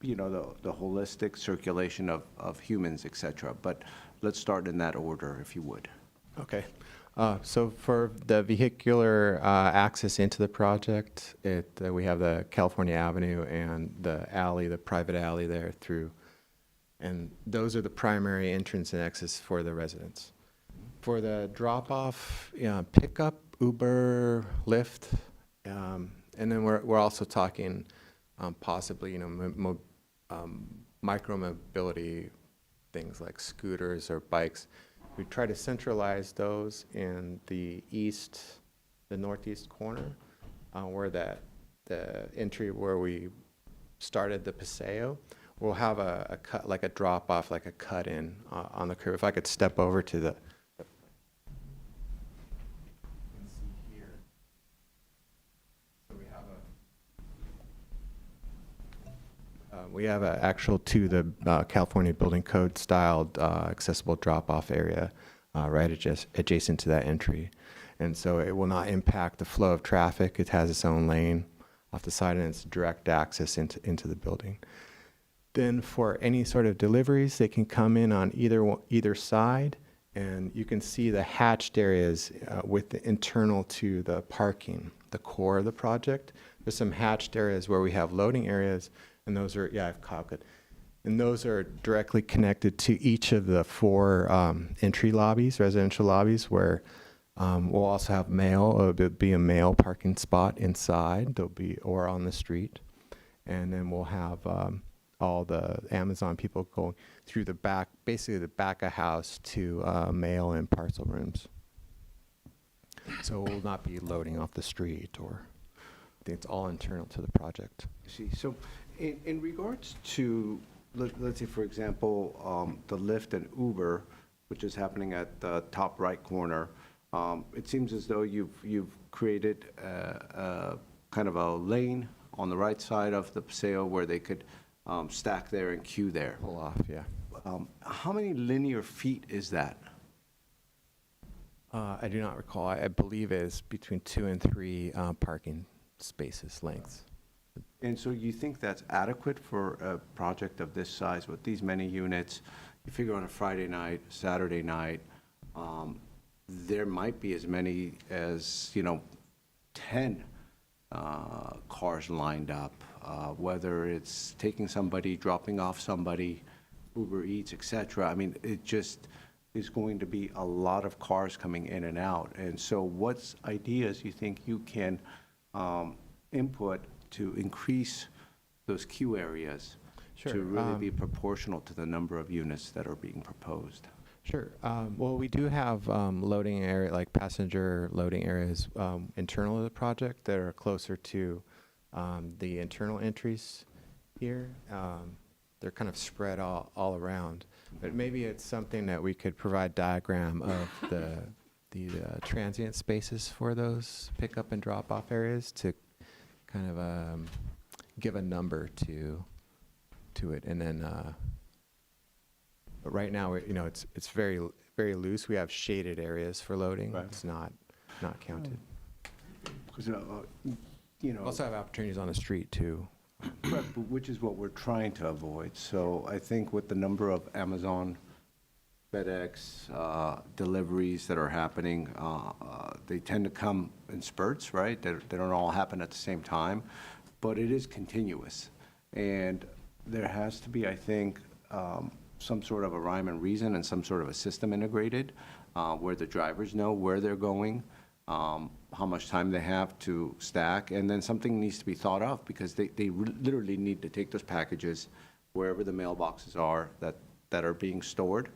the holistic circulation of humans, et cetera. But let's start in that order, if you would. Okay. So for the vehicular access into the project, we have the California Avenue and the alley, the private alley there through, and those are the primary entrance and exits for the residents. For the drop-off, pickup, Uber, Lyft, and then we're also talking possibly, micro-mobility things like scooters or bikes. We try to centralize those in the northeast corner, where the entry where we started the Paseo. We'll have a cut, like a drop off, like a cut in on the curb. If I could step over to the. We have an actual to the California Building Code styled accessible drop-off area right adjacent to that entry. And so it will not impact the flow of traffic. It has its own lane off the side, and it's direct access into the building. Then for any sort of deliveries, they can come in on either side, and you can see the hatched areas with the internal to the parking, the core of the project. There's some hatched areas where we have loading areas, and those are, I've copied. And those are directly connected to each of the 4 entry lobbies, residential lobbies, where we'll also have there'll be a mail parking spot inside, or on the street. And then we'll have all the Amazon people going through the back, basically the back of house to mail and parcel rooms. So it will not be loading off the street, or I think it's all internal to the project. See, so in regards to, let's say, for example, the Lyft and Uber, which is happening at the top right corner, it seems as though you've created kind of a lane on the right side of the Paseo where they could stack there and queue there. Pull off, yeah. How many linear feet is that? I do not recall. I believe it is between 2 and 3 parking spaces lengths. And so you think that's adequate for a project of this size with these many units? You figure on a Friday night, Saturday night, there might be as many as, 10 cars lined up, whether it's taking somebody, dropping off somebody, Uber Eats, et cetera. I mean, it just is going to be a lot of cars coming in and out. And so what ideas you think you can input to increase those queue areas Sure, to really be proportional to the number of units that are being proposed? Sure. Well, we do have loading area, like passenger loading areas internal to the project that are closer to the internal entries here. They're kind of spread all around. But maybe it's something that we could provide diagram of the transient spaces for those pickup and drop-off areas to kind of give a number to it, and then. But right now, it's very loose. We have shaded areas for loading. Right. It's not counted. Because, Also have opportunities on the street too. correct, but which is what we're trying to avoid. So I think with the number of Amazon, FedEx deliveries that are happening, they tend to come in spurts, right? They don't all happen at the same time, but it is continuous. And there has to be, I think, some sort of a rhyme and reason and some sort of a system integrated where the drivers know where they're going, how much time they have to stack, and then something needs to be thought of because they literally need to take those packages wherever the mailboxes are that are being stored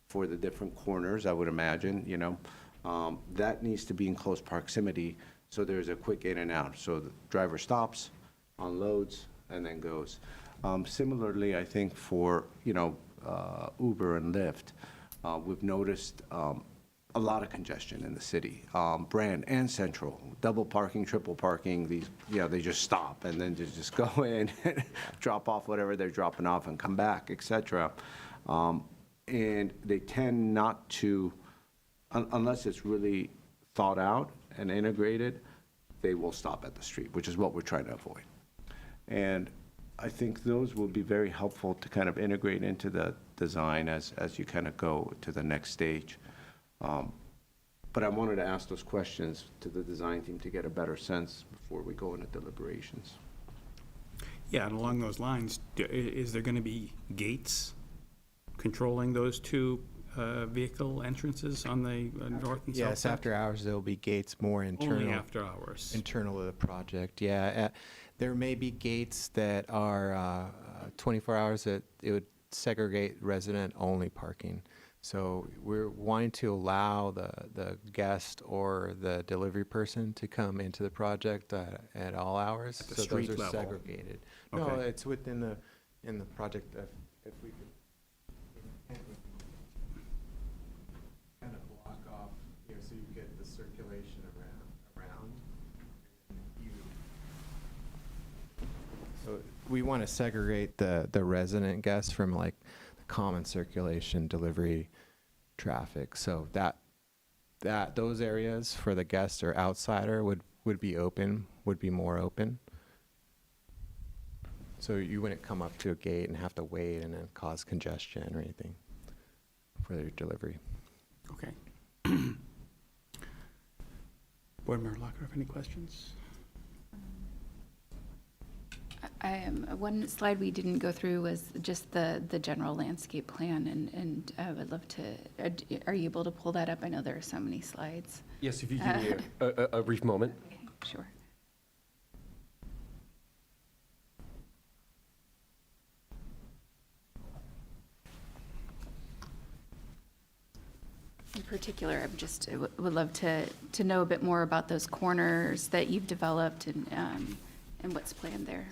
for the different corners, I would imagine, that needs to be in close proximity so there's a quick in and out. So the driver stops, unloads, and then goes. Similarly, I think for, Uber and Lyft, we've noticed a lot of congestion in the city, Brand and Central, double parking, triple parking, they just stop and then just go in, drop off whatever they're dropping off and come back, et cetera. And they tend not to, unless it's really thought out and integrated, they will stop at the street, which is what we're trying to avoid. And I think those will be very helpful to kind of integrate into the design as you kind of go to the next stage. But I wanted to ask those questions to the design team to get a better sense before we go into deliberations. Yeah, and along those lines, is there going to be gates controlling those two vehicle entrances on the north and south Yes, side? after hours, there'll be gates more internal. Only after hours. Internal to the project, yeah. There may be gates that are 24 hours that it would segregate resident-only parking. So we're wanting to allow the guest or the delivery person to come into the project at all hours. At the So street those are level. segregated. No, Okay. it's within in the project, if we could kind of block off, so you get the circulation around. So we want to segregate the resident guests from like the common circulation delivery traffic. So those areas for the guest or outsider would be open, would be more open. So you wouldn't come up to a gate and have to wait and then cause congestion or anything for their delivery. Okay. Board Member Lockhart, any questions? One slide we didn't go through was just the general landscape plan, and I would love to, are you able to pull that up? I know there are so many slides. Yes, if you give me a brief moment. Sure. In particular, I would love to know a bit more about those corners that you've developed and what's planned there.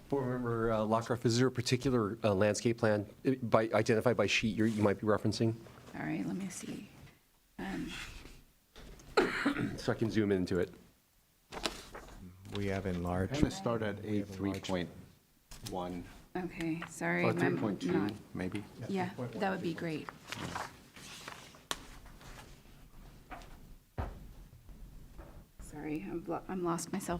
Board Member Lockroff, is there a particular landscape plan identified by sheet you might be referencing? All right, let me see. So I can zoom into it. We have enlarged. I'm going to start at A 3.1 Okay, sorry. or I'm 3.2, not- maybe. Yeah, that would be great. Sorry, I'm lost myself.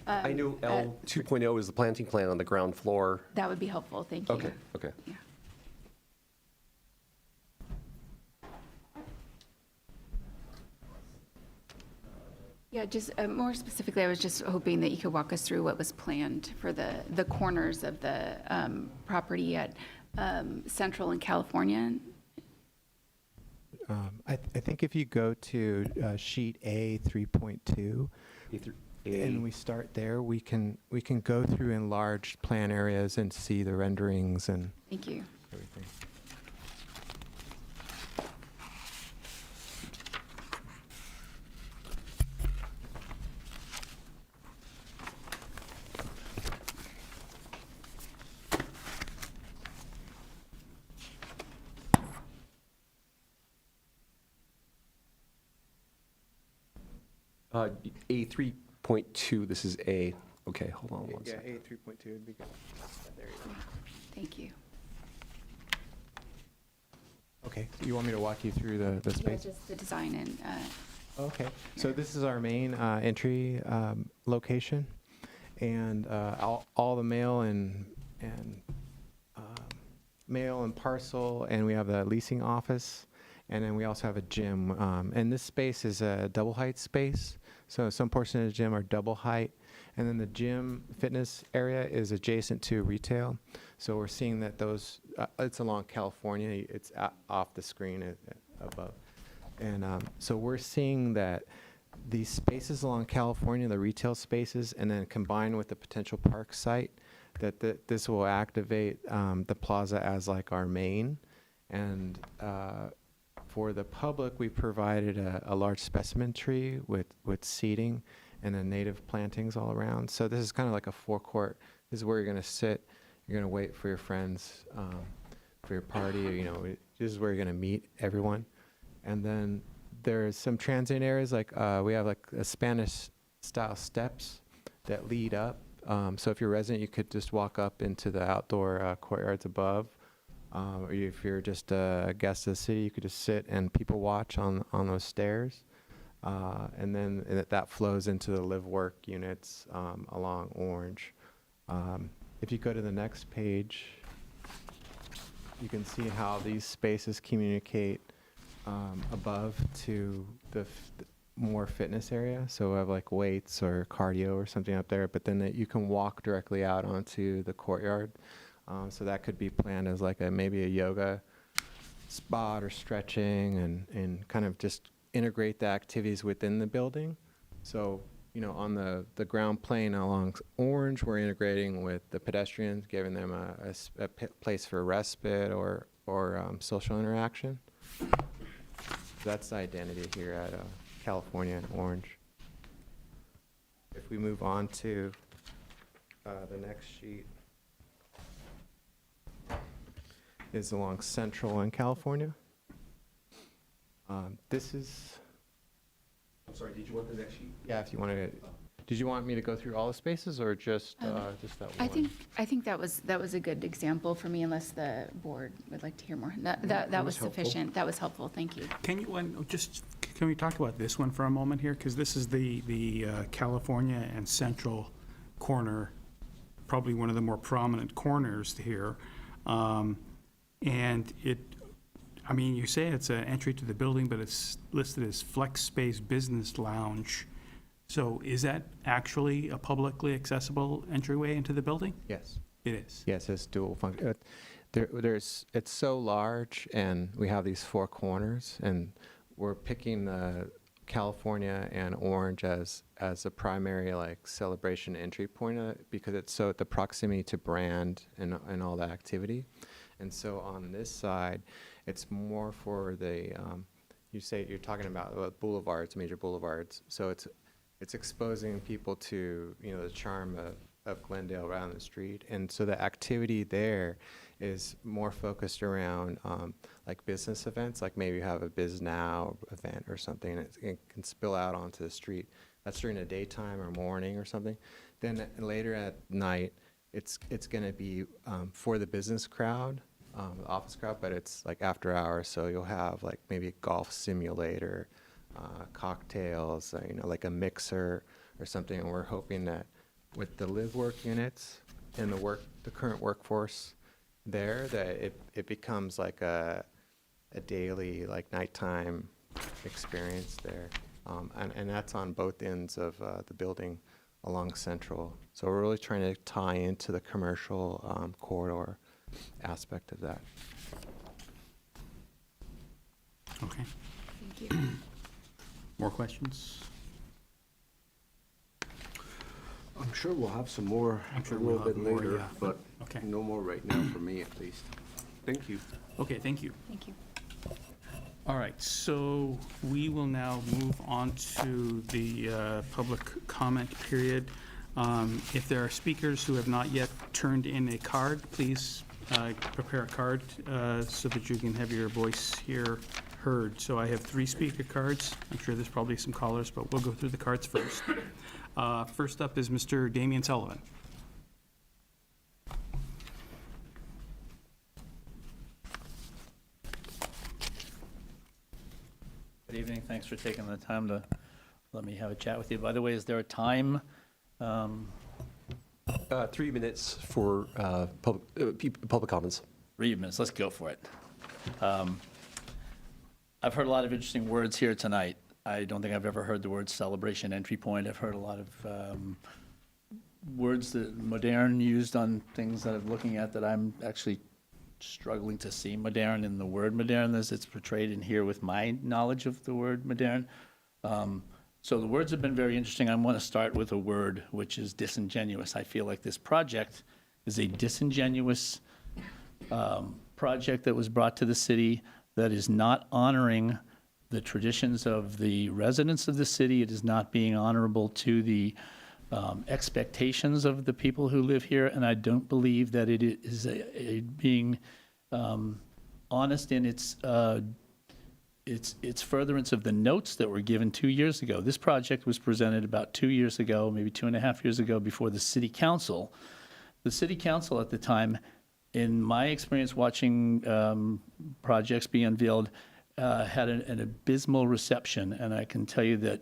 I know L 2.0 is the planting plan on the ground floor. That would be helpful, thank you. Okay. Yeah. Yeah, just more specifically, I was just hoping that you could walk us through what was planned for the corners of the property at Central and California. I think if you go to sheet A 3.2, and we start there, we can go through enlarged plan areas and see the renderings and Thank you. everything. A 3.2, this is A. Okay, hold on one Yeah, second. A 3.2 would be good. There you go. Thank you. Okay, you want me to walk you through the Yeah, space? just the design and, Okay, so this is our main entry location, and all the mail and mail and parcel, and we have the leasing office, and then we also have a gym. And this space is a double height space, so some portion of the gym are double height, and then the gym fitness area is adjacent to retail. So we're seeing that those, it's along California, it's off the screen above. And so we're seeing that these spaces along California, the retail spaces, and then combined with the potential park site, that this will activate the plaza as like our main. And for the public, we provided a large specimen tree with seating and then native plantings all around. So this is kind of like a forecourt. This is where you're going to sit. You're going to wait for your friends for your party. Or, this is where you're going to meet everyone. And then there's some transient areas, like we have like a Spanish-style steps that lead up. So if you're a resident, you could just walk up into the outdoor courtyards above. Or if you're just a guest of the city, you could just sit and people watch on those stairs. And then that flows into the live-work units along Orange. If you go to the next page, you can see how these spaces communicate above to the more fitness area. So we have like weights or cardio or something up there, but then you can walk directly out onto the courtyard. So that could be planned as like maybe a yoga spot or stretching, and kind of just integrate the activities within the building. So, on the ground plane along Orange, we're integrating with the pedestrians, giving them a place for respite or social interaction. That's the identity here at California and Orange. If we move on to the next sheet, is along Central and California. This is. I'm sorry, did you want the next sheet? Yeah, if you want to. Did you want me to go through all the spaces or just that one? I think that was a good example for me, unless the board would like to hear more. That was was helpful. sufficient. That was helpful. Thank you. Can we talk about this one for a moment here? Because this is the California and Central corner, probably one of the more prominent corners here. And you say it's an entry to the building, but it's listed as Flex Space Business Lounge. So is that actually a publicly accessible entryway into the building? Yes. It is. Yes, it's dual function. It's so large, and we have these four corners, and we're picking the California and Orange as a primary celebration entry point because it's so the proximity to brand and all that activity. And so on this side, it's more for the, you're talking about boulevards, major boulevards. So it's exposing people to, the charm of Glendale around the street. And so the activity there is more focused around business events, like maybe you have a Biz Now event or something, and it can spill out onto the street. That's during the daytime or morning or something. Then later at night, it's going to be for the business crowd, the office crowd, but it's after hours, so you'll have maybe a golf simulator, cocktails, like a mixer or something. And we're hoping that with the live work units and the current workforce there, that it becomes like a daily nighttime experience there, and that's on both ends of the building along Central. So we're really trying to tie into the commercial corridor aspect of that. Okay. Thank you. More questions? I'm sure we'll have some more I'm sure a we'll little have bit more, later, yeah. but Okay. no more right now for me at least. Thank you. Okay, thank you. Thank you. All right, so we will now move on to the public comment period. If there are speakers who have not yet turned in a card, please prepare a card so that you can have your voice here heard. So I have 3 speaker cards. I'm sure there's probably some callers, but we'll go through the cards first. First up is Mr. Damian Sullivan. Good evening. Thanks for taking the time to let me have a chat with you. By the way, is there a time? 3 minutes for public comments. 3 minutes. Let's go for it. I've heard a lot of interesting words here tonight. I don't think I've ever heard the word celebration entry point. I've heard a lot of words that modern used on things that I'm looking at that I'm actually struggling to see modern in the word modern as it's portrayed in here with my knowledge of the word modern. So the words have been very interesting. I want to start with a word which is disingenuous. I feel like this project is a disingenuous project that was brought to the city that is not honoring the traditions of the residents of the city. It is not being honorable to the expectations of the people who live here, and I don't believe that it is being honest in its furtherance of the notes that were given 2 years ago. This project was presented about 2 years ago, maybe 2.5 years ago, before the city council. The city council at the time, in my experience watching projects be unveiled, had an abysmal reception, and I can tell you that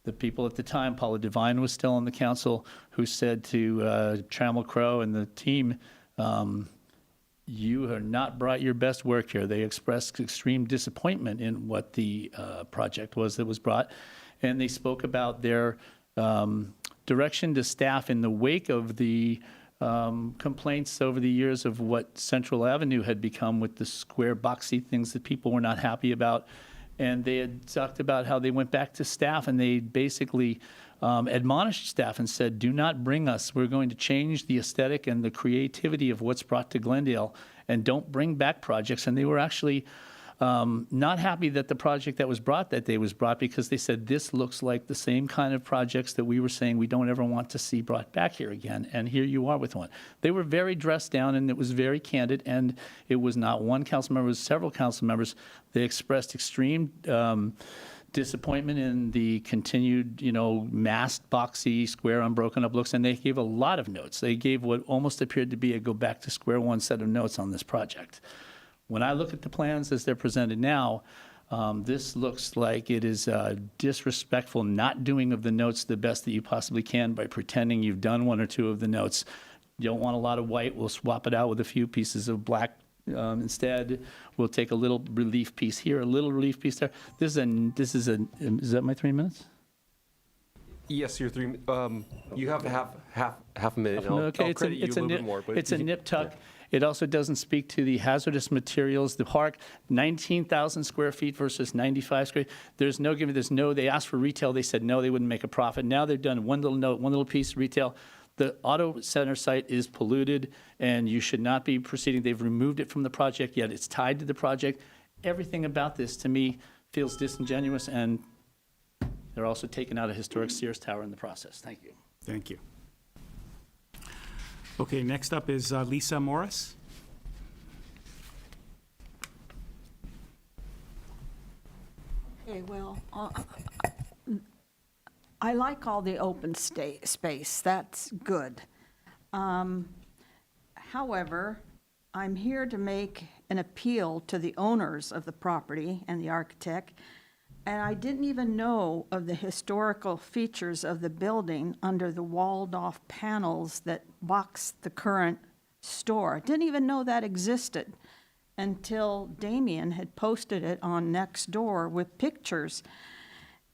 the people at the time, Paula Devine was still on the council, who said to Trammell Crow and the team, you have not brought your best work here. They expressed extreme disappointment in what the project was that was brought, and they spoke about their direction to staff in the wake of the complaints over the years of what Central Avenue had become with the square boxy things that people were not happy about. And they had talked about how they went back to staff and they basically admonished staff and said, do not bring us. We're going to change the aesthetic and the creativity of what's brought to Glendale, and don't bring back projects. And they were actually not happy that the project that was brought that day was brought, because they said, this looks like the same kind of projects that we were saying we don't ever want to see brought back here again. And here you are with one. They were very dressed down, and it was very candid, and it was not one council member, it was several council members. They expressed extreme disappointment in the continued, masked, boxy, square, unbroken up looks, and they gave a lot of notes. They gave what almost appeared to be a go back to square one set of notes on this project. When I look at the plans as they're presented now, this looks like it is disrespectful not doing of the notes the best that you possibly can by pretending you've done one or two of the notes. You don't want a lot of white, we'll swap it out with a few pieces of black instead. We'll take a little relief piece here, a little relief piece there. Is that my 3 minutes? Yes, you're 3, you have half a minute. and I'll credit you a little bit more, but it's a nip tuck. It also doesn't speak to the hazardous materials. The park, 19,000 square feet versus 95 square. There's no giving. They asked for retail. They said no, they wouldn't make a profit. Now they've done one little note, one little piece of retail. The auto center site is polluted, and you should not be proceeding. They've removed it from the project, yet it's tied to the project. Everything about this, to me, feels disingenuous, and they're also taking out a historic Sears Tower in the process. Thank you. Thank you. Okay, next up is Lisa Morris. Okay, well, I like all the open space. That's good. However, I'm here to make an appeal to the owners of the property and the architect, and I didn't even know of the historical features of the building under the walled-off panels that box the current store. I didn't even know that existed until Damien had posted it on Nextdoor with pictures.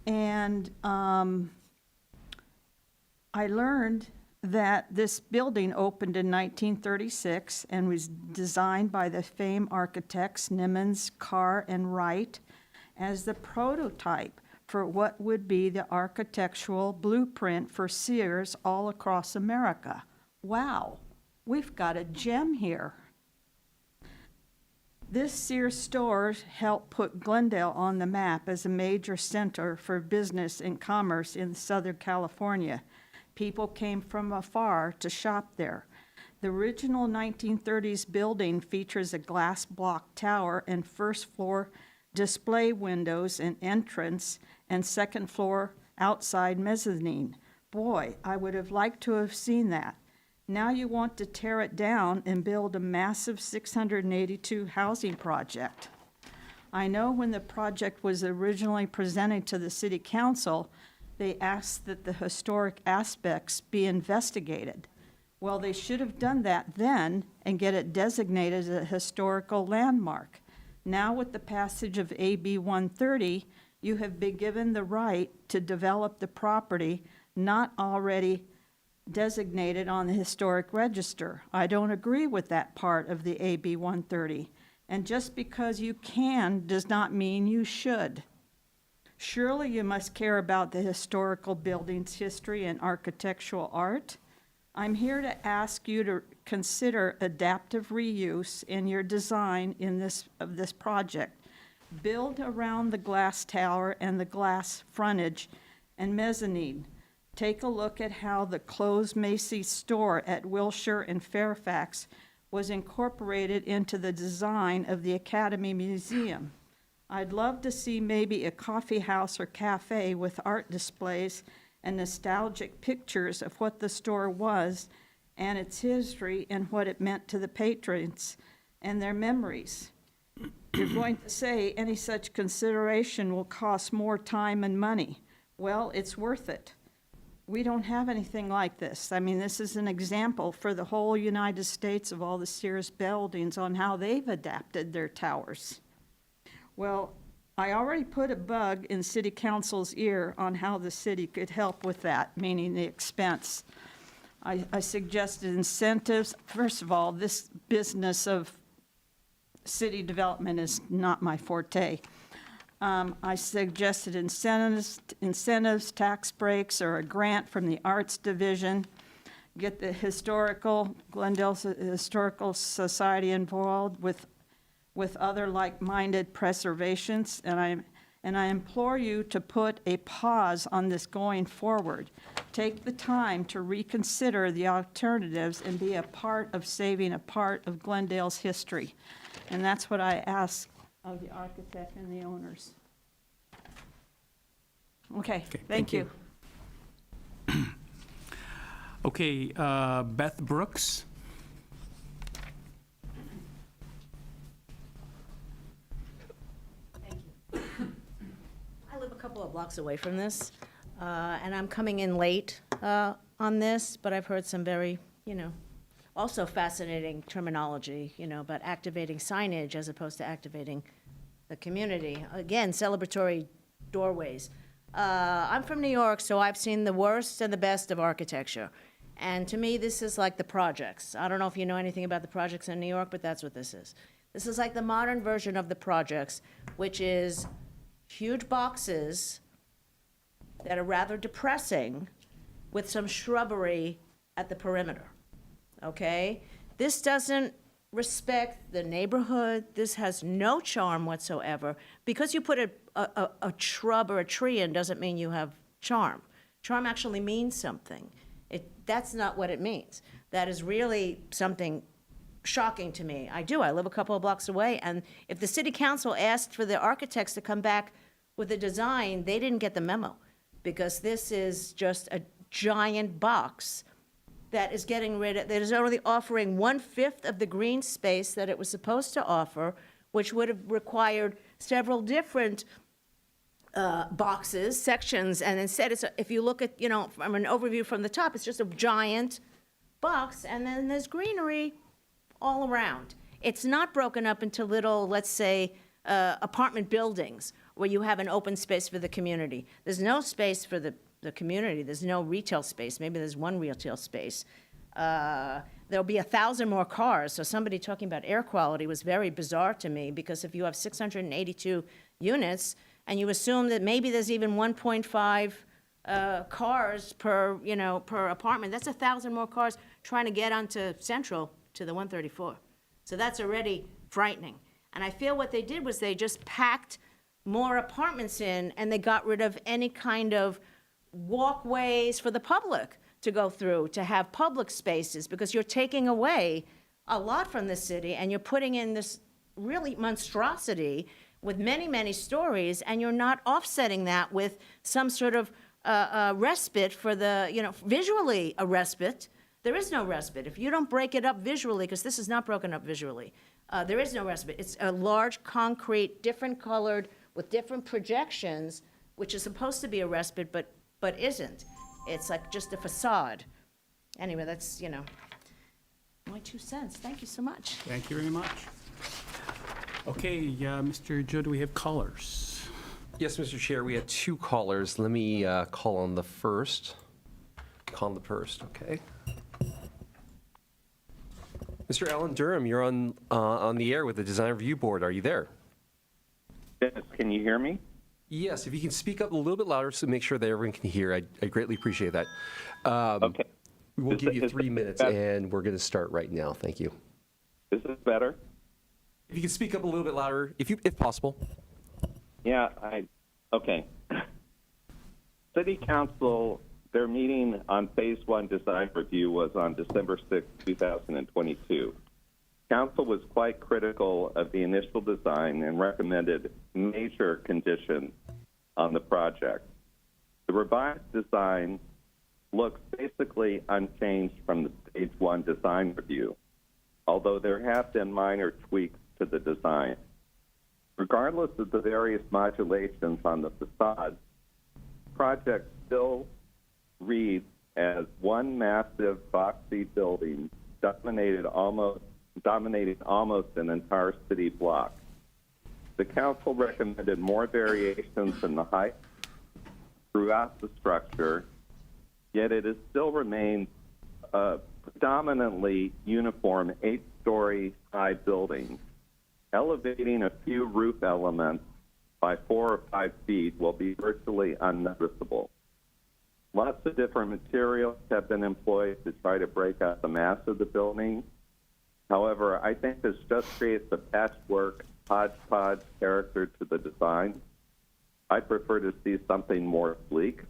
And I learned that this building opened in 1936 and was designed by the famed architects Nimmons, Carr, and Wright as the prototype for what would be the architectural blueprint for Sears all across America. Wow, we've got a gem here. This Sears store helped put Glendale on the map as a major center for business and commerce in Southern California. People came from afar to shop there. The original 1930s building features a glass block tower and first floor display windows and entrance, and second floor outside mezzanine. Boy, I would have liked to have seen that. Now you want to tear it down and build a massive 682 housing project. I know when the project was originally presented to the city council, they asked that the historic aspects be investigated. Well, they should have done that then and get it designated as a historical landmark. Now with the passage of AB 130, you have been given the right to develop the property not already designated on the historic register. I don't agree with that part of the AB 130. And just because you can does not mean you should. Surely you must care about the historical building's history and architectural art. I'm here to ask you to consider adaptive reuse in your design of this project. Build around the glass tower and the glass frontage and mezzanine. Take a look at how the closed Macy's store at Wilshire and Fairfax was incorporated into the design of the Academy Museum. I'd love to see maybe a coffee house or cafe with art displays and nostalgic pictures of what the store was and its history and what it meant to the patrons and their memories. you're going to say any such consideration will cost more time and money. Well, it's worth it. We don't have anything like this. I mean, this is an example for the whole United States of all the Sears buildings on how they've adapted their towers. Well, I already put a bug in City Council's ear on how the city could help with that, meaning the expense. I suggested incentives. First of all, this business of city development is not my forte. I suggested incentives, tax breaks, or a grant from the Arts Division. Get the Glendale Historical Society involved with other like-minded preservations, and I implore you to put a pause on this going forward. Take the time to reconsider the alternatives and be a part of saving a part of Glendale's history. And that's what I ask of the architect and the owners. Okay, thank you. Okay, Beth Brooks. I live a couple of blocks away from this, and I'm coming in late on this, but I've heard some very, also fascinating terminology, about activating signage as opposed to activating the community. Again, celebratory doorways. I'm from New York, so I've seen the worst and the best of architecture. And to me, this is like the projects. I don't know if you know anything about the projects in New York, but that's what this is. This is like the modern version of the projects, which is huge boxes that are rather depressing with some shrubbery at the perimeter, okay? This doesn't respect the neighborhood. This has no charm whatsoever. Because you put a shrub or a tree in doesn't mean you have charm. Charm actually means something. That's not what it means. That is really something shocking to me. I live a couple of blocks away, and if the city council asked for the architects to come back with a design, they didn't get the memo, because this is just a giant box that is that is only offering 1/5 of the green space that it was supposed to offer, which would have required several different boxes, sections, and instead, if you look at, from an overview from the top, it's just a giant box, and then there's greenery all around. It's not broken up into little, let's say, apartment buildings where you have an open space for the community. There's no space for the community. There's no retail space. Maybe there's one retail space. There'll be 1,000 more cars. So somebody talking about air quality was very bizarre to me, because if you have 682 units and you assume that maybe there's even 1.5 cars per apartment, that's 1,000 more cars trying to get onto Central to the 134. So that's already frightening. And I feel what they did was they just packed more apartments in, and they got rid of any kind of walkways for the public to go through, to have public spaces, because you're taking away a lot from the city, and you're putting in this really monstrosity with many, many stories, and you're not offsetting that with some sort of respite for the, visually a respite. There is no respite. If you don't break it up visually, because this is not broken up visually, there is no respite. It's a large concrete, different colored, with different projections, which is supposed to be a respite, but isn't. It's like just a facade. Anyway, that's, my 2 cents. Thank you so much. Thank you very much. Okay, Mr. Joe, do we have callers? Yes, Mr. Chair, we have 2 callers. Let me call on the first. Okay. Mr. Alan Durham, you're on the air with the Design Review Board. Are you there? Yes, can you hear me? Yes, if you can speak up a little bit louder so make sure that everyone can hear. I greatly appreciate that. Okay. We'll give you 3 minutes, and we're going to start right now. Thank you. Is this better? If you can speak up a little bit louder, if possible. Yeah, okay. City Council, their meeting on Phase 1 design review was on December 6, 2022. Council was quite critical of the initial design and recommended major conditions on the project. The revised design looks basically unchanged from the Stage 1 design review, although there have been minor tweaks to the design. Regardless of the various modulations on the facade, the project still reads as one massive boxy building dominating almost an entire city block. The council recommended more variations in the height throughout the structure, yet it still remains a predominantly uniform 8-story high building. Elevating a few roof elements by 4 or 5 feet will be virtually unnoticeable. Lots of different materials have been employed to try to break up the mass of the building. However, I think this just creates a patchwork, hodgepodge character to the design. I prefer to see something more sleek.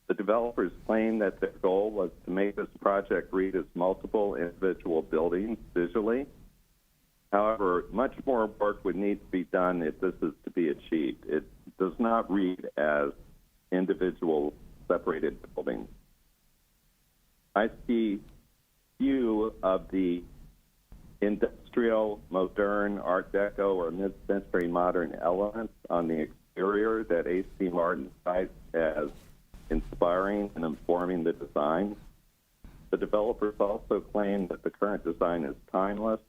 The developers claim that their goal was to make this project read as multiple individual buildings visually. However, much more work would need to be done if this is to be achieved. It does not read as individual separated buildings. I see few of the industrial, modern, Art Deco, or mid-century modern elements on the exterior that A.C. Martin cites as inspiring and informing the design. The developers also claim that the current design is timeless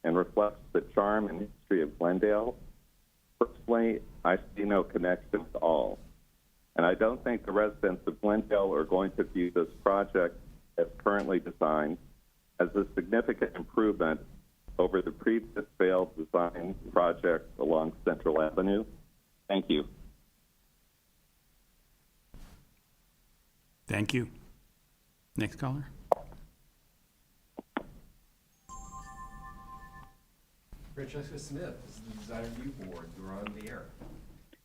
and reflects the charm and history of Glendale. Personally, I see no connection at all. And I don't think the residents of Glendale are going to view this project as currently designed as a significant improvement over the previous failed design project along Central Avenue. Thank you. Thank you. Next caller. Francesca Smith, this is the Design Review Board. You're on the air.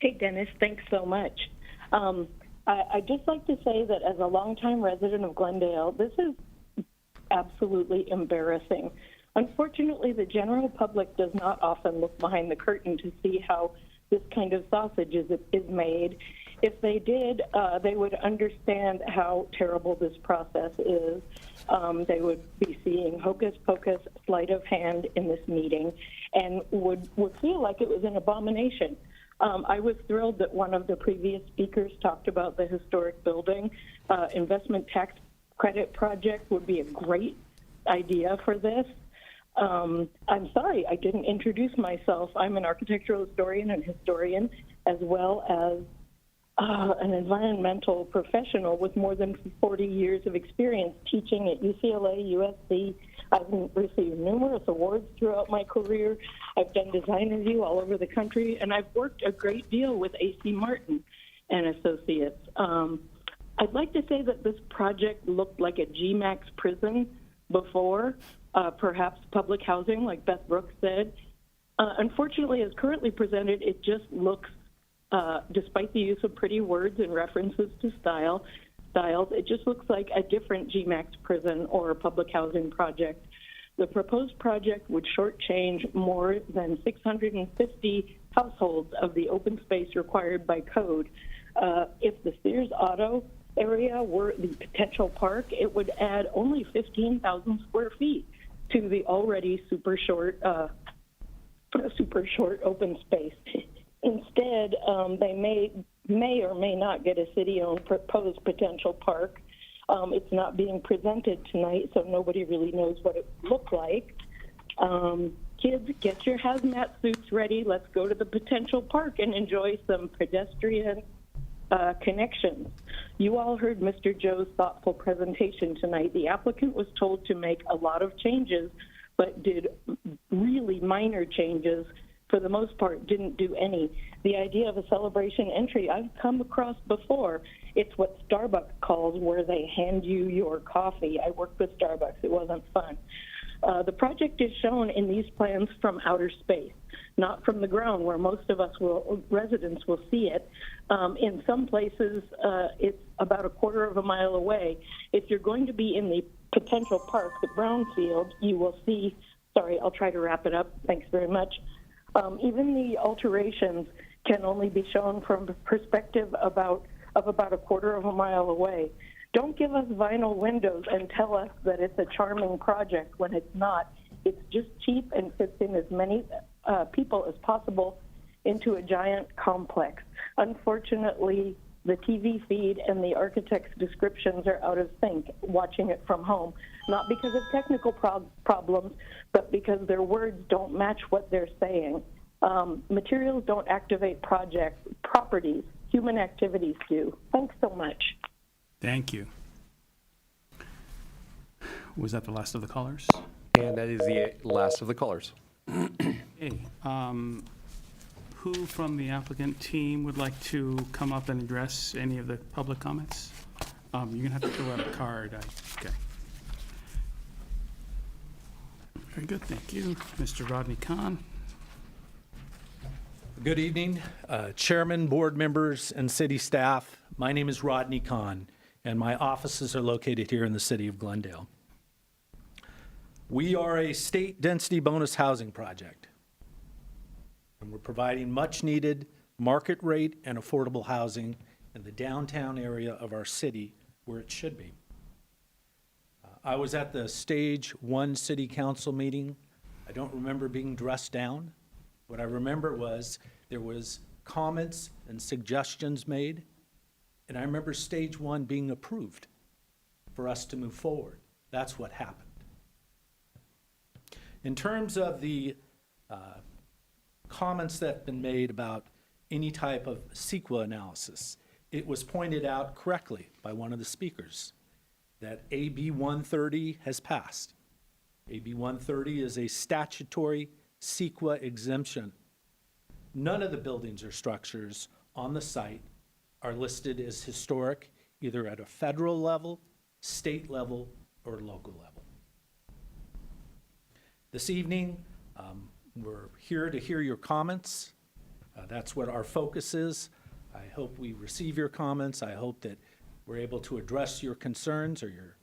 Hey, Dennis, thanks so much. I'd just like to say that as a longtime resident of Glendale, this is absolutely embarrassing. Unfortunately, the general public does not often look behind the curtain to see how this kind of sausage is made. If they did, they would understand how terrible this process is. They would be seeing hocus pocus, sleight of hand in this meeting, and would feel like it was an abomination. I was thrilled that one of the previous speakers talked about the historic building. Investment tax credit project would be a great idea for this. I'm sorry I didn't introduce myself. I'm an architectural historian and historian, as well as an environmental professional with more than 40 years of experience teaching at UCLA, USC. I've received numerous awards throughout my career. I've done design review all over the country, and I've worked a great deal with A.C. Martin and Associates. I'd like to say that this project looked like a GMAX prison before, perhaps public housing, like Beth Brooks said. Unfortunately, as currently presented, it just looks, despite the use of pretty words and references to styles, it just looks like a different GMAX prison or public housing project. The proposed project would shortchange more than 650 households of the open space required by code. If the Sears Auto area were the potential park, it would add only 15,000 square feet to the already super short open space. Instead, they may or may not get a city-owned proposed potential park. It's not being presented tonight, so nobody really knows what it would look like. Kids, get your hazmat suits ready. Let's go to the potential park and enjoy some pedestrian connections. You all heard Mr. Joe's thoughtful presentation tonight. The applicant was told to make a lot of changes, but did really minor changes. For the most part, didn't do any. The idea of a celebration entry I've come across before. It's what Starbucks calls where they hand you your coffee. I worked with Starbucks. It wasn't fun. The project is shown in these plans from outer space, not from the ground where most of us residents will see it. In some places, it's about a quarter of a mile away. If you're going to be in the potential park, the brownfield, you will see, sorry, I'll try to wrap it up. Thanks very much. Even the alterations can only be shown from the perspective of about a quarter of a mile away. Don't give us vinyl windows and tell us that it's a charming project when it's not. It's just cheap and fits in as many people as possible into a giant complex. Unfortunately, the TV feed and the architect's descriptions are out of sync watching it from home, not because of technical problems, but because their words don't match what they're saying. Materials don't activate properties. Human activities do. Thanks so much. Thank you. Was that the last of the callers? And that is the last of the callers. Okay. Who from the applicant team would like to come up and address any of the public comments? You're gonna have to fill out a card. Okay. Very good, thank you. Mr. Rodney Kahn. Good evening, Chairman, board members, and city staff. My name is Rodney Kahn, and my offices are located here in the city of Glendale. We are a state density bonus housing project, and we're providing much-needed market rate and affordable housing in the downtown area of our city where it should be. I was at the Stage 1 City Council meeting. I don't remember being dressed down. What I remember was there was comments and suggestions made, and I remember Stage 1 being approved for us to move forward. That's what happened. In terms of the comments that have been made about any type of CEQA analysis, it was pointed out correctly by one of the speakers that AB 130 has passed. AB 130 is a statutory CEQA exemption. None of the buildings or structures on the site are listed as historic, either at a federal level, state level, or local level. This evening, we're here to hear your comments. That's what our focus is. I hope we receive your comments. I hope that we're able to address your concerns or your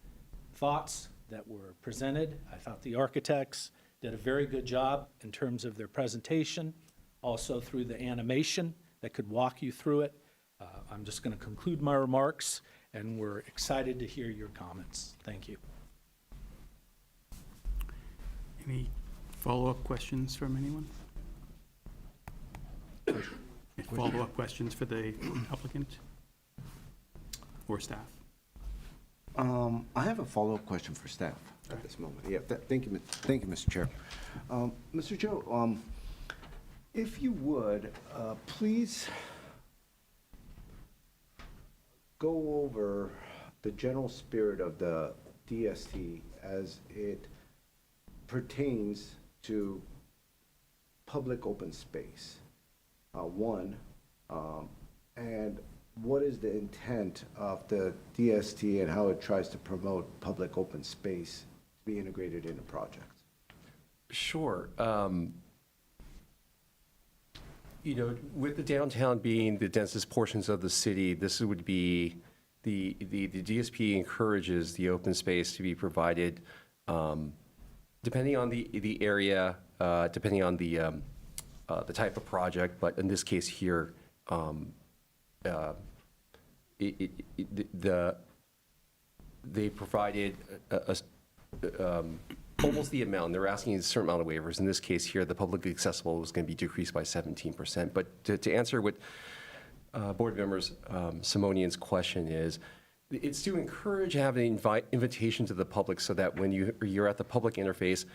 thoughts that were presented. I thought the architects did a very good job in terms of their presentation, also through the animation that could walk you through it. I'm just going to conclude my remarks, and we're excited to hear your comments. Thank you. Any follow-up questions from anyone? Follow-up questions for the applicant or staff? I have a follow-up question for staff at this moment. Yeah, thank you, Mr. Chair. Mr. Joe, if you would, please go over the general spirit of the DST as it pertains to public open space. And what is the intent of the DST and how it tries to promote public open space to be integrated into projects? Sure. You know, with the downtown being the densest portions of the city, this would be, the DSP encourages the open space to be provided, depending on the area, depending on the type of project, but in this case here, they provided almost the amount. They're asking a certain amount of waivers. In this case here, the publicly accessible was going to be decreased by 17%. But to answer what board members Simonian's question is, it's to encourage having an invitation to the public so that when you're at the public interface,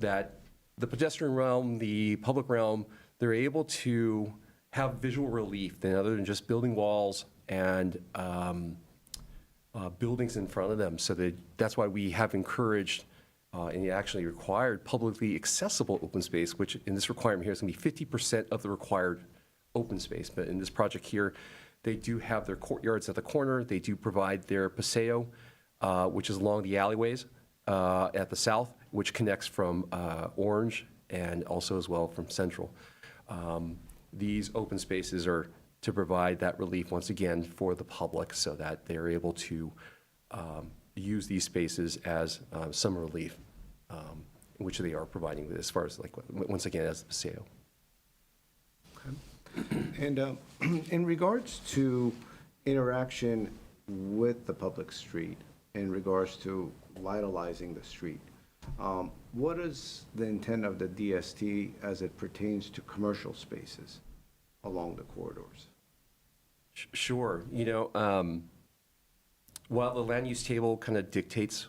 that the pedestrian realm, the public realm, they're able to have visual relief other than just building walls and buildings in front of them. So that's why we have encouraged and actually required publicly accessible open space, which in this requirement here is going to be 50% of the required open space. But in this project here, they do have their courtyards at the corner. They do provide their paseo, which is along the alleyways at the south, which connects from Orange and also as well from Central. These open spaces are to provide that relief once again for the public so that they're able to use these spaces as some relief, which they are providing as far as, like, once again, as the paseo. And in regards to interaction with the public street, in regards to vitalizing the street, What is the intent of the DST as it pertains to commercial spaces along the corridors? Sure. While the land use table kind of dictates,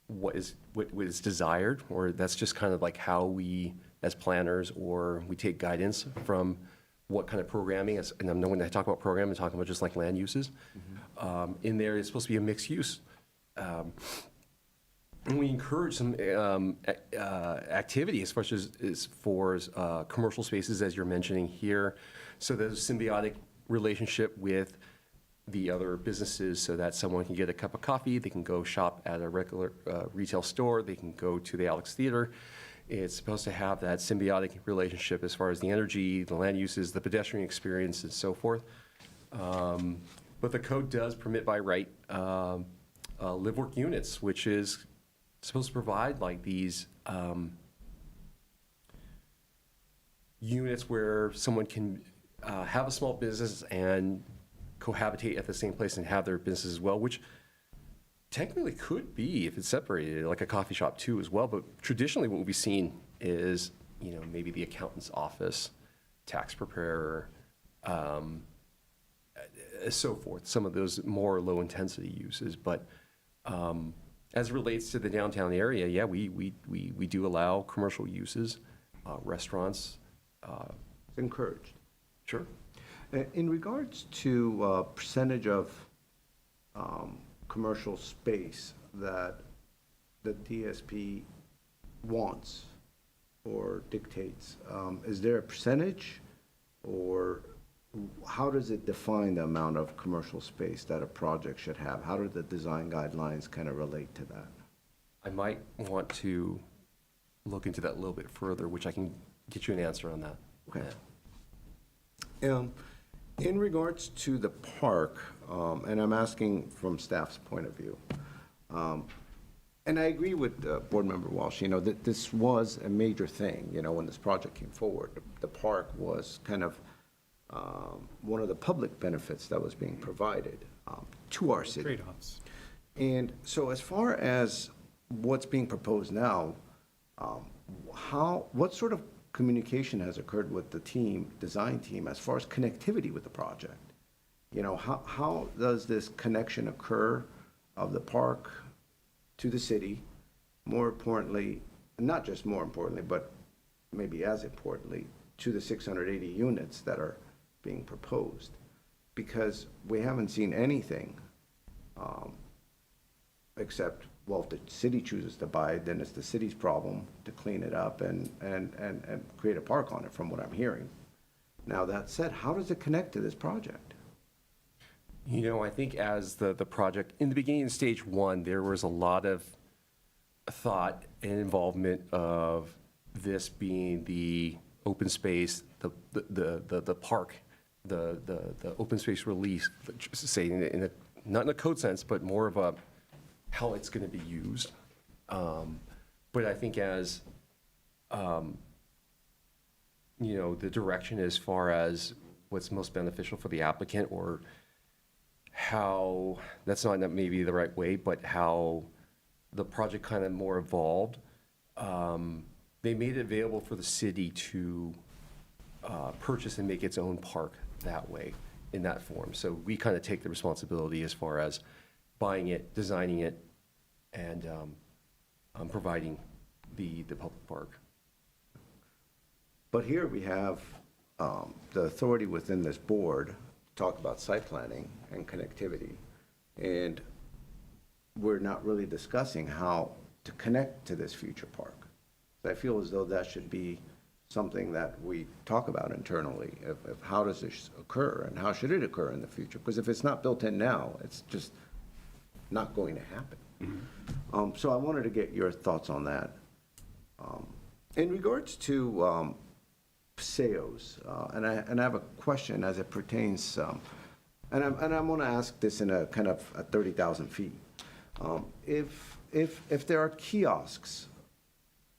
what is desired, or that's just kind of like how we, as planners, or we take guidance from what kind of programming, and I'm not when I talk about programming, I'm talking about just like land uses. In there, it's supposed to be a mixed use. And we encourage some activity as far as commercial spaces, as you're mentioning here. So there's a symbiotic relationship with the other businesses so that someone can get a cup of coffee, they can go shop at a regular retail store, they can go to the Alex Theater. It's supposed to have that symbiotic relationship as far as the energy, the land uses, the pedestrian experience, and so forth. But the code does permit by right live-work units, which is supposed to provide like these units where someone can have a small business and cohabitate at the same place and have their business as well, which technically could be, if it's separated, like a coffee shop too as well. But traditionally what we've seen is, maybe the accountant's office, tax preparer, so forth, some of those more low intensity uses. But as it relates to the downtown area, yeah, we do allow commercial uses, restaurants. It's encouraged. Sure. In regards to percentage of commercial space that the DSP wants or dictates, is there a percentage, or how does it define the amount of commercial space that a project should have? How do the design guidelines kind of relate to that? I might want to look into that a little bit further, which I can get you an answer on that. Okay. In regards to the park, and I'm asking from staff's point of view, and I agree with Board Member Walsh, that this was a major thing, when this project came forward. The park was kind of one of the public benefits that was being provided to our city. Trade-offs. And so as far as what's being proposed now, what sort of communication has occurred with the design team, as far as connectivity with the project? How does this connection occur of the park to the city? More importantly, not just more importantly, but maybe as importantly, to the 680 units that are being proposed? Because we haven't seen anything except, well, if the city chooses to buy it, then it's the city's problem to clean it up and create a park on it, from what I'm hearing. Now, that said, how does it connect to this project? I think as the project, in the beginning of stage one, there was a lot of thought and involvement of this being the open space, the park, the open space release, say not in a code sense, but more of a how it's going to be used. But I think as, the direction as far as what's most beneficial for the applicant, or how, that's not maybe the right way, but how the project kind of more evolved, they made it available for the city to purchase and make its own park that way, in that form. So we kind of take the responsibility as far as buying it, designing it, and providing the public park. But here we have the authority within this board to talk about site planning and connectivity, and we're not really discussing how to connect to this future park. So I feel as though that should be something that we talk about internally, of how does this occur and how should it occur in the future? Because if it's not built in now, it's just not going to happen. So I wanted to get your thoughts on that. In regards to PSEOs, and I have a question as it pertains, and I'm going to ask this in a kind of at 30,000 feet. If there are kiosks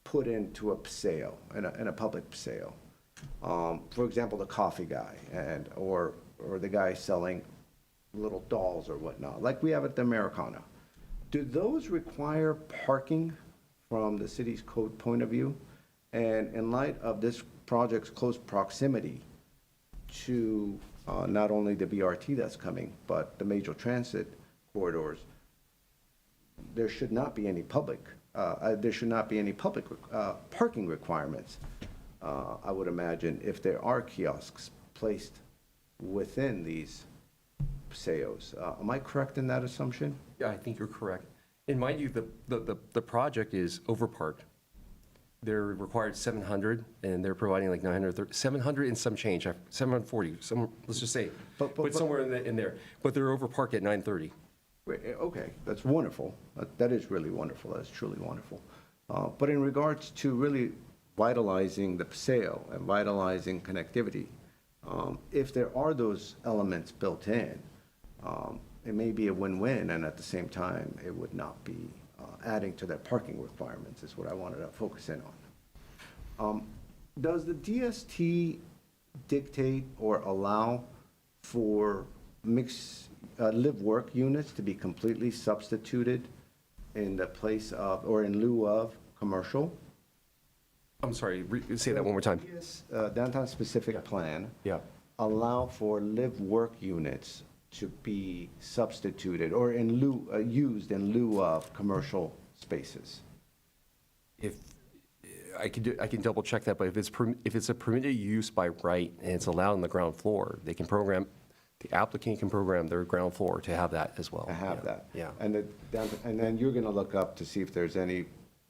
put into a PSEO, in a public PSEO, for example, the coffee guy or the guy selling little dolls or whatnot, like we have at the Americana, Do those require parking from the city's code point of view? And in light of this project's close proximity to not only the BRT that's coming, but the major transit corridors, there should not be any public parking requirements, I would imagine, if there are kiosks placed within these PSEOs. Am I correct in that assumption? Yeah, I think you're correct. And mind you, the project is overparked. They're required 700, and they're providing like 930, 700 and some change, 740, let's just say, but somewhere in there. But they're overparked at 930. Okay, that's wonderful. That is really wonderful. That's truly wonderful. But in regards to really vitalizing the PSEO and vitalizing connectivity, if there are those elements built in, it may be a win-win, and at the same time, it would not be adding to their parking requirements, is what I wanted to focus in on. Does the DST dictate or allow for mixed live-work units to be completely substituted in the place of, or in lieu of, commercial? I'm sorry, say that one more time. Downtown-specific plan allow for live-work units to be substituted or in lieu, used in lieu of commercial spaces? If I can double check that, but if it's a permitted use by right and it's allowed on the ground floor, they can program, the applicant can program their ground floor to have that as well. To have that? Yeah. And then you're going to look up to see if there's any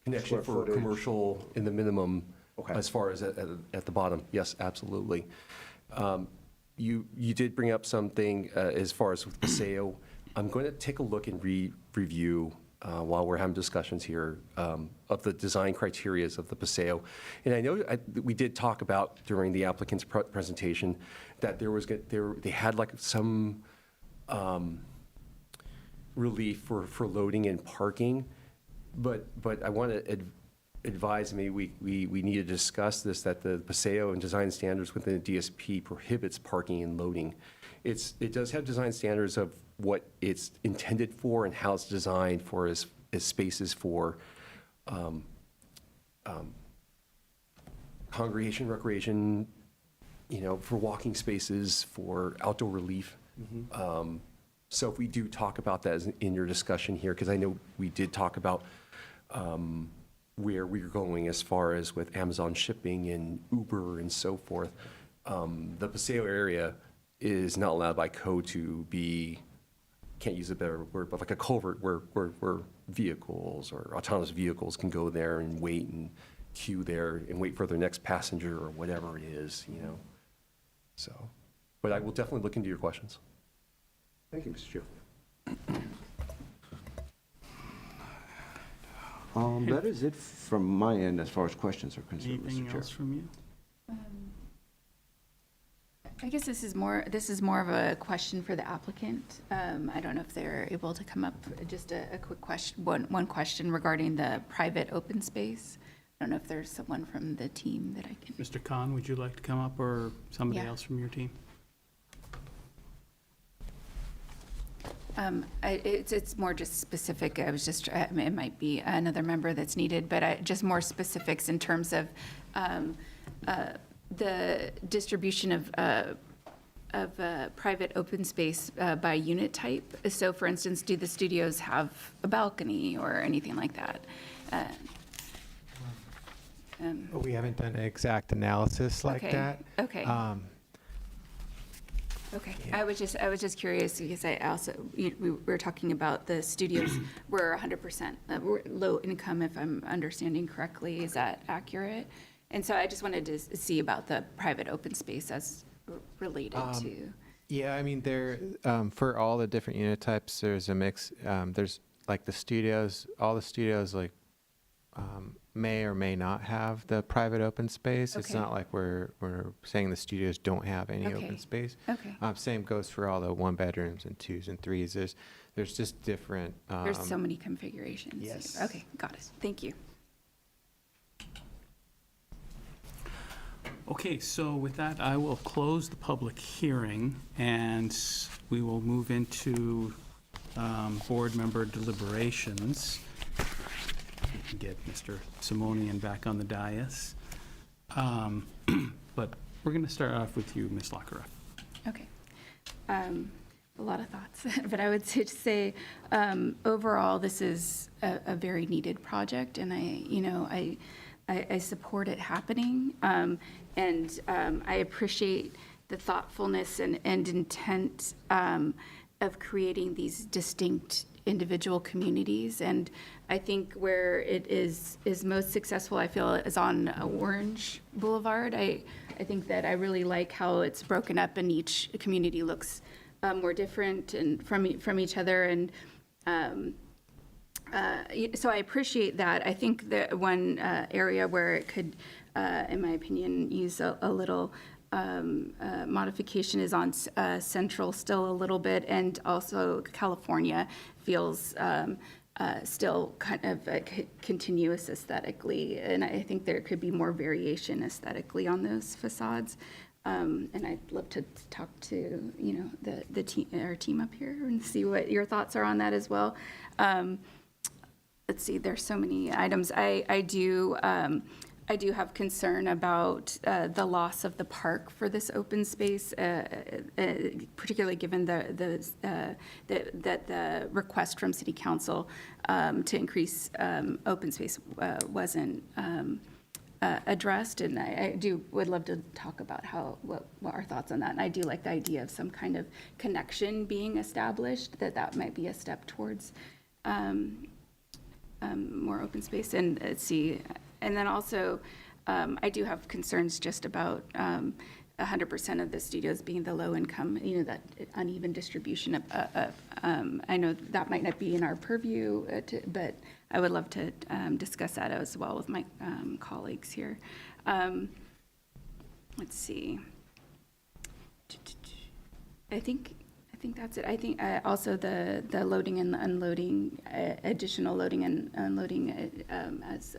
Connection square for footage? commercial in the minimum Okay. as far as at the bottom. Yes, absolutely. You did bring up something as far as with PSEO. I'm going to take a look and review while we're having discussions here of the design criterias of the PSEO. And I know we did talk about during the applicant's presentation that they had like some relief for loading and parking, but I want to advise me, we need to discuss this, that the PSEO and design standards within the DSP prohibits parking and loading. It does have design standards of what it's intended for and how it's designed for as spaces for congregation, recreation, for walking spaces, for outdoor relief. So if we do talk about that in your discussion here, because I know we did talk about where we're going as far as with Amazon shipping and Uber and so forth. The PSEO area is not allowed by code to be, can't use a better word, but like a culvert where vehicles or autonomous vehicles can go there and wait and queue there and wait for their next passenger or whatever it is, So, but I will definitely look into your questions. Thank you, Mr. Chair. That is it from my end as far as questions are concerned, Mr. Chair. Anything else from you? I guess this is more of a question for the applicant. I don't know if they're able to come up, just a quick question, one question regarding the private open space. I don't know if there's someone from the team that I can. Mr. Khan, would you like to come up, or somebody Yeah. else from your team? It's more just specific. I was just, it might be another member that's needed, but just more specifics in terms of the distribution of private open space by unit type. So for instance, do the studios have a balcony or anything like that? We haven't done an exact analysis like Okay, that. okay. Okay, I was just curious because I also, we were talking about the studios were 100% low income, if I'm understanding correctly. Is that accurate? And so I just wanted to see about the private open space as related to. Yeah, I mean, for all the different unit types, there's a mix. There's like the studios, all the studios like may or may not have the private open space. It's Okay. not like we're saying the studios don't have any Okay. open space. Okay. Same goes for all the 1-bedrooms and 2s and 3s. There's just different. There's so many configurations. Yes. Okay, got it. Thank you. Okay, so with that, I will close the public hearing, and we will move into board member deliberations. We can get Mr. Simonian back on the dais. But we're going to start off with you, Ms. Lockerup. Okay. A lot of thoughts, but I would say overall, this is a very needed project, and I support it happening, and I appreciate the thoughtfulness and intent of creating these distinct individual communities. And I think where it is most successful, I feel, is on Orange Boulevard. I think that I really like how it's broken up and each community looks more different and from each other. And so I appreciate that. I think that one area where it could, in my opinion, use a little modification is on Central still a little bit, and also California feels still kind of continuous aesthetically, and I think there could be more variation aesthetically on those facades. And I'd love to talk to the team, our team up here, and see what your thoughts are on that as well. Let's see, there's so many items. I do have concern about the loss of the park for this open space, particularly given the request from City Council to increase open space wasn't addressed, and I would love to talk about what our thoughts on that. And I do like the idea of some kind of connection being established, that might be a step towards more open space. And let's see. And then also, I do have concerns just about 100% of the studios being the low income, that uneven distribution of, I know that might not be in our purview, but I would love to discuss that as well with my colleagues here. Let's see. I think that's it. I think also the loading and unloading, additional loading and unloading, as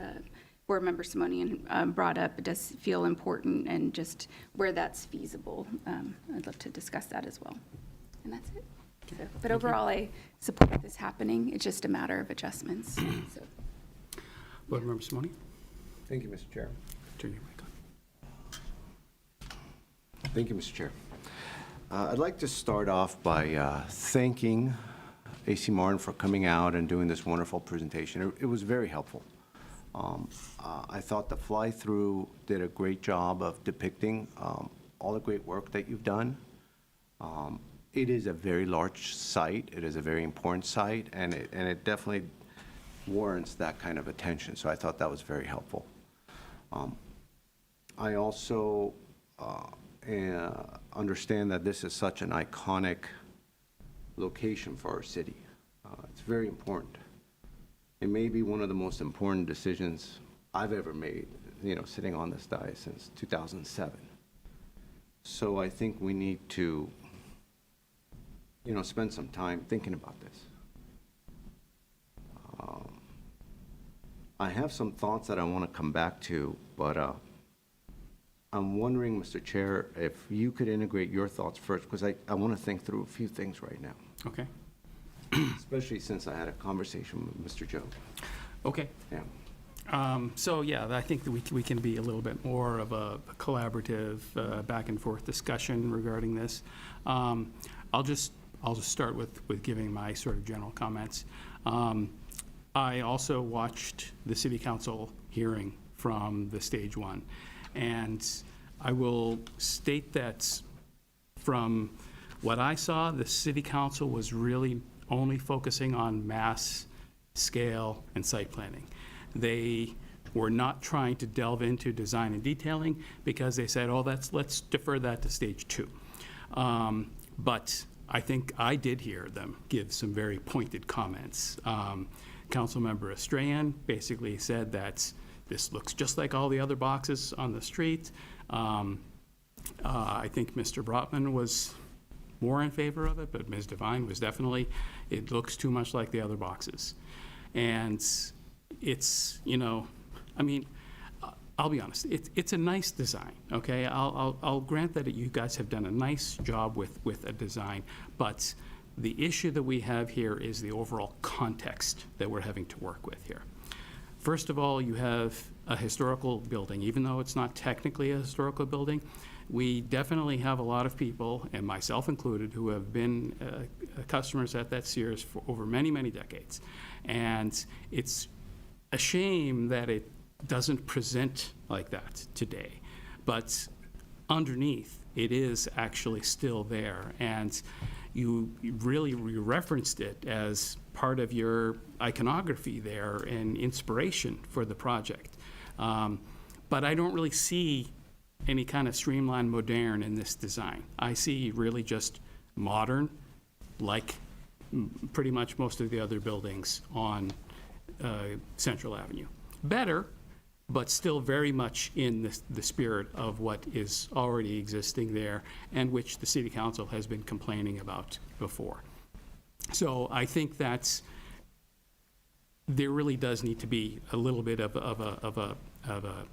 Board Member Simonian brought up, it does feel important, and just where that's feasible. I'd love to discuss that as well. And that's it. So, but overall, I support this happening. It's just a matter of adjustments. So. Board Member Simonian. Thank you, Mr. Chair. Turn your mic on. Thank you, Mr. Chair. I'd like to start off by thanking AC Martin for coming out and doing this wonderful presentation. It was very helpful. I thought the fly-through did a great job of depicting all the great work that you've done. It is a very large site. It is a very important site, and it definitely warrants that kind of attention. So I thought that was very helpful. I also understand that this is such an iconic location for our city. It's very important. It may be one of the most important decisions I've ever made, sitting on this dais since 2007. So I think we need to, spend some time thinking about this. I have some thoughts that I want to come back to, but I'm wondering, Mr. Chair, if you could integrate your thoughts first, because I want to think through a few things right now. Okay. Especially since I had a conversation with Mr. Joe. Okay. Yeah. So yeah, I think that we can be a little bit more of a collaborative back and forth discussion regarding this. I'll just start with giving my sort of general comments. I also watched the City Council hearing from the stage one, and I will state that from what I saw, the City Council was really only focusing on mass scale and site planning. They were not trying to delve into design and detailing, because they said, oh, let's defer that to stage two. But I think I did hear them give some very pointed comments. Councilmember Estrayan basically said that this looks just like all the other boxes on the street. I think Mr. Brotman was more in favor of it, but Ms. Devine was definitely, it looks too much like the other boxes. And it's, I mean, I'll be honest, it's a nice design, okay? I'll grant that you guys have done a nice job with a design, but The issue that we have here is the overall context that we're having to work with here. First of all, you have a historical building. Even though it's not technically a historical building, we definitely have a lot of people, and myself included, who have been customers at that Sears for over many, many decades. And it's a shame that it doesn't present like that today. But underneath, it is actually still there. And you really referenced it as part of your iconography there and inspiration for the project. But I don't really see any kind of streamlined modern in this design. I see really just modern, like pretty much most of the other buildings on Central Avenue. Better, but still very much in the spirit of what is already existing there and which the City Council has been complaining about before. So I think that's, there really does need to be a little bit of a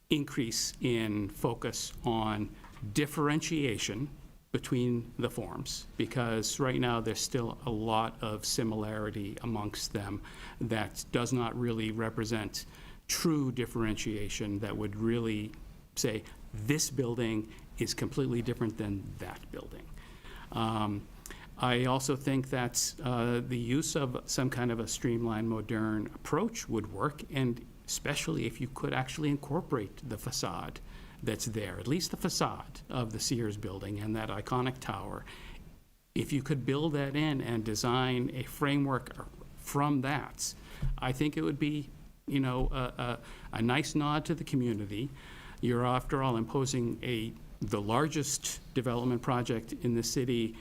increase in focus on differentiation between the forms, because right now there's still a lot of similarity amongst them that does not really represent true differentiation that would really say this building is completely different than that building. I also think that the use of some kind of a streamlined, modern approach would work, and especially if you could actually incorporate the facade that's there, at least the facade of the Sears building and that iconic tower. If you could build that in and design a framework from that, I think it would be, you know, a nice nod to the community. You're, after all, imposing the largest development project in the city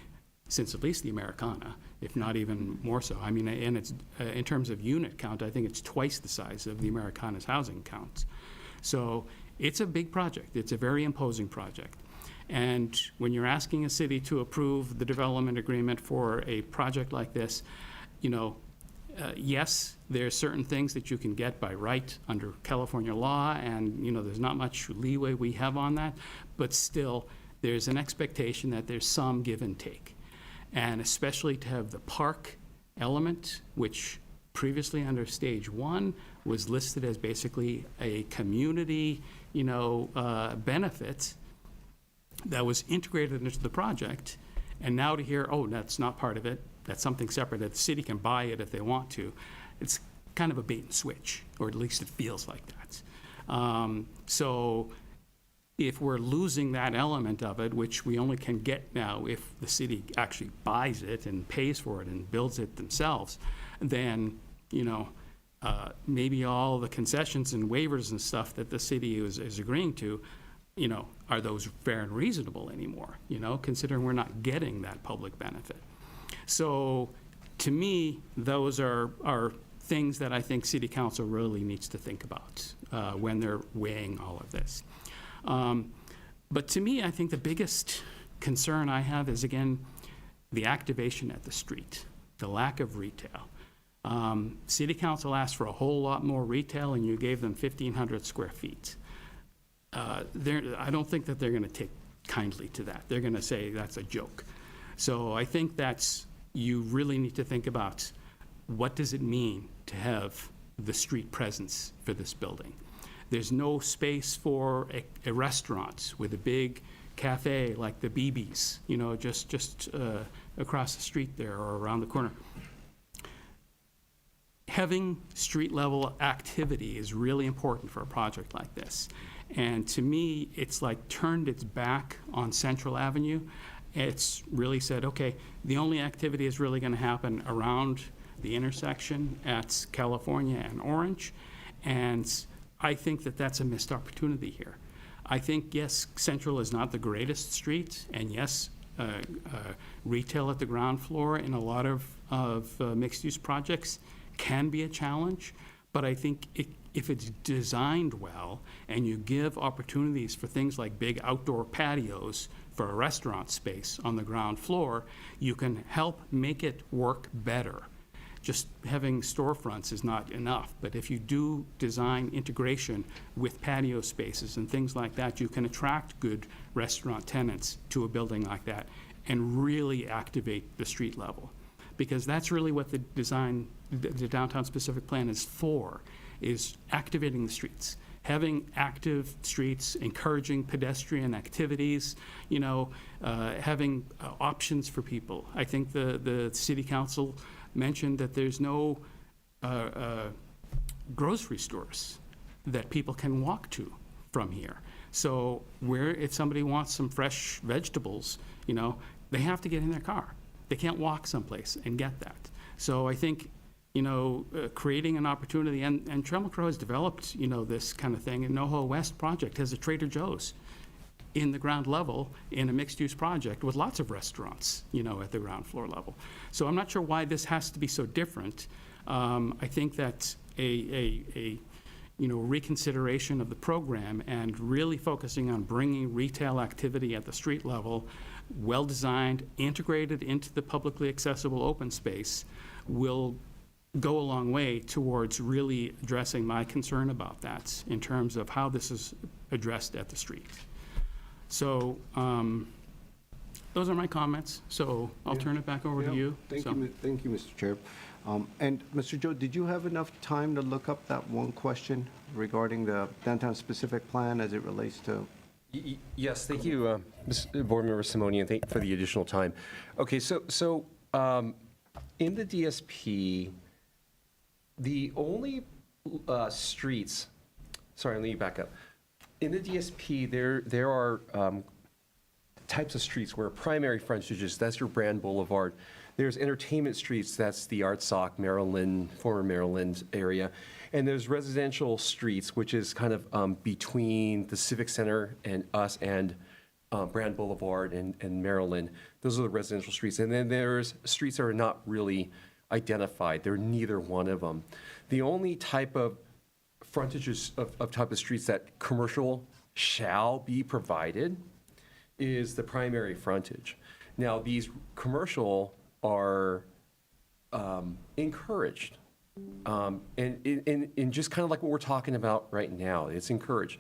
since at least the Americana, if not even more so. I mean, and it's, in terms of unit count, I think it's twice the size of the Americana's housing counts. So it's a big project. It's a very imposing project. And when you're asking a city to approve the development agreement for a project like this, you know, yes, there's certain things that you can get by right under California law, and, you know, there's not much leeway we have on that, but still, there's an expectation that there's some give and take. And especially to have the park element, which previously under stage 1 was listed as basically a community, you know, benefit that was integrated into the project, and now to hear, oh, that's not part of it, that's something separate, that the city can buy it if they want to, it's kind of a bait and switch, or at least it feels like that. So if we're losing that element of it, which we only can get now if the city actually buys it and pays for it and builds it themselves, then, you know, maybe all the concessions and waivers and stuff that the city is agreeing to, you know, are those fair and reasonable anymore, you know, considering we're not getting that public benefit. So to me, those are things that I think City Council really needs to think about when they're weighing all of this. But to me, I think the biggest concern I have is, again, the activation at the street, the lack of retail. City Council asked for a whole lot more retail, and you gave them 1,500 square feet. I don't think that they're going to take kindly to that. They're going to say that's a joke. So I think that's, you really need to think about what does it mean to have the street presence for this building. There's no space for a restaurant with a big cafe like the BB's, you know, just across the street there or around the corner. Having street-level activity is really important for a project like this. And to me, it's like turned its back on Central Avenue. It's really said, okay, the only activity is really going to happen around the intersection at California and Orange. And I think that that's a missed opportunity here. I think, yes, Central is not the greatest street, and yes, retail at the ground floor in a lot of mixed-use projects can be a challenge, but I think if it's designed well and you give opportunities for things like big outdoor patios for a restaurant space on the ground floor, you can help make it work better. Just having storefronts is not enough, but if you do design integration with patio spaces and things like that, you can attract good restaurant tenants to a building like that and really activate the street level. Because that's really what the design, the downtown specific plan is for, is activating the streets. Having active streets, encouraging pedestrian activities, having options for people. I think the city council mentioned that there's no grocery stores that people can walk to from here. So if somebody wants some fresh vegetables, they have to get in their car. They can't walk someplace and get that. So I think, creating an opportunity, and Trammell Crow has developed, this kind of thing. And NoHo West project has a Trader Joe's in the ground level in a mixed-use project with lots of restaurants, at the ground floor level. So I'm not sure why this has to be so different. I think that a reconsideration of the program and really focusing on bringing retail activity at the street level, well-designed, integrated into the publicly accessible open space, will go a long way towards really addressing my concern about that in terms of how this is addressed at the street. So those are my comments. So I'll turn it back over to you. Thank you, Mr. Chair. And Mr. Joe, did you have enough time to look up that one question regarding the downtown specific plan as it relates to? Yes, thank you, Board Member Simoni, and thank you for the additional time. Okay, so in the DSP, the only streets, sorry, let me back up. In the DSP, there are types of streets where primary frontages, that's your Brand Boulevard. There's entertainment streets, that's the Artsock, Maryland, former Maryland area. And there's residential streets, which is kind of between the Civic Center and us and Brand Boulevard and Maryland. Those are the residential streets. And then there's streets that are not really identified. They're neither one of them. The only type of frontages of type of streets that commercial shall be provided is the primary frontage. Now, these commercial are encouraged. And in just kind of like what we're talking about right now, it's encouraged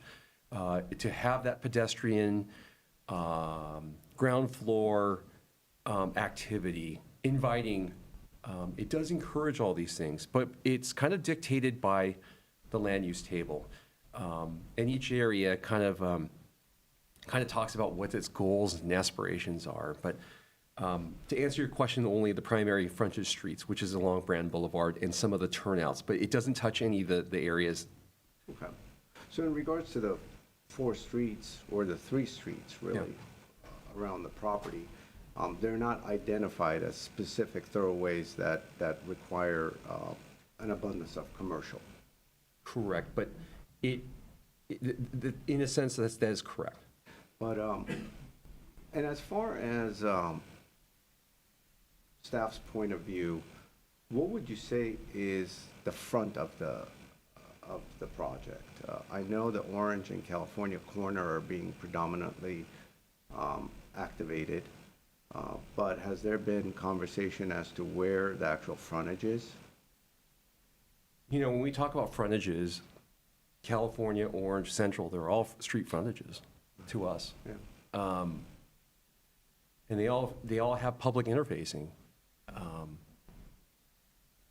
to have that pedestrian ground floor activity, inviting. It does encourage all these things, but it's kind of dictated by the land use table. And each area kind of talks about what its goals and aspirations are. But to answer your question, only the primary frontage streets, which is along Brand Boulevard, and some of the turnouts, but it doesn't touch any of the areas. Okay. So in regards to the 4 streets, or the 3 streets, really, around the property, they're not identified as specific thoroughways that require an abundance of commercial. Correct, but in a sense, that is correct. But, and as far as staff's point of view, what would you say is the front of the project? I know the Orange and California corner are being predominantly activated, but has there been conversation as to where the actual frontage is? When we talk about frontages, California, Orange, Central, they're all street frontages to us. Yeah. And they all have public interfacing.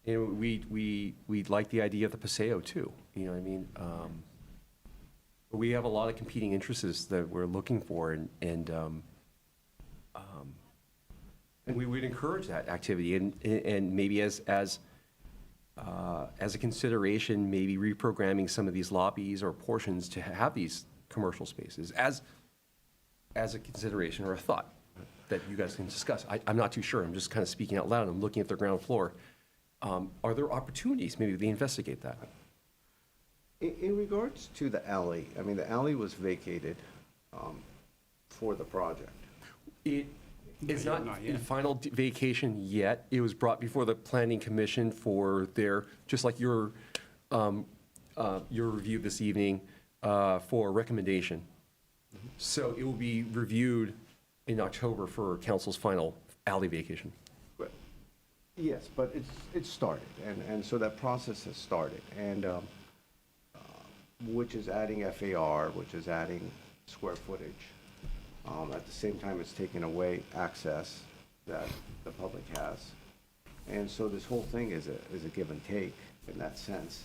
We like the idea of the Paseo too, you know what I mean? But we have a lot of competing interests that we're looking for, and we would encourage that activity, and maybe as a consideration, maybe reprogramming some of these lobbies or portions to have these commercial spaces as a consideration or a thought that you guys can discuss. I'm not too sure. I'm just kind of speaking out loud. I'm looking at the ground floor. Are there opportunities? Maybe they investigate that. In regards to the alley, I mean, the alley was vacated for the project. It's not in final vacation yet. It was brought before the Planning Commission for their, just like your review this evening, for recommendation. So it will be reviewed in October for council's final alley vacation. Yes, but it's started, and so that process has started, and which is adding FAR, which is adding square footage. At the same time, it's taking away access that the public has. And so this whole thing is a give and take in that sense.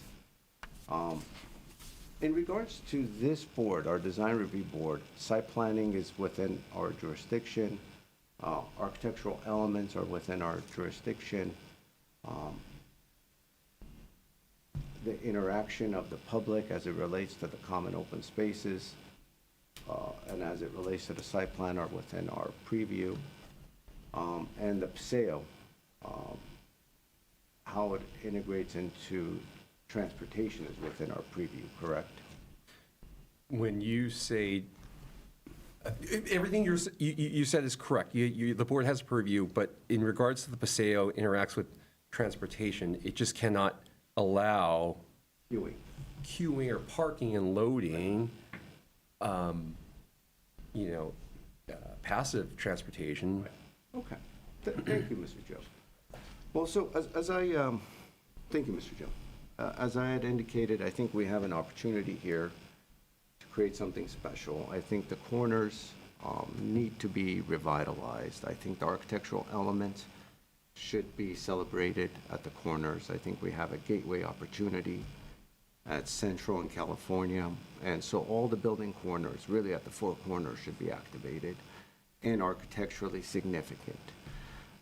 In regards to this board, our design review board, site planning is within our jurisdiction. Architectural elements are within our jurisdiction. The interaction of the public as it relates to the common open spaces and as it relates to the site plan are within our preview. And the PSEO, how it integrates into transportation is within our preview, correct? When you say, everything you said is correct. The board has purview, but in regards to the PSEO interacts with transportation, it just cannot allow queuing or parking and loading, passive transportation. Okay. Thank you, Mr. Joe. Well, so thank you, Mr. Joe. As I had indicated, I think we have an opportunity here to create something special. I think the corners need to be revitalized. I think the architectural elements should be celebrated at the corners. I think we have a gateway opportunity at Central and California. And so all the building corners, really at the four corners, should be activated and architecturally significant.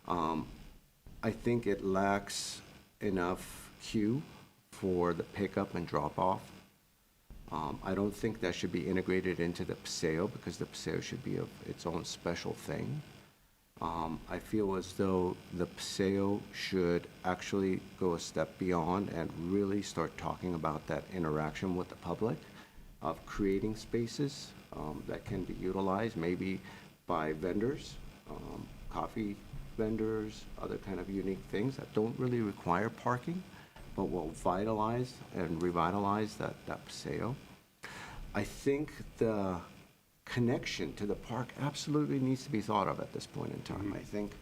I think it lacks enough queue for the pickup and drop-off. I don't think that should be integrated into the PSEO because the PSEO should be its own special thing. I feel as though the PSEO should actually go a step beyond and really start talking about that interaction with the public of creating spaces that can be utilized maybe by vendors, coffee vendors, other kind of unique things that don't really require parking, but will vitalize and revitalize that PSEO. I think the connection to the park absolutely needs to be thought of at this point in time. I think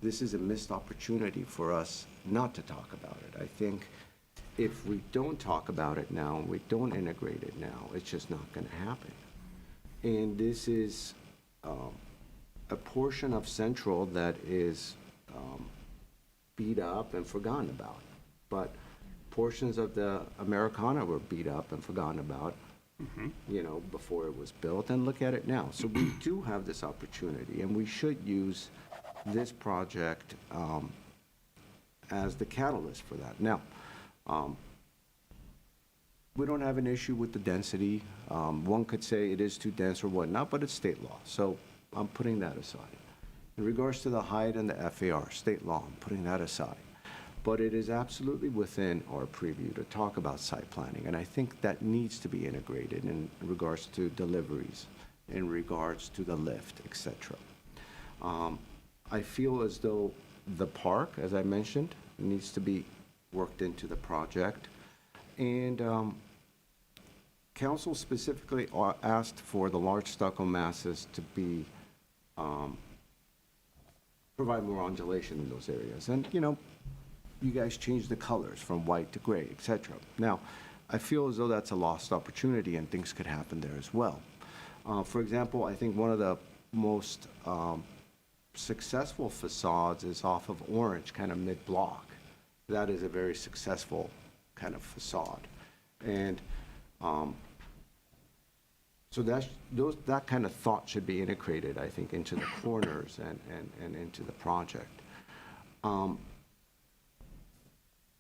this is a missed opportunity for us not to talk about it. I think if we don't talk about it now, we don't integrate it now, it's just not going to happen. And this is a portion of Central that is beat up and forgotten about. But portions of the Americana were beat up and forgotten about, before it was built, and look at it now. So we do have this opportunity, and we should use this project as the catalyst for that. Now, we don't have an issue with the density. One could say it is too dense or whatnot, but it's state law, so I'm putting that aside. In regards to the height and the FAR, state law, I'm putting that aside. But it is absolutely within our preview to talk about site planning, and I think that needs to be integrated in regards to deliveries, in regards to the lift, et cetera. I feel as though the park, as I mentioned, needs to be worked into the project. And council specifically asked for the large stucco masses to be, provide more undulation in those areas. And, you guys changed the colors from white to gray, et cetera. Now, I feel as though that's a lost opportunity and things could happen there as well. For example, I think one of the most successful facades is off of Orange, kind of mid-block. That is a very successful kind of facade. And so that kind of thought should be integrated, I think, into the corners and into the project.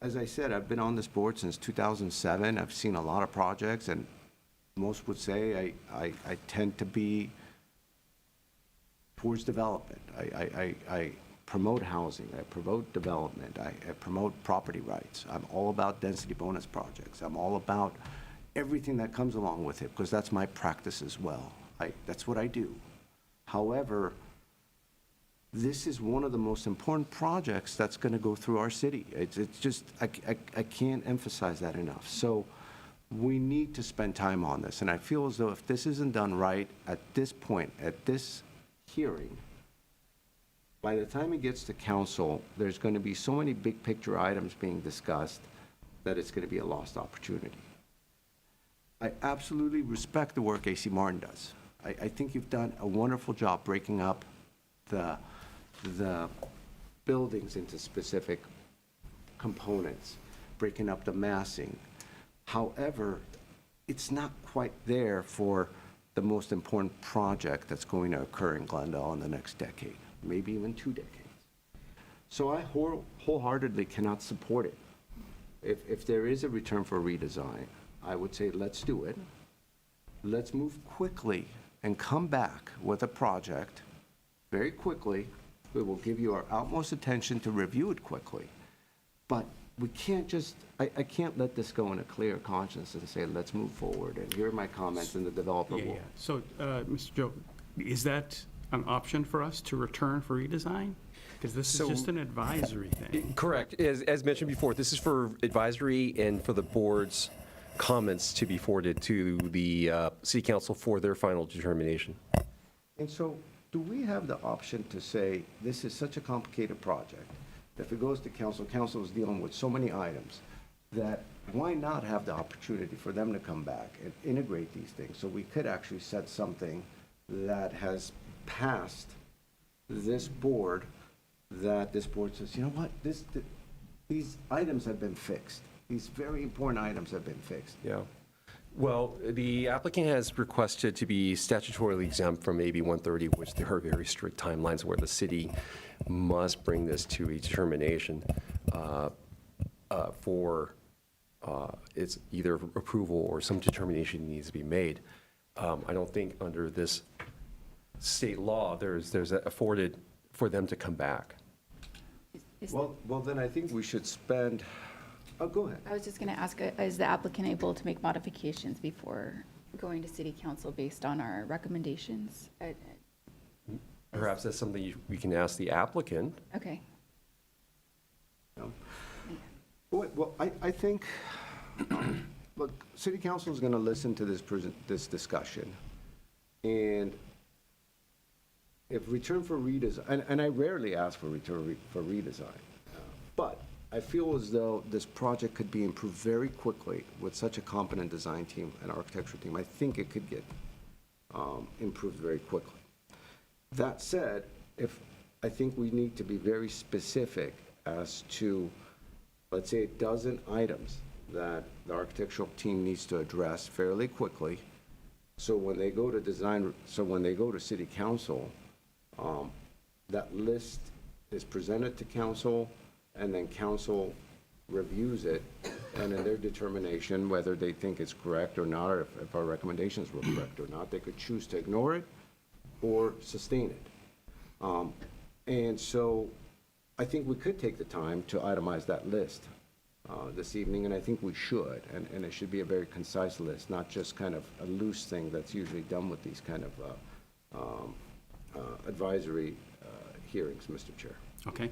As I said, I've been on this board since 2007. I've seen a lot of projects, and most would say I tend to be towards development. I promote housing, I promote development, I promote property rights. I'm all about density bonus projects. I'm all about everything that comes along with it, because that's my practice as well. That's what I do. However, this is one of the most important projects that's going to go through our city. It's just, I can't emphasize that enough. So we need to spend time on this. And I feel as though if this isn't done right at this point, at this hearing, by the time it gets to council, there's going to be so many big picture items being discussed that it's going to be a lost opportunity. I absolutely respect the work AC Martin does. I think you've done a wonderful job breaking up the buildings into specific components, breaking up the massing. However, it's not quite there for the most important project that's going to occur in Glendale in the next decade, maybe even 2 decades. So I wholeheartedly cannot support it. If there is a return for redesign, I would say let's do it. Let's move quickly and come back with a project very quickly. We will give you our utmost attention to review it quickly. But we can't just, I can't let this go in a clear conscience and say, let's move forward, and here are my comments, and the developer will. So, Mr. Joe, is that an option for us to return for redesign? Because this is just an advisory thing. Correct. As mentioned before, this is for advisory and for the board's comments to be forwarded to the city council for their final determination. And so, do we have the option to say, this is such a complicated project, if it goes to council, council is dealing with so many items, that why not have the opportunity for them to come back and integrate these things? So we could actually set something that has passed this board, that this board says, you know what, these items have been fixed. These very important items have been fixed. Yeah. Well, the applicant has requested to be statutorily exempt from AB 130, which there are very strict timelines where the city must bring this to a determination for its either approval or some determination needs to be made. I don't think under this state law there's afforded for them to come back. Well, then I think we should spend, oh, go ahead. I was just going to ask, is the applicant able to make modifications before going to city council based on our recommendations? Perhaps that's something we can ask the applicant. Okay. No. Well, I think, look, city council is going to listen to this discussion, and if return for redesign, and I rarely ask for return for redesign, but I feel as though this project could be improved very quickly with such a competent design team and architecture team. I think it could get improved very quickly. That said, I think we need to be very specific as to, let's say, 12 items that the architectural team needs to address fairly quickly. So when they go to city council, that list is presented to council, and then council reviews it, and in their determination, whether they think it's correct or not, or if our recommendations were correct or not, they could choose to ignore it or sustain it. And so I think we could take the time to itemize that list this evening, and I think we should, and it should be a very concise list, not just kind of a loose thing that's usually done with these kind of advisory hearings, Mr. Chair. Okay.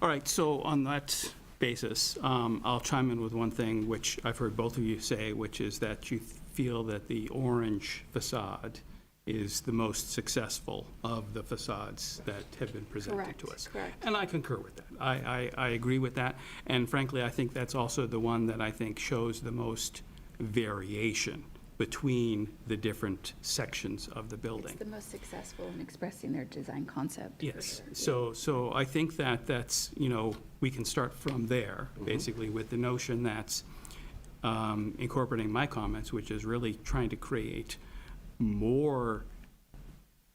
All right, so on that basis, I'll chime in with one thing, which I've heard both of you say, which is that you feel that the orange facade is the most successful of the facades that have been presented to us. Correct. And I concur with that. I agree with that. And frankly, I think that's also the one that I think shows the most variation between the different sections of the building. It's the most successful in expressing their design concept. Yes, so I think that's, we can start from there, basically, with the notion that's incorporating my comments, which is really trying to create more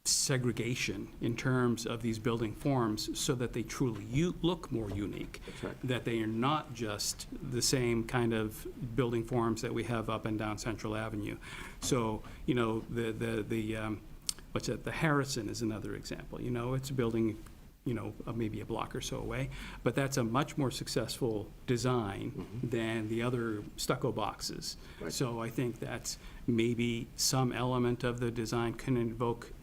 segregation in terms of these building forms so that they truly look more unique. That's right. That they are not just the same kind of building forms that we have up and down Central Avenue. So, the Harrison is another example. It's a building, maybe a block or so away, but that's a much more successful design than the other stucco boxes. Right. So I think that's maybe some element of the design can invoke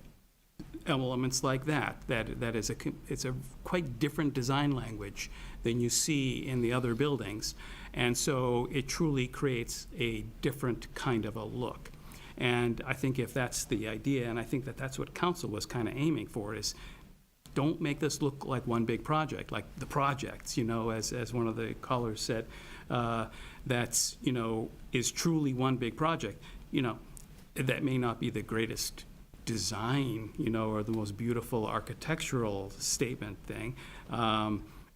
elements like that it's a quite different design language than you see in the other buildings. And so it truly creates a different kind of a look. And I think if that's the idea, and I think that's what council was kind of aiming for, is don't make this look like one big project, like the projects, as one of the callers said, that's, is truly one big project. that may not be the greatest design, or the most beautiful architectural statement thing,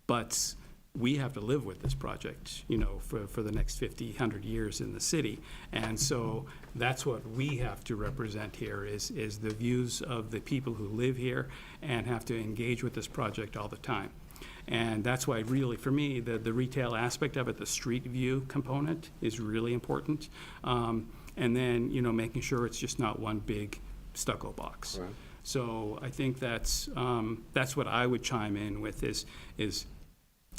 but we have to live with this project, for the next 50, 100 years in the city. And so that's what we have to represent here is the views of the people who live here and have to engage with this project all the time. And that's why really, for me, the retail aspect of it, the street view component is really important. And then, making sure it's just not one big stucco box. Right. So I think that's what I would chime in with is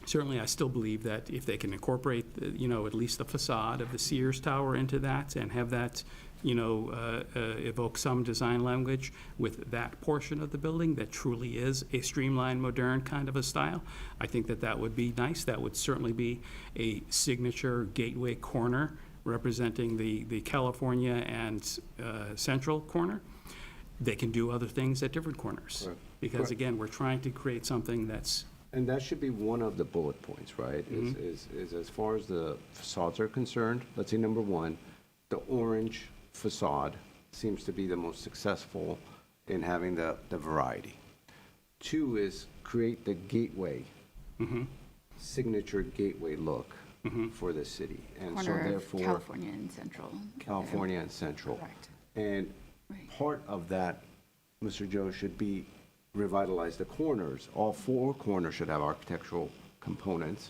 certainly I still believe that if they can incorporate, at least the facade of the Sears Tower into that and have that, evoke some design language with that portion of the building that truly is a streamlined, modern kind of a style, I think that would be nice. That would certainly be a signature gateway corner representing the California and Central corner. They can do other things at different corners. Right. Because Right. again, we're trying to create something that's And that should be one of the bullet points, right? Is as far as the facades are concerned, let's say number one, the orange facade seems to be the most successful in having the variety. Two is create the gateway, signature gateway look for the city. And so Corner of therefore, California and Central. California and Central. Correct. And part of that, Mr. Joe, should be revitalize the corners. All four corners should have architectural components.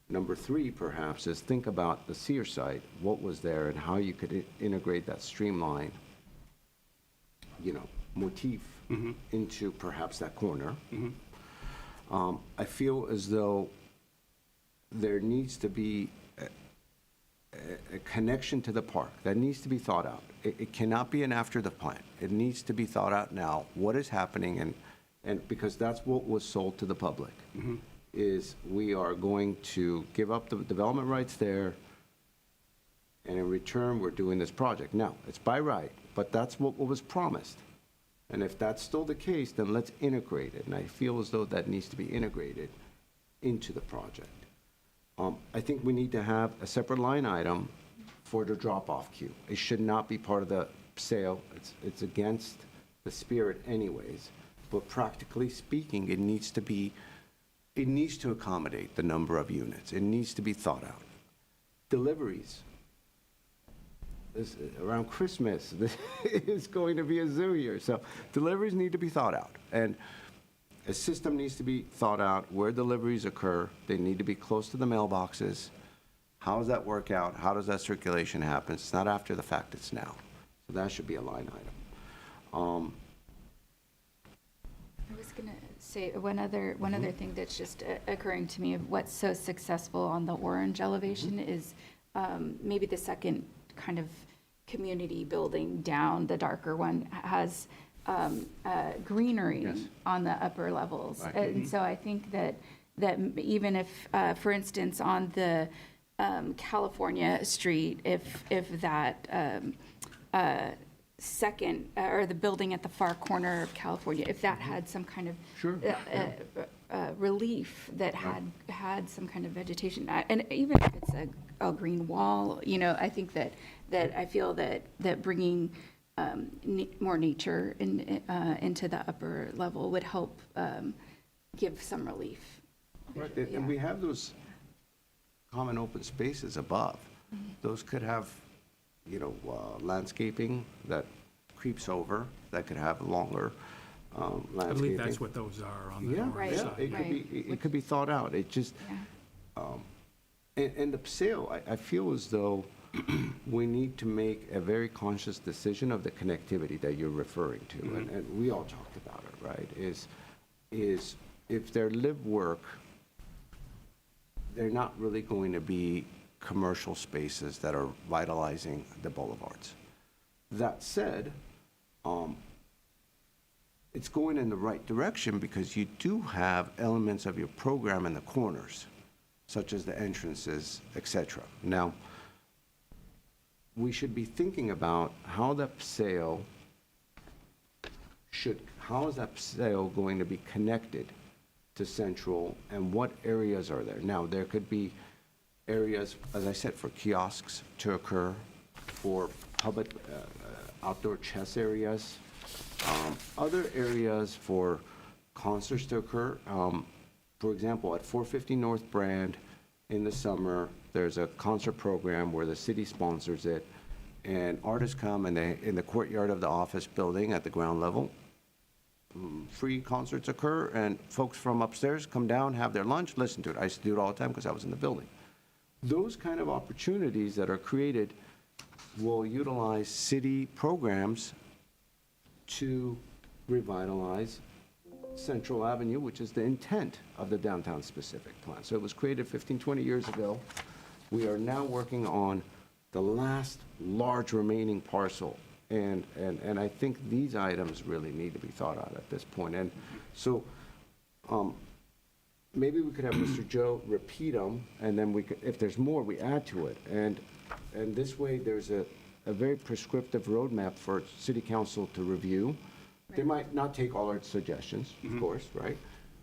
Number three, perhaps, is think about the Sears site, what was there and how you could integrate that streamline, motif into perhaps that corner. I feel as though there needs to be a connection to the park that needs to be thought out. It cannot be an after the plant. It needs to be thought out now, what is happening, and because that's what was sold to the public, is we are going to give up the development rights there, and in return, we're doing this project. Now, it's by right, but that's what was promised. And if that's still the case, then let's integrate it, and I feel as though that needs to be integrated into the project. I think we need to have a separate line item for the drop-off queue. It should not be part of the sale. It's against the spirit anyways. But practically speaking, it needs to accommodate the number of units. It needs to be thought out. Deliveries. Around Christmas, this is going to be a zoo year. So deliveries need to be thought out. And a system needs to be thought out where deliveries occur. They need to be close to the mailboxes. How does that work out? How does that circulation happen? It's not after the fact, it's now. So that should be a line item. I was going to say one other thing that's just occurring to me of what's so successful on the orange elevation is maybe the second kind of community building down, the darker one, has greenery on the upper levels. Right. And so I think that even if, for instance, on the California street, if that second, or the building at the far corner of California, if that had some kind of Sure. relief that had some kind of vegetation, and even if it's a green wall, I think that I feel that bringing more nature into the upper level would help give some relief. Right, and we have those common open spaces above. Those could have, landscaping that creeps over, that could have longer landscaping. I believe that's what those are on the north side. It could be thought out. It just, and the sale, I feel as though we need to make a very conscious decision of the connectivity that you're referring to, and we all talked about it, right? Is if they're live work, they're not really going to be commercial spaces that are vitalizing the boulevards. That said, it's going in the right direction because you do have elements of your program in the corners, such as the entrances, etc. Now, we should be thinking about how is that sale going to be connected to Central, and what areas are there? Now, there could be areas, as I said, for kiosks to occur, for public outdoor chess areas, other areas for concerts to occur. For example, at 450 North Brand, in the summer, there's a concert program where the city sponsors it, and artists come and they, in the courtyard of the office building at the ground level, free concerts occur, and folks from upstairs come down, have their lunch, listen to it. I used to do it all the time because I was in the building. Those kind of opportunities that are created will utilize city programs to revitalize Central Avenue, which is the intent of the downtown specific plan. So it was created 15, 20 years ago. We are now working on the last large remaining parcel. And I think these items really need to be thought out at this point. And so maybe we could have Mr. Joe repeat them, and then we could, if there's more, we add to it. And this way, there's a very prescriptive roadmap for city council to review. They might not take all our suggestions, of course, right?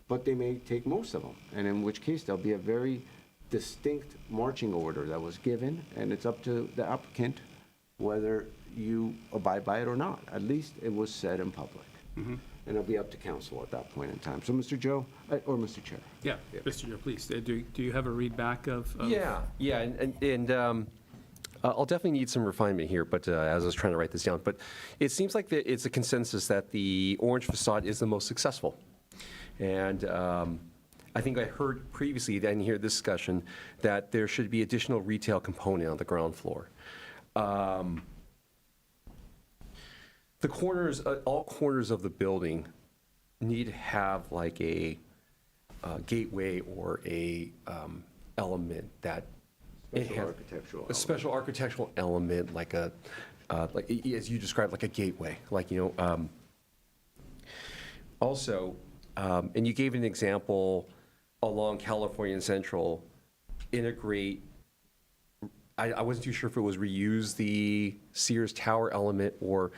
But they may take most of them, and in which case there'll be a very distinct marching order that was given, and it's up to the applicant whether you abide by it or not. At least it was said in public. And it'll be up to council at that point in time. So, Mr. Joe, or Mr. Chair. Yeah, Mr. Joe, please. Do you have a read back of? Yeah, and I'll definitely need some refinement here, but as I was trying to write this down, but it seems like it's a consensus that the orange facade is the most successful. And I think I heard previously, I didn't hear this discussion, that there should be additional retail component on the ground floor. The corners, all corners of the building need to have like a gateway or a element that a special architectural element, like a like as you described, like a gateway, like, you know. Also, and you gave an example along California and Central, integrate. I wasn't too sure if it was reuse the Sears Tower element or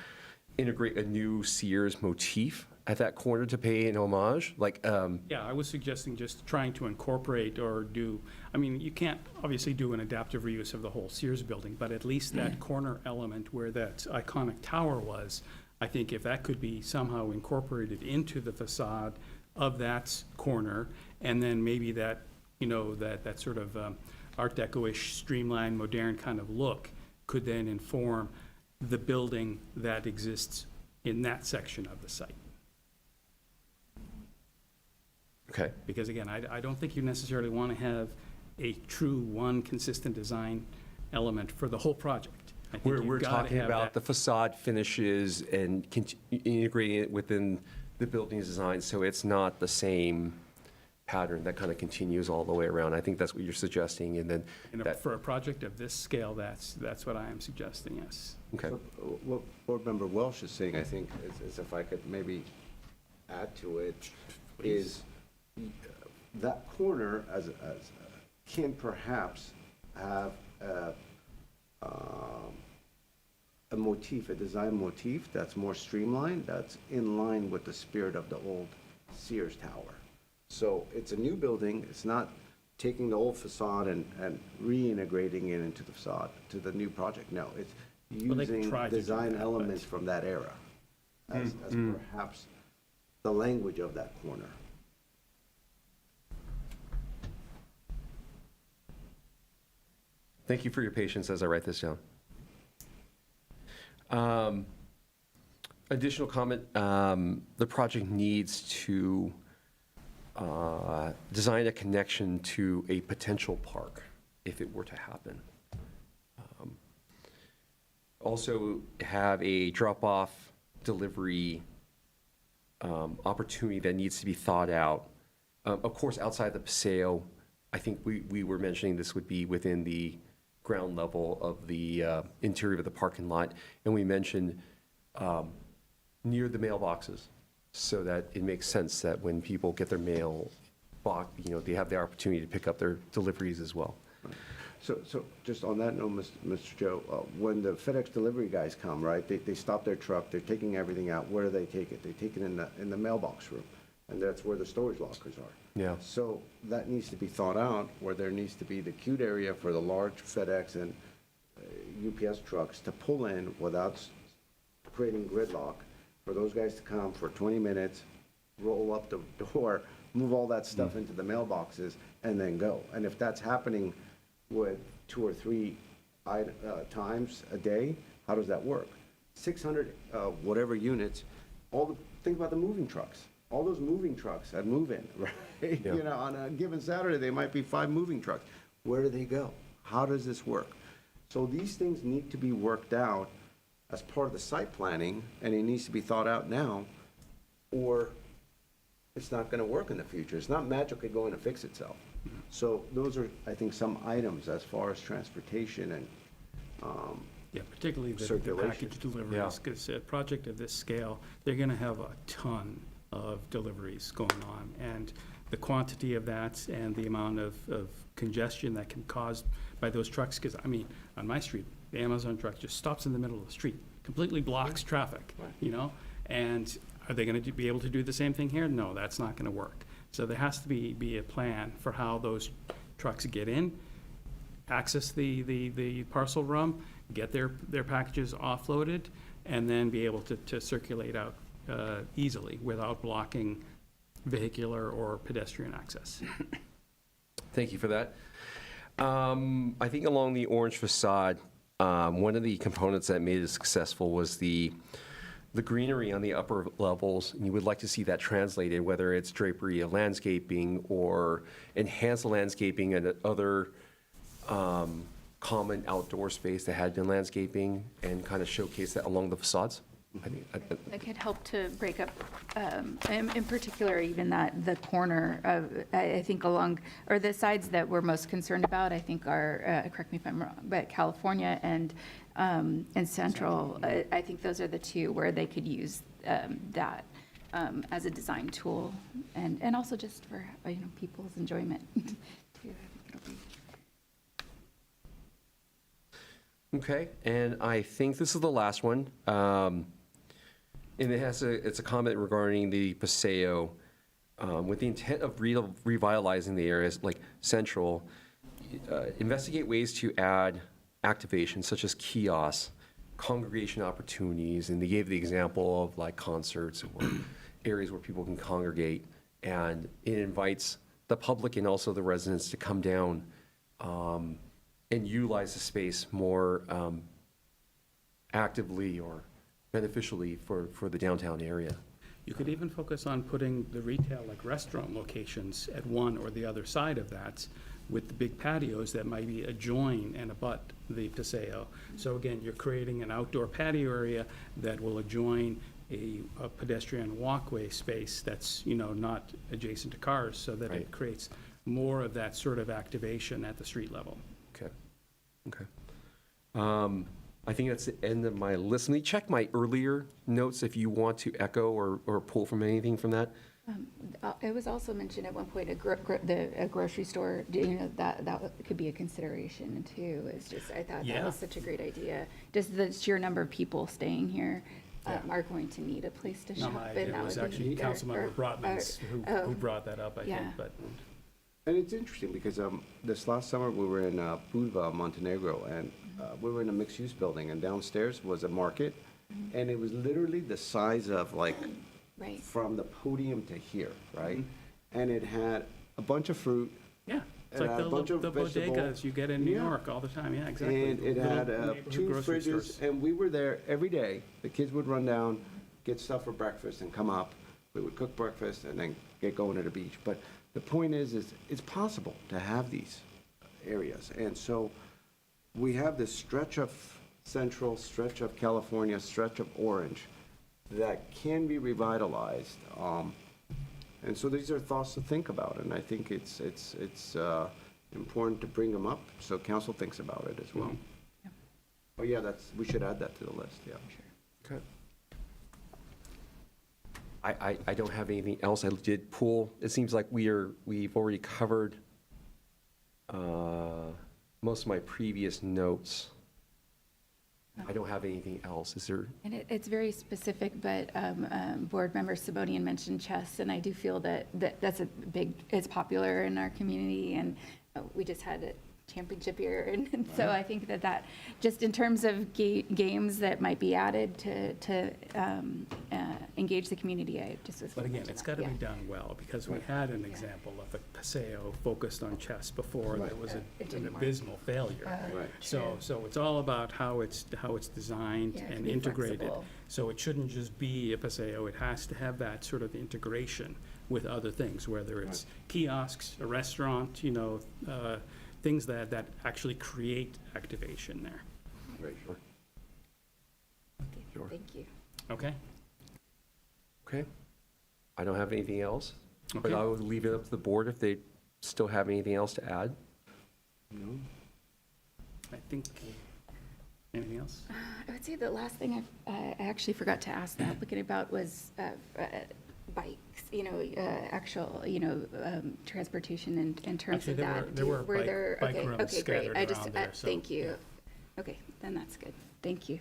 integrate a new Sears motif at that corner to pay an homage, like. Yeah, I was suggesting just trying to incorporate or do, I mean, you can't obviously do an adaptive reuse of the whole Sears building, but at least that corner element where that iconic tower was, I think if that could be somehow incorporated into the facade of that corner, and then maybe that, you know, that sort of Art Deco-ish, streamlined, modern kind of look could then inform the building that exists in that section of the site. Okay. Because again, I don't think you necessarily want to have a true one consistent design element for the whole project. I think We're talking about the facade finishes and integrating it within the building's design, so it's not the same pattern that kind of continues all the way around. I think that's what you're suggesting, and then for a project of this scale, that's what I am suggesting, yes. Okay. So, what Board Member Welsh is saying, I think, is if I could maybe add to it, is that corner can perhaps have a motif, a design motif that's more streamlined, that's in line with the spirit of the old Sears Tower. So it's a new building, it's not taking the old facade and reintegrating it into the facade, to the new project. No, it's using design elements from that era as perhaps the language of that corner. Thank you for your patience as I write this down. Additional comment, the project needs to design a connection to a potential park if it were to happen. Also have a drop-off delivery opportunity that needs to be thought out. Of course, outside the Paseo, I think we were mentioning this would be within the ground level of the interior of the parking lot, and we mentioned near the mailboxes, so that it makes sense that when people get their mail box, you know, they have the opportunity to pick up their deliveries as well. Right. So just on that note, Mr. Joe, when the FedEx delivery guys come, right, they stop their truck, they're taking everything out. Where do they take it? They take it in the mailbox room, and that's where the storage lockers are. Yeah. So that needs to be thought out, where there needs to be the queued area for the large FedEx and UPS trucks to pull in without creating gridlock, for those guys to come for 20 minutes, roll up the door, move all that stuff into the mailboxes, and then go. And if that's happening with 2 or 3 times a day, how does that work? 600 whatever units, think about the moving trucks. All those moving trucks that move in, right? Yeah. You know, on a given Saturday, there might be 5 moving trucks. Where do they go? How does this work? So these things need to be worked out as part of the site planning, and it needs to be thought out now, or it's not gonna work in the future. It's not magically going to fix itself. So those are, I think, some items as far as transportation and, Yeah, particularly the circulation. package deliveries, because a project of this scale, they're gonna have a ton of deliveries going on. And the quantity of that and the amount of congestion that can cause by those trucks, because, I mean, on my street, the Amazon truck just stops in the middle of the street, completely blocks traffic, you know? And are they gonna be able to do the same thing here? No, that's not gonna work. So there has to be a plan for how those trucks get in, access the parcel room, get their packages offloaded, and then be able to circulate out easily without blocking vehicular or pedestrian access. Thank you for that. I think along the orange facade, one of the components that made it successful was the greenery on the upper levels. And you would like to see that translated, whether it's drapery of landscaping or enhanced landscaping and other common outdoor space that had been landscaping, and kind of showcase that along the facades. I think That could help to break up, in particular, even the corner of, I think along, or the sides that we're most concerned about, I think are, correct me if I'm wrong, but California and Central. I think those are the two where they could use that as a design tool, and also just for, people's enjoyment too. Okay, and I think this is the last one. And it's a comment regarding the Paseo, with the intent of revitalizing the areas like Central. Investigate ways to add activations such as kiosks, congregation opportunities, and they gave the example of like concerts or areas where people can congregate, and it invites the public and also the residents to come down and utilize the space more actively or beneficially for the downtown area. You could even focus on putting the retail, like restaurant locations, at one or the other side of that, with the big patios that might be adjoin and abut the Paseo. So again, you're creating an outdoor patio area that will adjoin a pedestrian walkway space that's, not adjacent to cars, so that Right. it creates more of that sort of activation at the street level. Okay. I think that's the end of my list. Let me check my earlier notes if you want to echo or pull from anything from that. It was also mentioned at one point, a grocery store, that could be a consideration too. It's just, I thought that was such a great idea. Just the sheer number of people staying here are going to need a place to shop. and It that was would be- actually Councilmember Brotmans who brought that up, I think, Yeah. but. And it's interesting because this last summer we were in Budva, Montenegro, and we were in a mixed-use building, and downstairs was a market, and it was literally the size of like Right. from the podium to here, right? And it had a bunch of fruit. Yeah, it's It like had a bunch of the vegetable- bodegas you get in New Yeah. York all the time, yeah, exactly. And it Little had neighborhood 2 grocery fridges, stores. and we were there every day. The kids would run down, get stuff for breakfast, and come up. We would cook breakfast and then get going to the beach. But the point is it's possible to have these areas. And so we have this stretch of Central, stretch of California, stretch of Orange that can be revitalized. And so these are thoughts to think about, and I think it's important to bring them up so council thinks about it as well. Oh, yeah, we should add that to the list, yeah. Okay. I don't have anything else. I did pull, it seems like we've already covered most of my previous notes. I don't have anything else. Is there? And it's very specific, but Board Member Sabodian mentioned chess, and I do feel that that's it's popular in our community, and we just had championship year, and so I think that just in terms of games that might be added to engage the community, I just was. But again, it's got to Yeah. be done well, because we had an example of a Paseo focused on chess before that was an abysmal failure. Right. So it's all about how it's designed Yeah, it and can be integrated. flexible. So it shouldn't just be a Paseo, it has to have that sort of integration with other things, whether it's kiosks, a restaurant, things that actually create activation there. Right. Okay, thank you. Okay? Okay. I don't have anything else, but Okay. I would leave it up to the board if they still have anything else to add. No? I think, anything else? I would say the last thing I actually forgot to ask the applicant about was bikes, actual, transportation in terms Actually, of there that. were bike Okay, rooms okay, great. scattered I just, around there, so, thank you. yeah. Okay, then that's good. Thank you.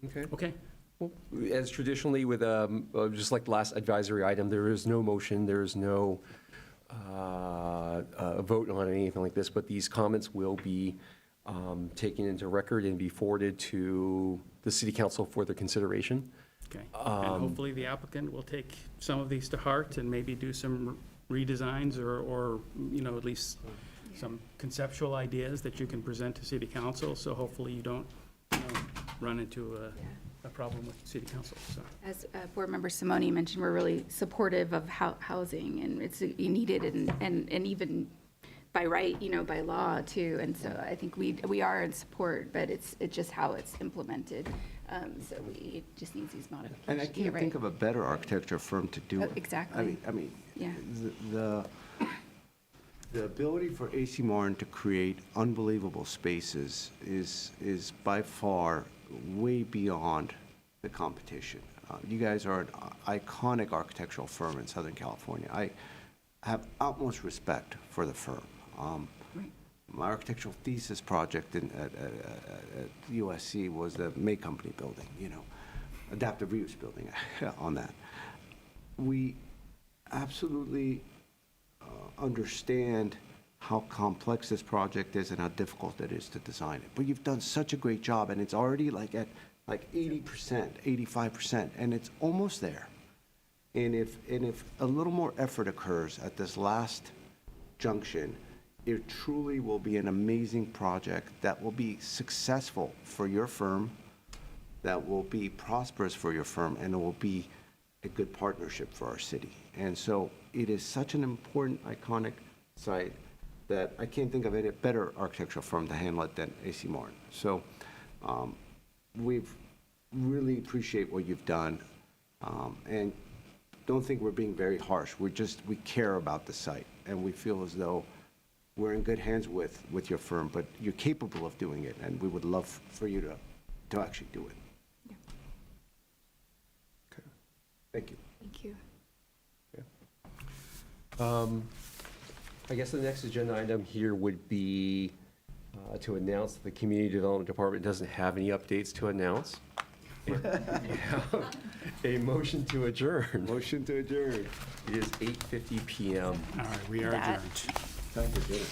Okay. Okay. As traditionally with, just like the last advisory item, there is no motion, there is no vote on anything like this, but these comments will be taken into record and be forwarded to the city council for their consideration. Okay. And hopefully the applicant will take some of these to heart and maybe do some redesigns or at least some conceptual ideas that you can present to city council. So hopefully you don't, run into a problem with city council, so. As Board Member Simone mentioned, we're really supportive of housing, and it's needed and even by right, by law too. And so I think we are in support, but it's just how it's implemented. So it just needs these modifications. And I can't think of a better architecture firm to do Oh, it. exactly. I mean, Yeah. the ability for AC Martin to create unbelievable spaces is by far way beyond the competition. You guys are an iconic architectural firm in Southern California. I have utmost respect for the firm. My architectural thesis project at USC was the May Company building, adaptive reuse building on that. We absolutely understand how complex this project is and how difficult it is to design it. But you've done such a great job, and it's already at 80%, 85%, and it's almost there. And if a little more effort occurs at this last junction, it truly will be an amazing project that will be successful for your firm, that will be prosperous for your firm, and it will be a good partnership for our city. And so it is such an important, iconic site that I can't think of any better architectural firm to handle it than AC Martin. So we've really appreciate what you've done, and don't think we're being very harsh. We care about the site, and we feel as though we're in good hands with your firm, but you're capable of doing it, and we would love for you to actually do it. Yeah. Okay. Thank you. Thank you. I guess the next agenda item here would be to announce that the Community Development Department doesn't have any updates to announce. A motion to adjourn. Motion to adjourn. It is 8:50 PM. All right, we are That- adjourned. Time for dinner.